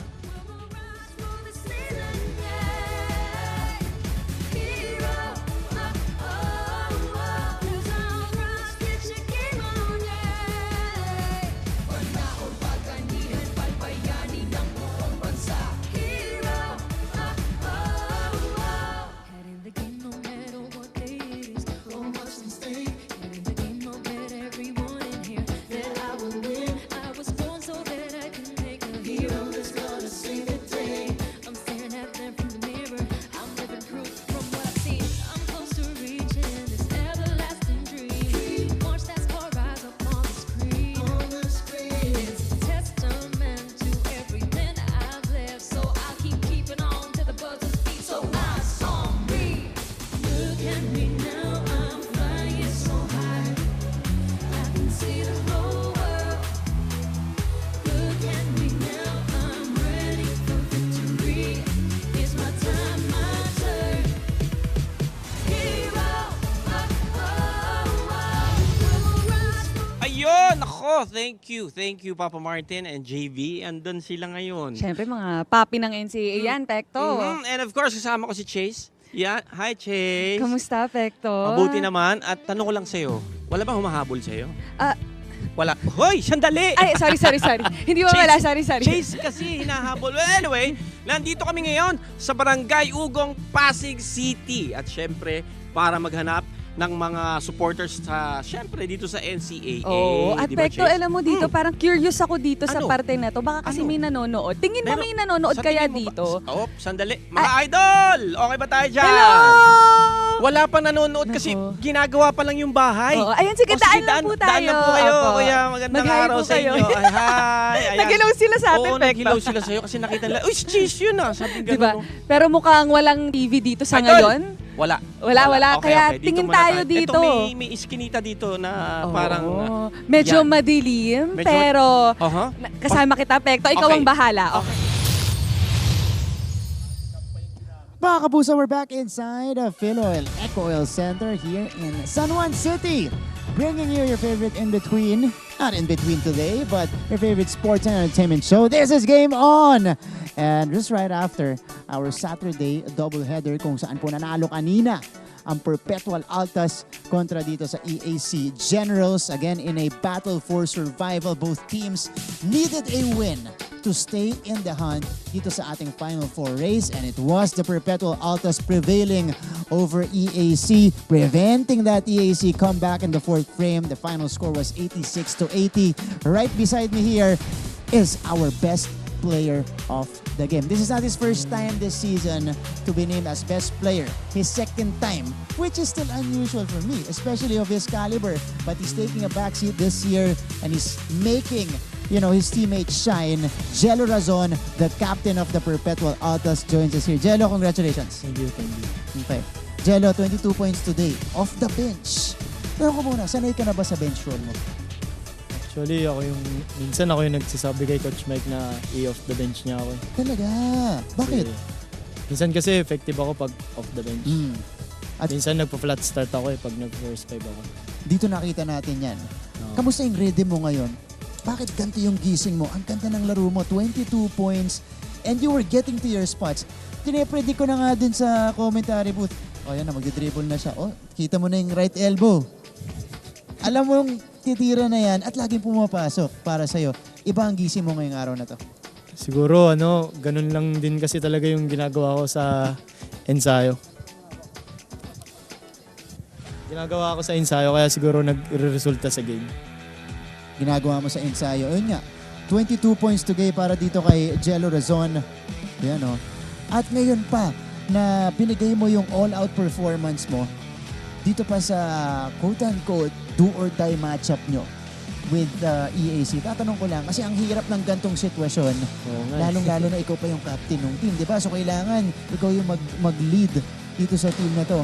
Thank you, Papa Martin and JV. Andun sila ngayon. Siyempre, mga papi ng NCAA yan, Pekto. And of course, kasama ko si Chase. Yeah. Hi, Chase. Kamusta, Pekto? Mabuti naman. At tanong ko lang sa'yo, wala bang humahabol sa'yo? Wala. Hoy, sandali! Ay, sorry. Hindi mo wala, sorry. Chase kasi hinahabol. Well, anyway, nandito kami ngayon sa Barangay Ugong, Pasig City. At syempre, para maghanap ng mga supporters sa, syempre, dito sa NCAA. Oo, at diba, Pekto, alam mo dito, parang curious ako dito sa parte na to. Baka kasi may nanonood. Tingin mo may nanonood kaya dito? Sandali. Mga idol! Okay ba tayo dyan? Hello! Wala pa nanonood kasi ginagawa pa lang yung bahay. Ayun, sige, daan lang po tayo. Daan lang po kayo. Kaya magandang araw sa inyo. Ay, hi! Nag-hello sila sa atin, Pekto. Oo, nag-hello sila sa'yo kasi nakita nila, uy, si Cheese yun ah. Sabi gano'n. Diba? Pero mukhang walang TV dito sa ngayon. Wala. Okay, kaya tingin tayo dito. Ito may iskinita dito na parang medyo madilim, pero kasama kita, Pekto. Ikaw ang bahala. Okay. Mga kapuso, we're back inside of Philoil Eco Oil Center here in San Juan City. Bringing you your favorite in-between, not in-between today, but your favorite sports and entertainment show. This is Game On! And just right after our Saturday doubleheader kung saan po nanalo kanina ang Perpetual Altas kontra dito sa EAC Generals. Again, in a battle for survival, both teams needed a win to stay in the hunt dito sa ating Final Four race. And it was the Perpetual Altas prevailing over EAC, preventing that EAC comeback in the fourth frame. The final score was 86-80. Right beside me here is our best player of the game. This is not his first time this season to be named as best player. His second time, which is still unusual for me, especially of his caliber. But he's taking a backseat this year and he's making his teammates shine. Jello Razon, the captain of the Perpetual Altas, joins us here. Jello, congratulations. Thank you. Okay. Jello, 22 points today. Off the bench. Pero ko muna, sanay ka na ba sa bench role mo? Actually, minsan ako yung nagsasabi kay Coach Mike na off the bench niya ako. Talaga? Bakit? Minsan kasi effective ako pag off the bench. At minsan nagpa-flat start ako pag nag-first 5 ako. Dito nakita natin yan. Kamusta yung rhythm mo ngayon? Bakit ganito yung gising mo? Ang ganda ng laro mo, 22 points, and you were getting to your spots. Tinepredict ko na nga din sa commentary booth. O yan na, magdidribble na siya. O, kita mo na yung right elbow. Alam mo yung titira na yan at laging pumapasok para sa'yo. Iba ang gising mo ngayong araw na to. Siguro ganun lang din kasi talaga yung ginagawa ko sa ensayo. Ginagawa ko sa ensayo kaya siguro nagre-resulta sa game. Ginagawa mo sa ensayo. Ayun nga, 22 points today para dito kay Jello Razon. Yan o. At ngayon pa, na binigay mo yung all-out performance mo dito pa sa quote-unquote do-or-die matchup nyo with EAC. Tatanong ko lang, kasi ang hirap ng gantong sitwasyon, lalong-lalo na ikaw pa yung captain ng team, di ba? So kailangan ikaw yung mag-lead dito sa team na to.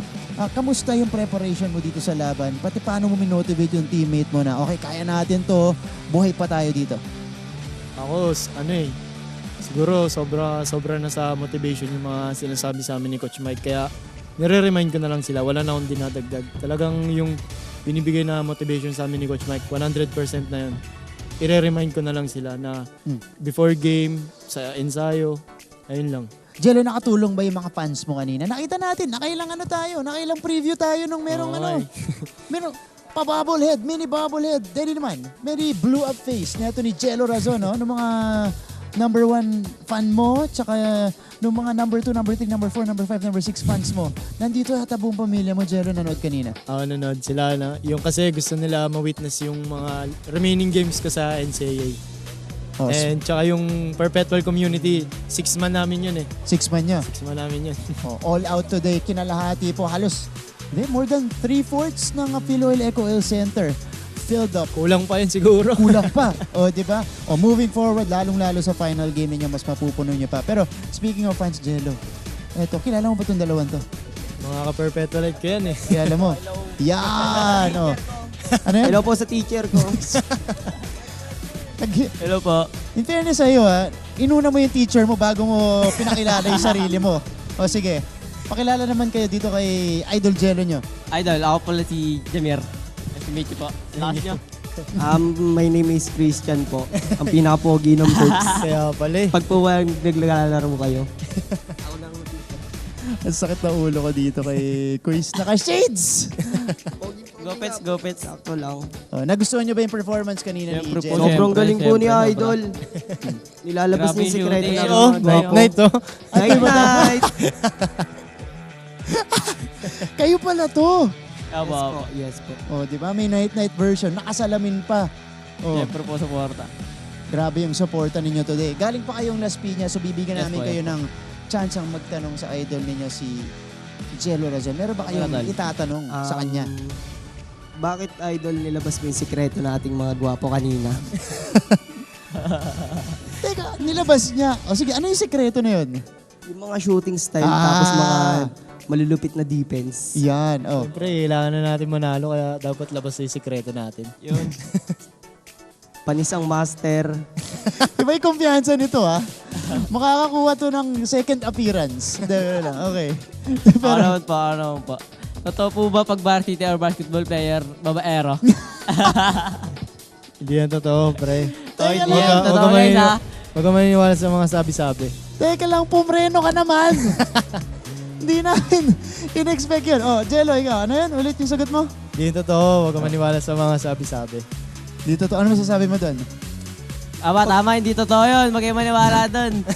Kamusta yung preparation mo dito sa laban? Pati paano mo minotivate yung teammate mo na, okay, kaya natin to, buhay pa tayo dito? Ako, siguro sobra na sa motivation yung mga sinasabi sa amin ni Coach Mike. Kaya nire-remind ko na lang sila, wala na akong dinadagdag. Talagang yung binibigay na motivation sa amin ni Coach Mike, 100% na yun. I-remind ko na lang sila na before game, sa ensayo, ayun lang. Jello, nakatulong ba yung mga fans mo kanina? Nakita natin, nakailang preview tayo nung merong merong pa-bobblehead, mini bobblehead. Dali naman, very blew up face neto ni Jello Razon, no? Nung mga number 1 fan mo, tsaka nung mga number 2, number 3, number 4, number 5, number 6 fans mo. Nandito yata buong pamilya mo, Jello, nanood kanina. Oo, nanood sila na. Yung kasi gusto nila ma-witness yung mga remaining games ko sa NCAA. And tsaka yung Perpetual community, 6-man namin yun eh. 6-man niya? 6-man namin yun. All out today, kinalahati po. Halos, more than 3/4 ng Philoil Eco Oil Center filled up. Kulang pa yun siguro. Kulang pa. O, di ba? O, moving forward, lalong-lalo sa final game ninyo, mas mapupuno nyo pa. Pero, speaking of fans, Jello, eto, kilala mo ba itong dalawang to? Mga ka-Perpetualite ko yan eh. Kilala mo? Yan! O. Ano yan? Hello po sa teacher ko. Hello po. In fairness sa'yo, inuna mo yung teacher mo bago mo pinakilala yung sarili mo. O sige, pakilala naman kayo dito kay Idol Jello nyo. Idol, ako pala si Jamir. Nice to meet you po. Lakas nyo. My name is Christian po. Ang pinaka-pogi ng coach. Kaya pala eh. Pag po naglalaro mo kayo. Ang sakit na ulo ko dito kay Quiz. Naka-shades! Go Pets. Sakto lang. Nagustuhan nyo ba yung performance kanina ni Jello? Sobrang galing po ni Idol. Nilalabas niya yung sekreto na Night to. Night. Kayo pala to. Yes po. O, di ba? May night version. Nakasalamin pa. Siyempre po suporta. Grabe yung supporta ninyo today. Galing pa kayong Las Piñas, so bibigyan namin kayo ng chance ang magtanong sa idol ninyo si Jello Razon. Meron ba kayong itatanong sa kanya? Bakit Idol nilabas mo yung sekreto na ating mga gwapo kanina? Teka, nilabas niya. O sige, ano yung sekreto na yun? Yung mga shooting style, tapos mga malulupit na defense. Yan, Siyempre, kailangan na natin manalo kaya dapat labas yung sekreto natin. Yun. Panisang master. Iba yung kumpiyansa nito, ha? Makakakuha to ng second appearance. Okay. Pero, paano po? Totoo po ba pag varsity or basketball player, babaero? Hindi yan totoo, pre. Hindi yan totoo, guys, ha? Huwag ka maniniwala sa mga sabi-sabi. Teka lang, pumreno ka naman. Hindi namin in-expect yun. Jello, ikaw, ano yan? Ulit yung sagot mo? Hindi yan totoo. Huwag ka maniwala sa mga sabi-sabi. Hindi totoo. Ano masasabi mo doon? Tama, hindi totoo yun. Huwag kayo maniwala doon.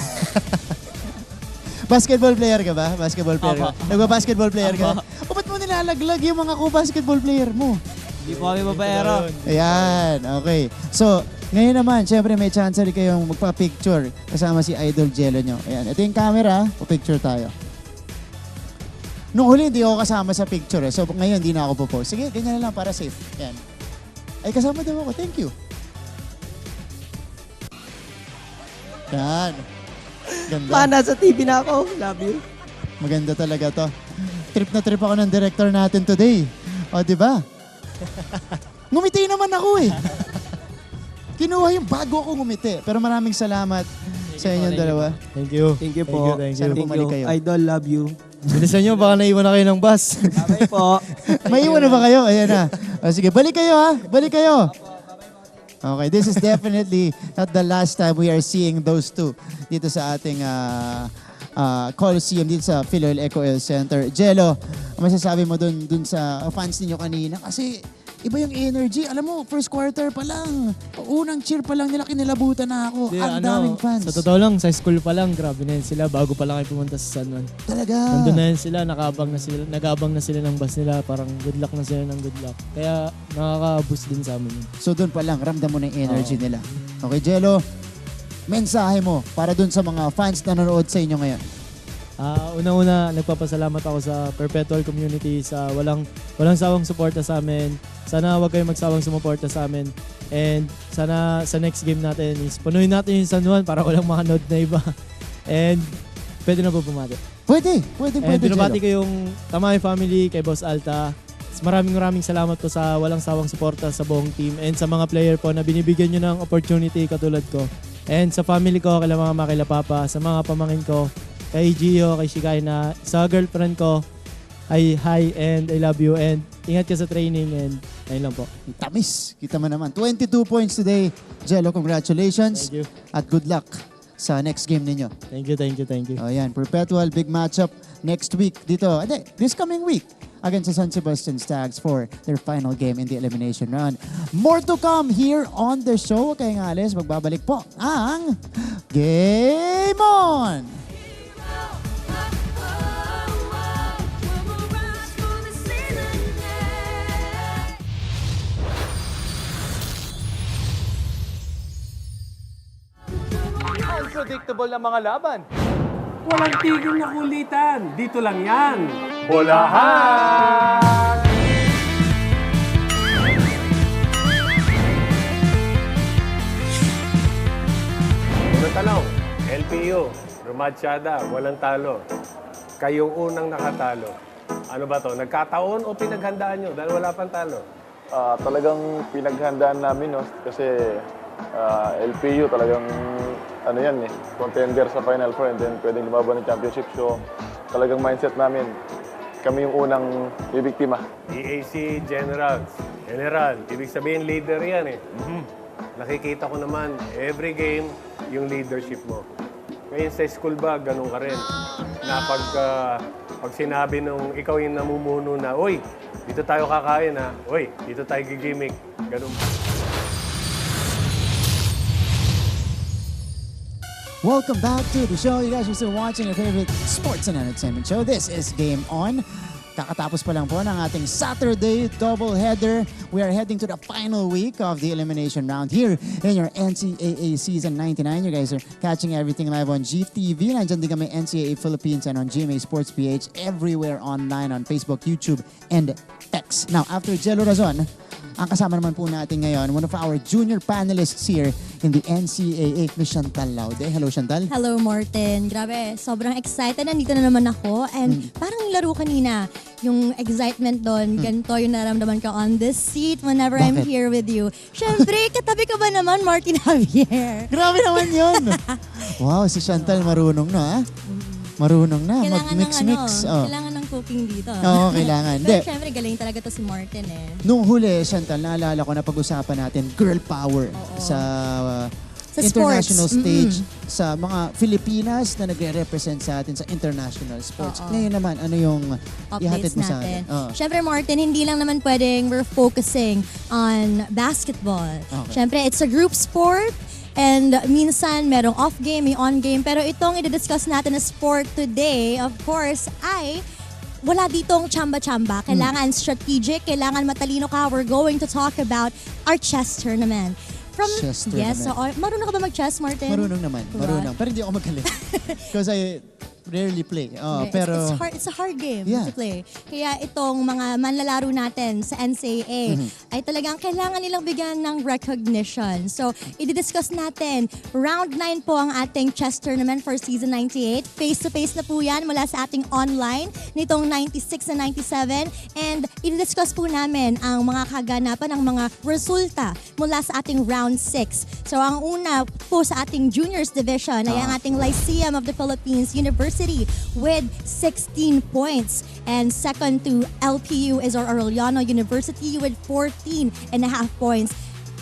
Basketball player ka ba? Basketball player ka? Opo. Nagba-basketball player ka? O ba't mo nilalaglag yung mga basketball player mo? Hindi po kami babaero. Ayan, okay. So, ngayon naman, syempre may chance rin kayong magpa-picture kasama si Idol Jello nyo. Ayan, ito yung camera, pa-picture tayo. Nung huli, hindi ako kasama sa picture. So, ngayon, hindi na ako po-post. Sige, ganyan na lang para safe. Ayan. Ay, kasama daw ako. Thank you. Yan. Ganda. Nasa TV na ako. Love you. Maganda talaga to. Trip na trip ako ng director natin today. O, di ba? Ngumiti naman ako eh. Kinuha yung bago ako ngumiti. Pero maraming salamat sa inyong dalawa. Thank you. Thank you po. Sana bumalik kayo. Idol, love you. Bilisan nyo, baka naiwan na kayo ng bus. Bye po. May iwan na ba kayo? Ayan na. Sige, balik kayo ha. Balik kayo. Okay, this is definitely not the last time we are seeing those two dito sa ating Coliseum, dito sa Philoil Eco Center. Jello, ang masasabi mo dun sa fans ninyo kanina? Kasi iba yung energy. Alam mo, first quarter pa lang, unang cheer pa lang nila, kinilabutan na ako. Ang daming fans. Sa totoo lang, sa school pa lang, grabe na yun sila. Bago pa lang kayo pumunta sa San Juan. Talaga? Nandun na yun sila, nagabang na sila ng bus nila. Parang good luck na sila ng good luck. Kaya nakaka-boost din sa amin yun. So doon pa lang, ramdam mo na yung energy nila. Okay, Jello, mensahe mo para doon sa mga fans na nanonood sa inyo ngayon. Una-una, nagpapasalamat ako sa Perpetual community sa walang sawang suporta sa amin. Sana huwag kayong magsawang sumuporta sa amin. And sana sa next game natin is punuin natin yung San Juan para walang makanood na iba. And pwede na po bumati. Pwede. And binabati ko yung Tamay family, kay Boss Alta. Maraming salamat po sa walang sawang suporta sa buong team and sa mga player po na binibigyan nyo ng opportunity katulad ko. And sa family ko, kay mga makila papa, sa mga pamangkin ko, kay Gio, kay Shikai na sa girlfriend ko, hi and I love you and ingat ka sa training and ayun lang po. Tamis, kita mo naman. 22 points today. Jello, congratulations. Thank you. At good luck sa next game ninyo. Thank you. O yan, Perpetual, big matchup next week dito. This coming week against the San Sebastian Stags for their final game in the elimination round. More to come here on the show. Kaya nga alis, magbabalik po ang Game On! Unpredictable na mga laban. Walang tigil na kulitan. Dito lang yan. Bolahan! Unang tanong, LPU, Rumatsyada, walang talo. Kayong unang nakatalo. Ano ba to? Nagkataon o pinaghandaan nyo dahil wala pang talo? Talagang pinaghandaan namin, no? Kasi LPU talagang contender sa Final Four and then pwedeng lumaban ng championship. So talagang mindset namin, kami yung unang bibiktima. EAC General, ibig sabihin leader yan eh. Nakikita ko naman, every game, yung leadership mo. Ngayon sa school ba, ganun ka rin. Na pag sinabi nung ikaw yung namumuno na, "Uy, dito tayo kakain ha. Uy, dito tayo gigimik." Ganun. Welcome back to the show. You guys are still watching your favorite sports and entertainment show. This is Game On. Kakatapos pa lang po ng ating Saturday doubleheader. We are heading to the final week of the elimination round here in your NCAA Season 99. You guys are catching everything live on GTV. Nandiyan din kami NCAA Philippines and on GMA Sports PH, everywhere online on Facebook, YouTube, and X. Now, after Jello Razon, ang kasama naman po natin ngayon, one of our junior panelists here in the NCAA, Miss Chantal Laude. Hello, Chantal. Hello, Martin. Grabe, sobrang excited. Nandito na naman ako. And parang laro kanina, yung excitement doon, ganito yung naramdaman ko on this seat whenever I'm here with you. Siyempre, katabi ka ba naman, Martin Javier? Grabe naman yun. Wow, si Chantal marunong na, ha? Marunong na, mag-mix-mix. Kailangan ng cooking dito. Oo, kailangan. Pero syempre, galing talaga to si Martin eh. Nung huli, Chantal, naalala ko na pag-usapan natin girl power sa international stage sa mga Filipinas na nagre-represent sa atin sa international sports. Ngayon naman, ano yung ihatid mo sa atin? Syempre, Martin, hindi lang naman pwedeng we're focusing on basketball. Syempre, it's a group sport. And minsan, merong off-game, may on-game. Pero itong i-discuss natin na sport today, of course, ay wala ditong chamba-chamba. Kailangan strategic, kailangan matalino ka. We're going to talk about our chess tournament. Chess tournament. Yes, so marunong ka ba mag-chess, Martin? Marunong naman, marunong. Pero hindi ako magaling. Because I rarely play. Pero it's a hard game to play. Kaya itong mga manlalaro natin sa NCAA ay talagang kailangan nilang bigyan ng recognition. So, i-discuss natin. Round 9 po ang ating chess tournament for season 98. Face-to-face na po yan mula sa ating online nitong 96 and 97. And i-discuss po namin ang mga kaganapan, ang mga resulta mula sa ating round 6. So, ang una po sa ating juniors division ay ang ating Lyceum of the Philippines University University with 16 points. And second to LPU is our Arellano University with 14.5 points.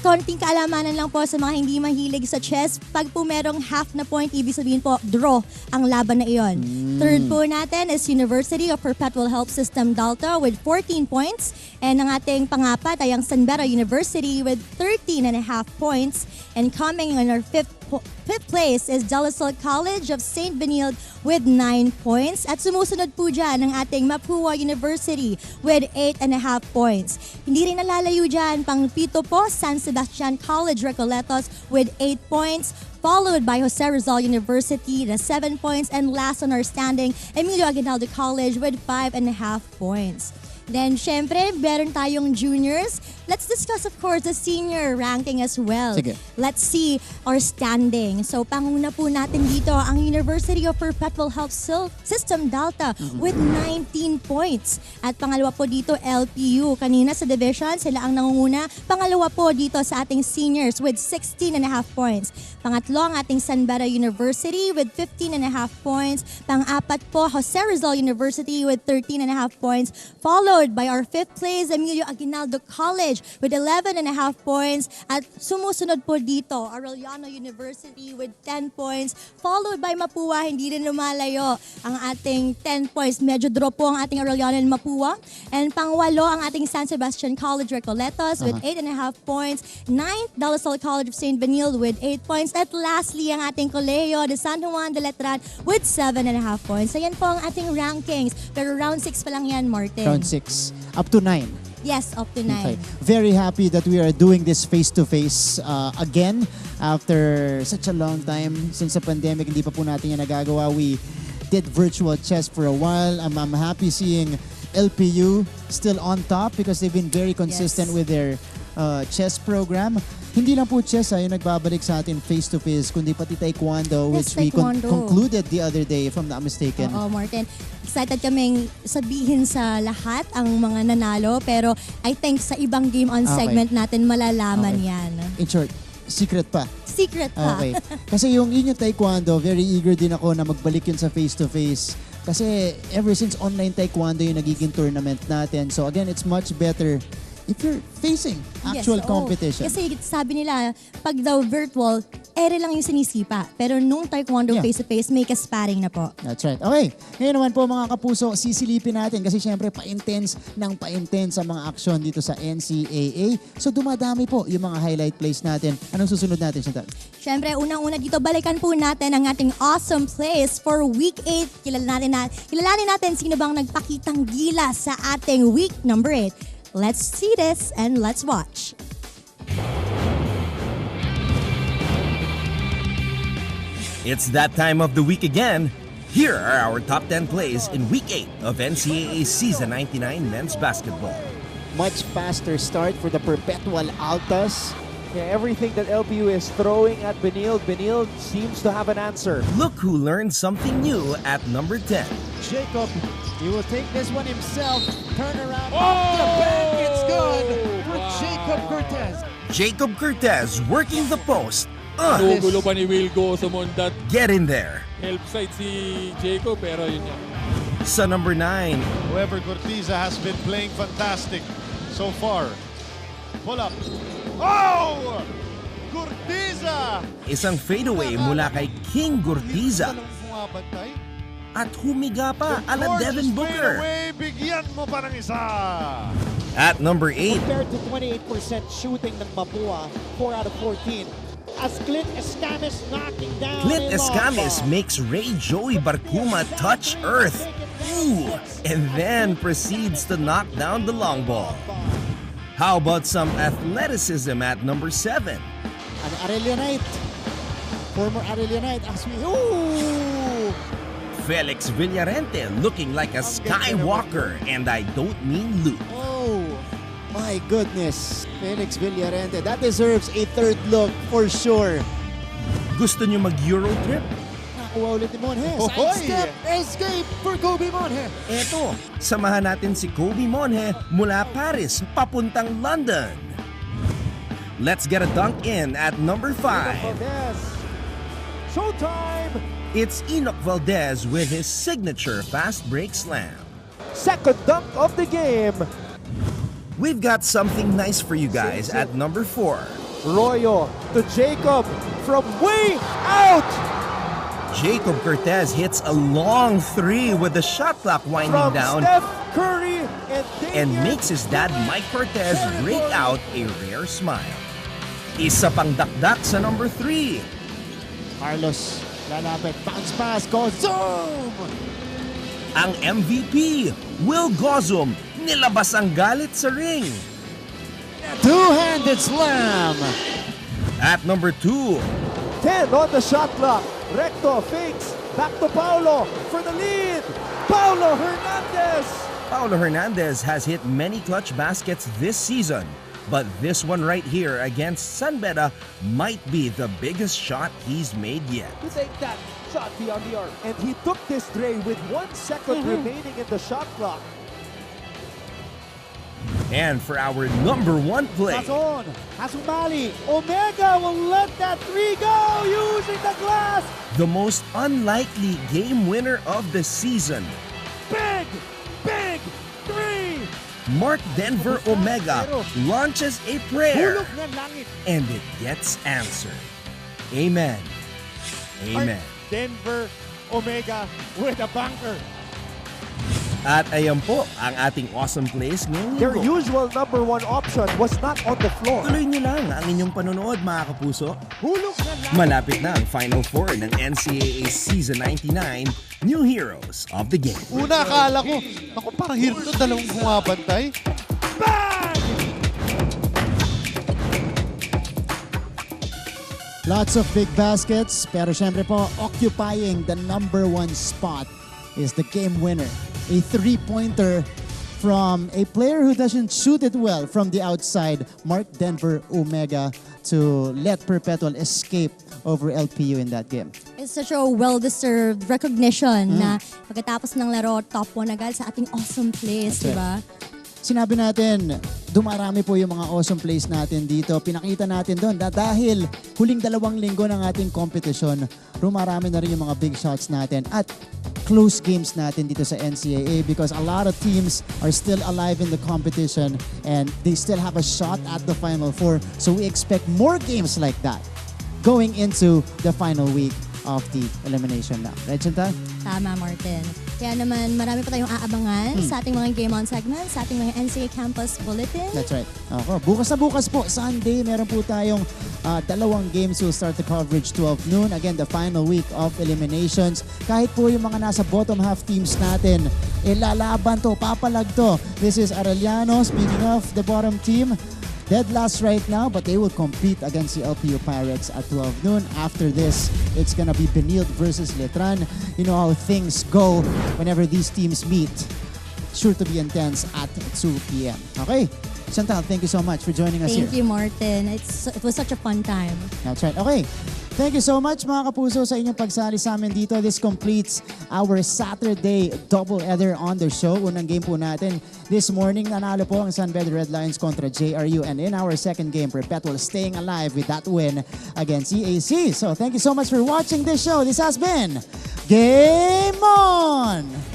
Konting kaalamanan lang po sa mga hindi mahilig sa chess. Pag po merong half na point, ibig sabihin po, draw ang laban na iyon. Third po natin is University of Perpetual Altas System Delta with 14 points. And ang ating pangapat ay ang San Beda University with 13.5 points. And coming on our fifth place is De La Salle College of St. Benilde with 9 points. At sumusunod po dyan ang ating Mapua University with 8.5 points. Hindi rin nalalayo dyan, pang pito po, San Sebastian College Recoletos with 8 points. Followed by Jose Rizal University na 7 points. And last on our standing, Emilio Aguinaldo College with 5.5 points. Then, syempre, meron tayong juniors. Let's discuss, of course, the senior ranking as well. Sige. Let's see our standing. So, panguna po natin dito ang University of Perpetual Health System Delta with 19 points. At pangalawa po dito, LPU. Kanina sa division, sila ang nangunguna. Pangalawa po dito sa ating seniors with 16.5 points. Pangatlo, ang ating San Beda University with 15.5 points. Pang-apat po, Jose Rizal University with 13.5 points. Followed by our fifth place, Emilio Aguinaldo College with 11.5 points. At sumusunod po dito, Arellano University with 10 points. Followed by Mapua, hindi rin lumalayo ang ating 10 points. Medyo drop po ang ating Arellano and Mapua. And pangwalo, ang ating San Sebastian College Recoletos with 8.5 points. Ninth, De La Salle College of St. Benilde with 8 points. At lastly, ang ating Colegio de San Juan de Letran with 7.5 points. So yan po ang ating rankings. Pero round 6 pa lang yan, Martin. Round 6. Up to 9. Yes, up to 9. Okay. Very happy that we are doing this face-to-face again after such a long time. Since the pandemic, hindi pa po natin yan nagagawa. We did virtual chess for a while. I'm happy seeing LPU still on top because they've been very consistent with their chess program. Hindi lang po chess yung nagbabalik sa atin face-to-face, kundi pati taekwondo, which we concluded the other day, if I'm not mistaken. Oo, Martin. Excited kaming sabihin sa lahat ang mga nanalo, pero I think sa ibang game on segment natin malalaman yan. In short, secret pa. Secret pa. Okay. Kasi yun yung taekwondo, very eager din ako na magbalik yun sa face-to-face. Kasi ever since online taekwondo yung nagiging tournament natin. So again, it's much better if you're facing actual competition. Kasi sabi nila, pag daw virtual, ere lang yung sinisipa. Pero nung taekwondo face-to-face, may ka-sparring na po. That's right. Okay. Ngayon naman po mga kapuso, sisilipin natin kasi syempre pa-intense ng pa-intense ang mga aksyon dito sa NCAA. So dumadami po yung mga highlight plays natin. Anong susunod natin, Chantal? Syempre, unang-una dito, balikan po natin ang ating awesome plays for Week 8. Kilalanin natin sino bang nagpakitang gilas sa ating Week number 8. Let's see this and let's watch. It's that time of the week again. Here are our top 10 plays in Week 8 of NCAA Season 99 Men's Basketball. Much faster start for the Perpetual Altas. Yeah, everything that LPU is throwing at Benilde seems to have an answer. Look who learned something new at number 10. Jacob, he will take this one himself. Turn around, off the back, it's good for Jacob Cortez. Jacob Cortez working the post. Gugulo pa ni Wilgo sa Mondat. Get in there. Help side si Jacob, pero yun yan. Sa number 9. Whoever Cortiza has been playing fantastic so far. Pull up. Oh! Cortiza! Isang fadeaway mula kay King Cortiza. At humiga pa ala Devin Booker. Bigyan mo pa ng isa. At number 8. Compared to 28% shooting ng Mapua, 4 out of 14. As Clint Escamis knocking down Clint Escamis makes Ray Joey Barcuma touch earth. Ooh! And then proceeds to knock down the long ball. How about some athleticism at number 7? An Arellionite. Former Arellionite as we... Ooh! Felix Villarente looking like a skywalker, and I don't mean Luke. Oh, my goodness. Felix Villarente, that deserves a third look for sure. Gusto nyo mag-Euro trip? Nakuha ulit ni Monje. Sidestep, escape for Kobe Monje. Eto, samahan natin si Kobe Monje mula Paris papuntang London. Let's get a dunk in at number 5. Showtime! It's Enoch Valdez with his signature fast break slam. Second dunk of the game. We've got something nice for you guys at number 4. Royo to Jacob from way out. Jacob Cortez hits a long 3 with the shot clock winding From down Steph Curry and makes his dad Mike Cortez break out a rare smile. Isa pang dakdak sa number 3. Carlos, lalapit, bounce pass, goes zoom! Ang MVP, Will Gozum, nilabas ang galit sa ring. Two-handed slam. At number 2, 10 on the shot clock. Recto fakes. Back to Paulo for the lead. Paulo Hernandez. Paulo Hernandez has hit many clutch baskets this season, but this one right here against San Beda might be the biggest shot he's made yet. To take that shot beyond the arc. And he took this tray with 1 second remaining in the shot clock. And for our number 1 play, Sazon has umali. Omega will let that 3 go using the glass. the most unlikely game winner of the season, Big 3. Mark Denver Omega launches a prayer Hulog ng langit. and it gets answered. Amen. Amen. Denver Omega with a bunker. At ayan po ang ating awesome plays ngayong Their linggo. usual number 1 option was not on the floor. Tuloy niyo lang ang inyong panonood mga kapuso. Hulog ng langit. Malapit na ang Final Four ng NCAA Season 99, New Heroes of the Game. Una, akala ko, ako parang hirap to, dalawang bumabantay. Lots of big baskets, pero syempre po, occupying the number 1 spot is the game winner. A 3-pointer from a player who doesn't shoot it well from the outside, Mark Denver Omega, to let Perpetual escape over LPU in that game. It's such a well-deserved recognition na pagkatapos ng laro, top 1 agad sa ating awesome plays, That's di ba? Sinabi natin, dumarami po yung mga awesome plays natin dito. Pinakita natin doon dahil huling 2 linggo ng ating competition, rumarami na rin yung mga big shots natin at close games natin dito sa NCAA because a lot of teams are still alive in the competition and they still have a shot at the Final Four. So we expect more games like that going into the final week of the elimination now. Right, Chantal? Tama, Martin. Kaya naman, marami pa tayong aabangan sa ating mga Game On segments, sa ating mga NCAA Campus Bulletin. That's right. Ako, bukas na bukas po, Sunday, meron po tayong 2 games. We'll start the coverage 12 noon. Again, the final week of eliminations. Kahit po yung mga nasa bottom half teams natin, lalaban to, papalag to. This is Arellano, speaking of the bottom team. Dead last right now, but they will compete against the LPU Pirates at 12 noon. After this, it's gonna be Benilde versus Letran. You know how things go whenever these teams meet. Sure to be intense at 2 p.m. Okay? Chantal, thank you so much for joining us here. Thank you, Martin. It was such a fun time. That's right. Okay. Thank you so much mga kapuso sa inyong pagsali sa amin dito. This completes our Saturday double-header on the show. Unang game po natin this morning, nanalo po ang San Beda Red Lions kontra JRU. And in our second game, Perpetual staying alive with that win against EAC. So thank you so much for watching this show. This has been Game On!